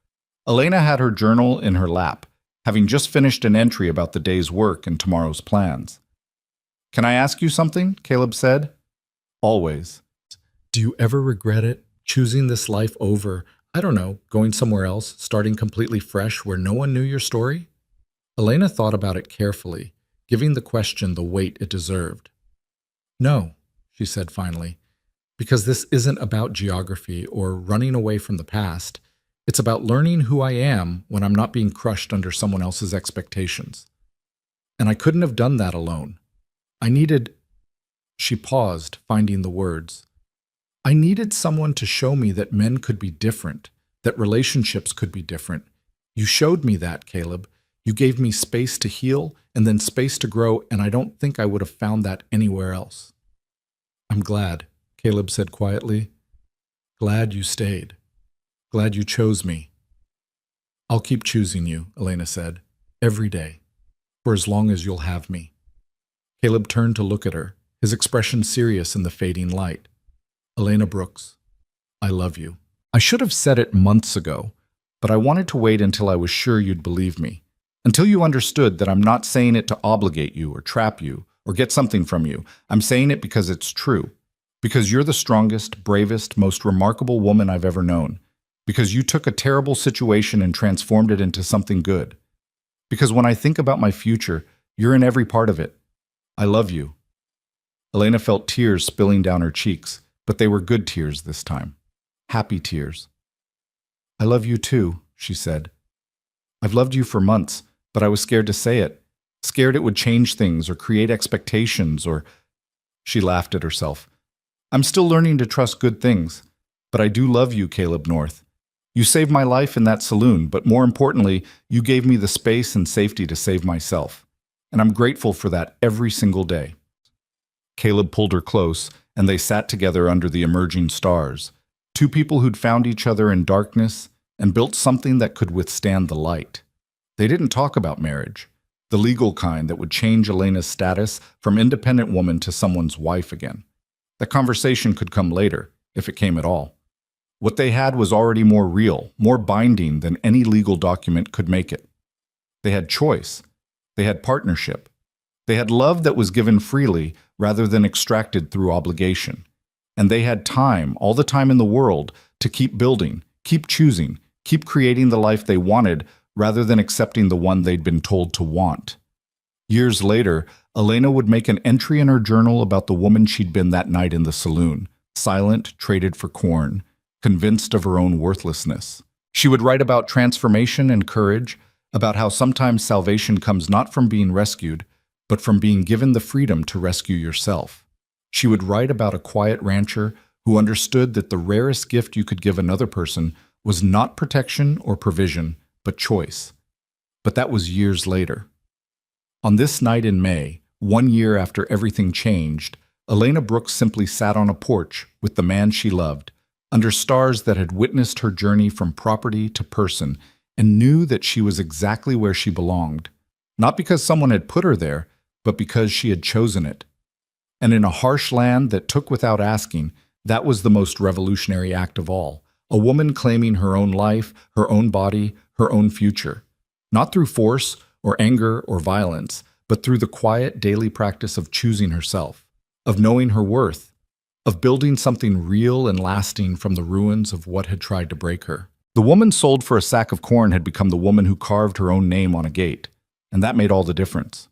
Elena had her journal in her lap, having just finished an entry about the day's work and tomorrow's plans. "Can I ask you something?" Caleb said. "Always." "Do you ever regret it, choosing this life over, I don't know, going somewhere else, starting completely fresh where no one knew your story?" Elena thought about it carefully, giving the question the weight it deserved. No, she said finally, because this isn't about geography or running away from the past. It's about learning who I am when I'm not being crushed under someone else's expectations. And I couldn't have done that alone. I needed... She paused, finding the words. I needed someone to show me that men could be different, that relationships could be different. You showed me that, Caleb. You gave me space to heal and then space to grow, and I don't think I would have found that anywhere else. I'm glad, Caleb said quietly. Glad you stayed. Glad you chose me. I'll keep choosing you, Elena said, every day, for as long as you'll have me. Caleb turned to look at her, his expression serious in the fading light. Elena Brooks, I love you. I should have said it months ago, but I wanted to wait until I was sure you'd believe me. Until you understood that I'm not saying it to obligate you or trap you or get something from you. I'm saying it because it's true. Because you're the strongest, bravest, most remarkable woman I've ever known. Because you took a terrible situation and transformed it into something good. Because when I think about my future, you're in every part of it. I love you. Elena felt tears spilling down her cheeks, but they were good tears this time. Happy tears. I love you too, she said. I've loved you for months, but I was scared to say it. Scared it would change things or create expectations or... She laughed at herself. I'm still learning to trust good things, but I do love you, Caleb North. You saved my life in that saloon, but more importantly, you gave me the space and safety to save myself. And I'm grateful for that every single day. Caleb pulled her close, and they sat together under the emerging stars. Two people who'd found each other in darkness and built something that could withstand the light. They didn't talk about marriage, the legal kind that would change Elena's status from independent woman to someone's wife again. That conversation could come later, if it came at all. What they had was already more real, more binding than any legal document could make it. They had choice. They had partnership. They had love that was given freely rather than extracted through obligation. And they had time, all the time in the world, to keep building, keep choosing, keep creating the life they wanted rather than accepting the one they'd been told to want. Years later, Elena would make an entry in her journal about the woman she'd been that night in the saloon, silent, traded for corn, convinced of her own worthlessness. She would write about transformation and courage, about how sometimes salvation comes not from being rescued, but from being given the freedom to rescue yourself. She would write about a quiet rancher who understood that the rarest gift you could give another person was not protection or provision, but choice. But that was years later. On this night in May, 1 year after everything changed, Elena Brooks simply sat on a porch with the man she loved, under stars that had witnessed her journey from property to person, and knew that she was exactly where she belonged, not because someone had put her there, but because she had chosen it. And in a harsh land that took without asking, that was the most revolutionary act of all, a woman claiming her own life, her own body, her own future, not through force or anger or violence, but through the quiet daily practice of choosing herself, of knowing her worth, of building something real and lasting from the ruins of what had tried to break her. The woman sold for a sack of corn had become the woman who carved her own name on a gate, and that made all the difference.